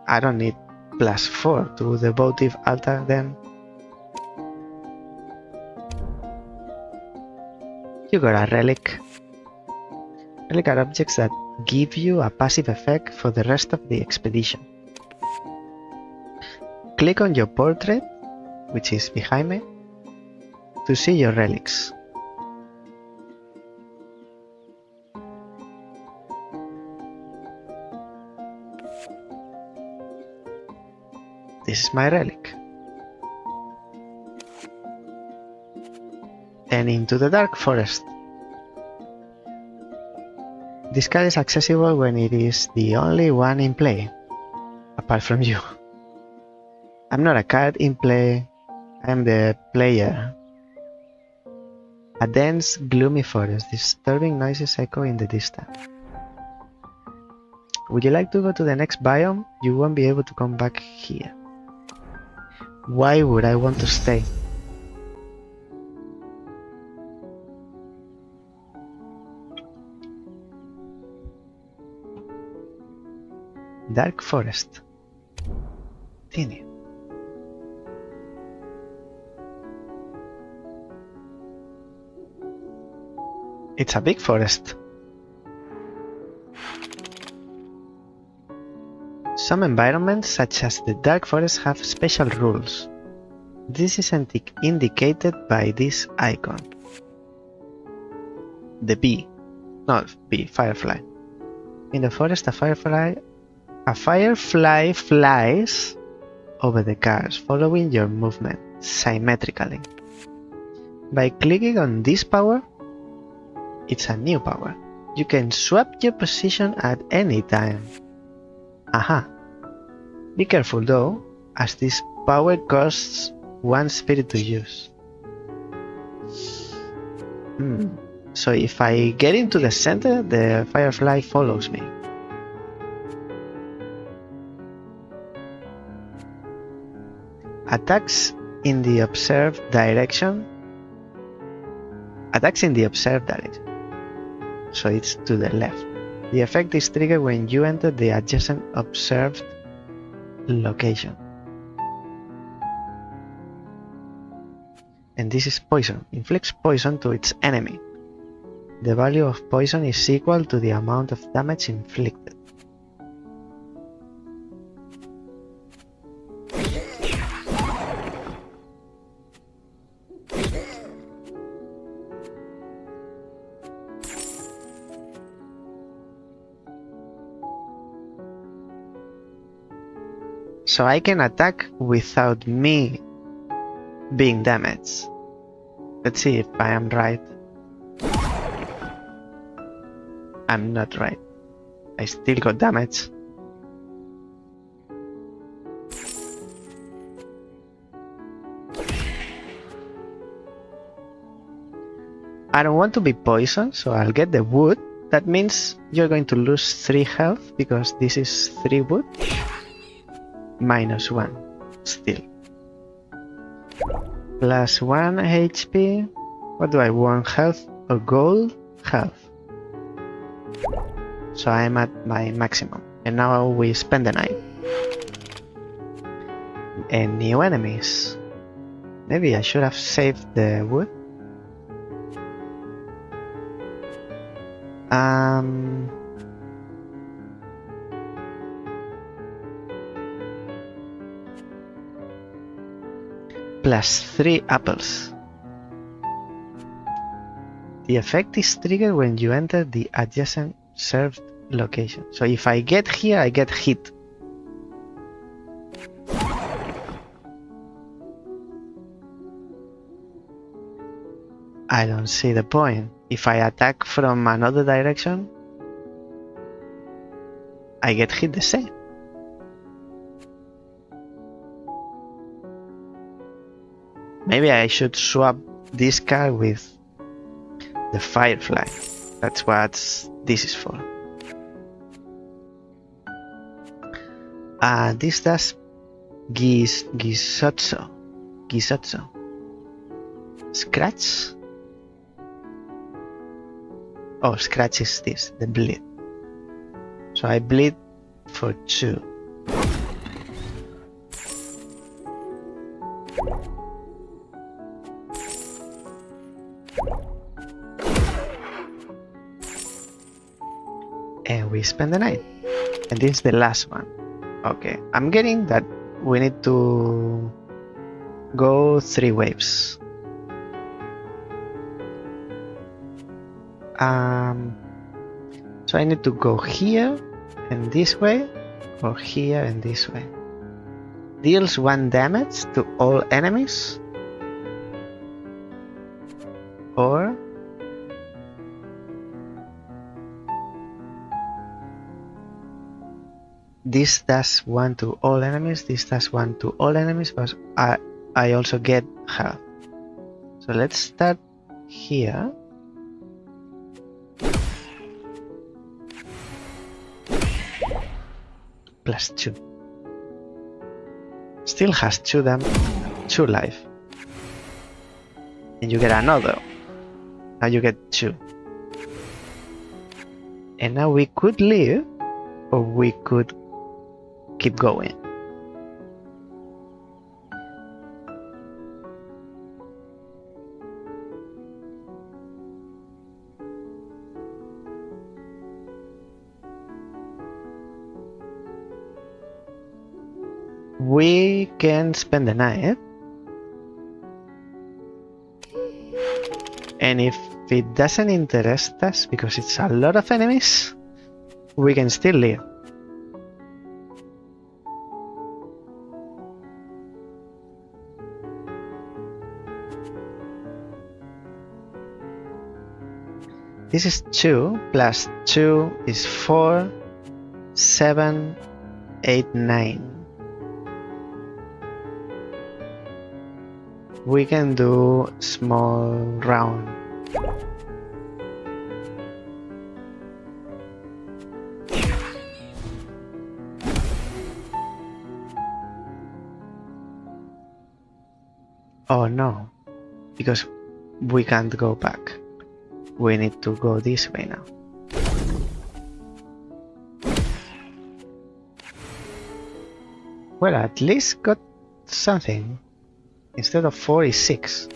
A: I don't need +4 to the votive altar then. You got a relic. Relic are objects that give you a passive effect for the rest of the expedition. Click on your portrait, which is behind me, to see your relics. This is my relic. And into the dark forest. This card is accessible when it is the only one in play, apart from you. I'm not a card in play. I'm the player. A dense, gloomy forest. Disturbing noises echo in the distance. Would you like to go to the next biome? You won't be able to come back here. Why would I want to stay? Dark forest. Continue. It's a big forest. Some environments, such as the dark forest, have special rules. This is indicated by this icon. The bee. Not bee, firefly. In the forest, a firefly flies over the cars, following your movement symmetrically. By clicking on this power, it's a new power. You can swap your position at any time. Aha! Be careful though, as this power costs 1 spirit to use. So if I get into the center, the firefly follows me. Attacks in the observed direction. So it's to the left. The effect is triggered when you enter the adjacent observed location. And this is poison. Inflicts poison to its enemy. The value of poison is equal to the amount of damage inflicted. So I can attack without me being damaged. Let's see if I am right. I'm not right. I still got damage. I don't want to be poisoned, so I'll get the wood. That means you're going to lose 3 health because this is 3 wood. -1 still. +1 HP. What do I want? Health or gold? Health. So I'm at my maximum. And now we spend the night. And new enemies. Maybe I should have saved the wood. +3 apples. The effect is triggered when you enter the adjacent served location. So if I get here, I get hit. I don't see the point. If I attack from another direction, I get hit the same. Maybe I should swap this card with the firefly. That's what this is for. This does Gisotso. Scratch. Oh, scratch is this, the bleed. So I bleed for 2. And we spend the night. And this is the last one. Okay, I'm getting that we need to go 3 waves. So I need to go here and this way, or here and this way. Deals 1 damage to all enemies, or this does 1 to all enemies, this does 1 to all enemies, but I also get health. So let's start here. Plus 2. Still has 2 life. And you get another. Now you get 2. And now we could leave, or we could keep going. We can spend the night, and if it doesn't interest us because it's a lot of enemies, we can still leave. This is 2 plus 2 is 4, 7, 8, 9. We can do small round. Oh no, because we can't go back. We need to go this way now. Well, at least got something. Instead of 4 is 6.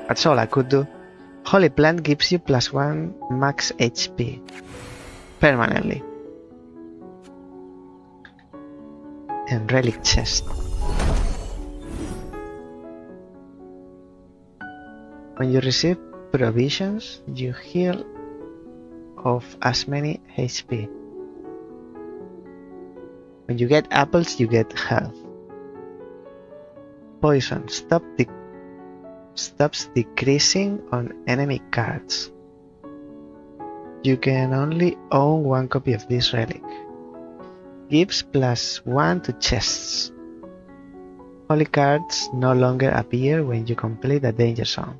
A: That's all I could do. Holy Plant gives you +1 max HP. Permanently. And Relic Chest. When you receive provisions, you heal of as many HP. When you get apples, you get health. Poison stops decreasing on enemy cards. You can only own 1 copy of this relic. Gives +1 to chests. Holy cards no longer appear when you complete a danger zone.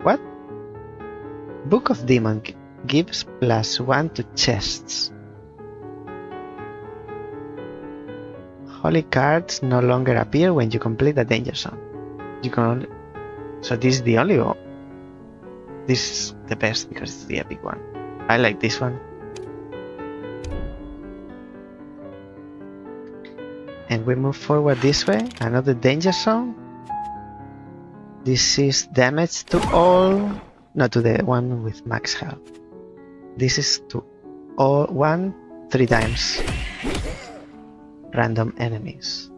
A: What? Book of Demon gives +1 to chests. Holy cards no longer appear when you complete a danger zone. You can only... So this is the only one. This is the best because it's the epic one. I like this one. And we move forward this way. Another danger zone. This is damage to all... No, to the one with max health. This is to all 3 times. Random enemies.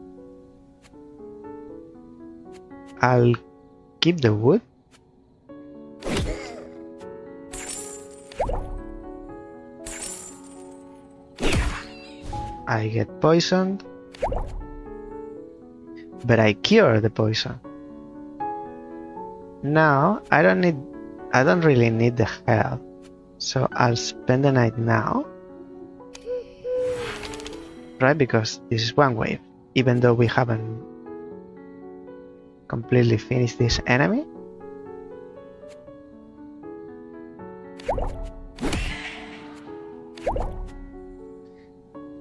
A: I'll keep the wood. I get poisoned, but I cure the poison. Now I don't really need the health, so I'll spend the night now. Right, because this is one wave, even though we haven't completely finished this enemy.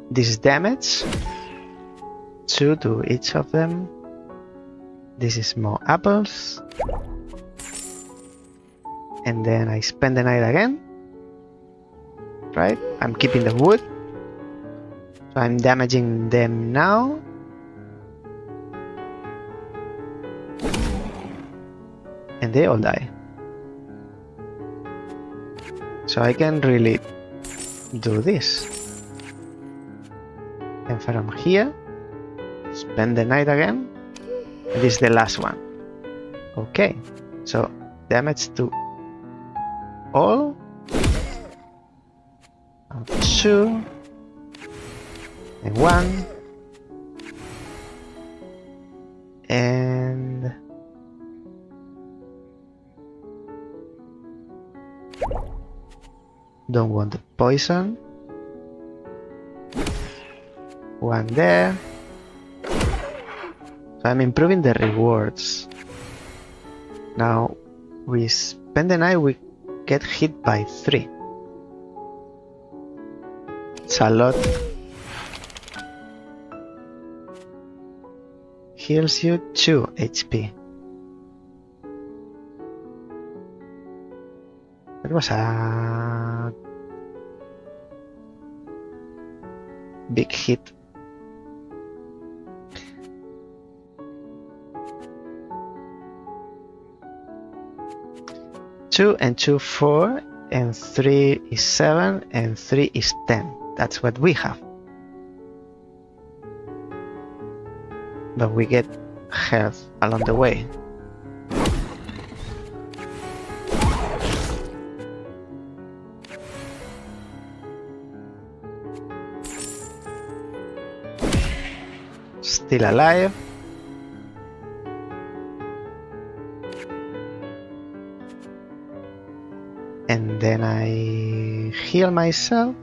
A: This is damage, 2 to each of them. This is more apples. And then I spend the night again. Right, I'm keeping the wood. So I'm damaging them now. And they all die. So I can really do this. And from here, spend the night again. And this is the last one. Okay, so damage to all. 2 and 1 and don't want the poison. one there. So I'm improving the rewards. Now we spend the night, we get hit by 3. It's a lot. Heals you 2 HP. That was a big hit. Two and 2, 4, and 3 is 7, and 3 is 10. That's what we have. But we get health along the way. Still alive. And then I heal myself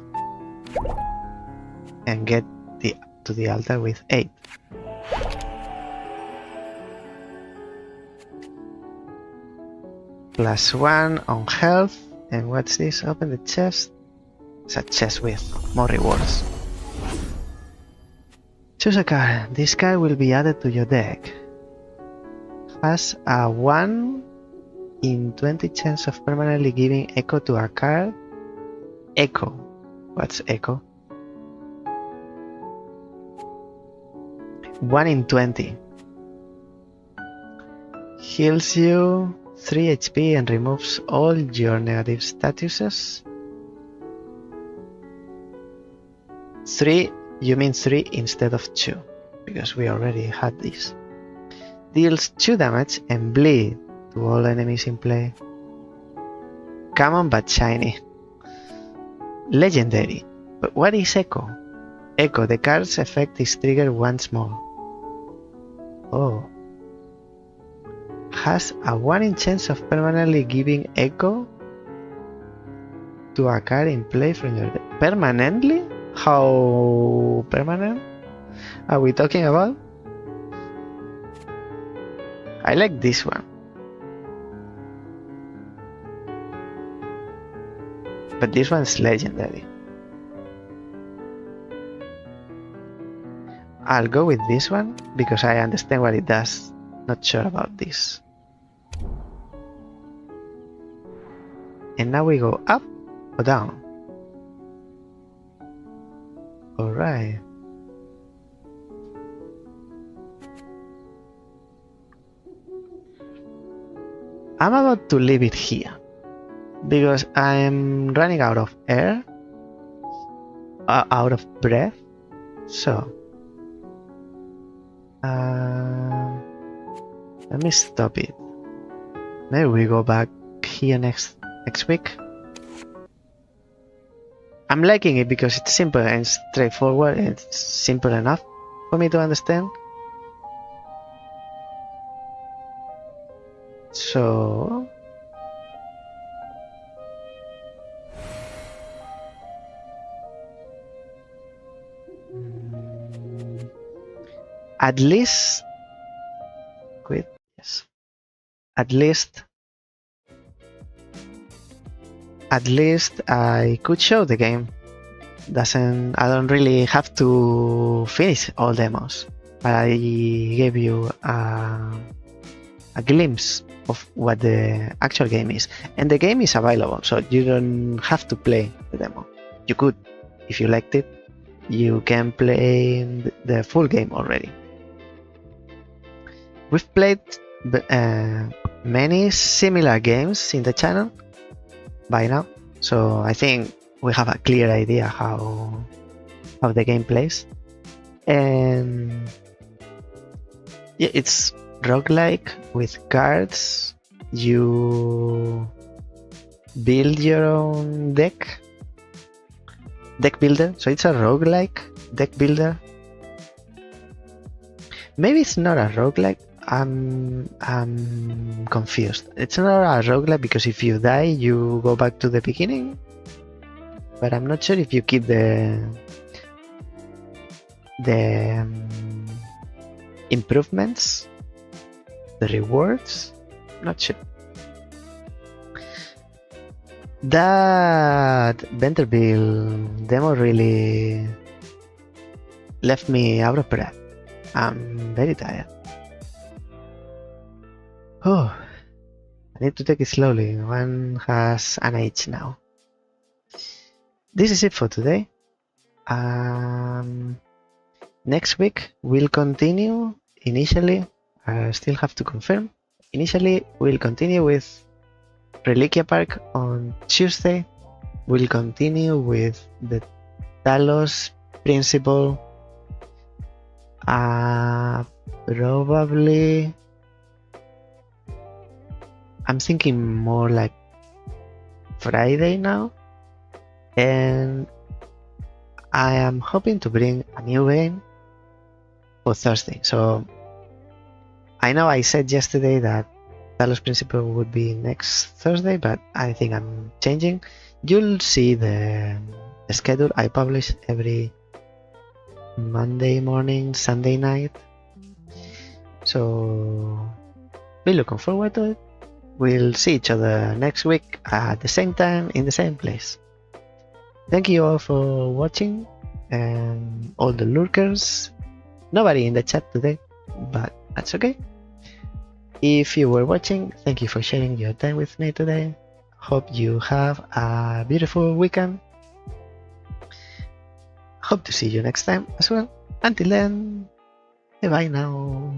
A: and get to the altar with 8. +1 on health. And what's this? Open the chest. It's a chest with more rewards. Choose a card. This card will be added to your deck. Has a 1 in 20 chance of permanently giving echo to a card. Echo. What's echo? 1 in 20. Heals you 3 HP and removes all your negative statuses. 3, you mean 3 instead of 2, because we already had this. Deals 2 damage and bleed to all enemies in play. Common but shiny. Legendary. But what is Echo? Echo, the card's effect is triggered once more. Oh. Has a 1 in chance of permanently giving echo to a card in play from your deck. Permanently? How permanent are we talking about? I like this one. But this one's legendary. I'll go with this one because I understand what it does. Not sure about this. And now we go up or down? Alright. I'm about to leave it here because I'm running out of air, out of breath. So let me stop it. Maybe we go back here next week. I'm liking it because it's simple and straightforward. It's simple enough for me to understand. So at least quit. Yes. At least I could show the game. I don't really have to finish all demos, but I gave you a glimpse of what the actual game is. And the game is available, so you don't have to play the demo. You could, if you liked it, you can play the full game already. We've played many similar games in the channel by now, so I think we have a clear idea how the game plays. And yeah, it's roguelike with cards. You build your own deck builder, so it's a roguelike deck builder. Maybe it's not a roguelike. I'm confused. It's not a roguelike because if you die, you go back to the beginning. But I'm not sure if you keep the the improvements, the rewards, not sure. That Ventreville demo really left me out of breath. I'm very tired. Oh, I need to take it slowly. One has an age now. This is it for today. Next week we'll continue. Initially, I still have to confirm. Initially, we'll continue with Reliquia Park on Tuesday. We'll continue with the Talos Principle. Probably. I'm thinking more like Friday now. And I am hoping to bring a new game for Thursday. So I know I said yesterday that Talos Principle would be next Thursday, but I think I'm changing. You'll see the schedule I publish every Monday morning, Sunday night. So be looking forward to it. We'll see each other next week at the same time in the same place. Thank you all for watching and all the lurkers. Nobody in the chat today, but that's okay. If you were watching, thank you for sharing your time with me today. Hope you have a beautiful weekend. Hope to see you next time as well. Until then, bye bye now.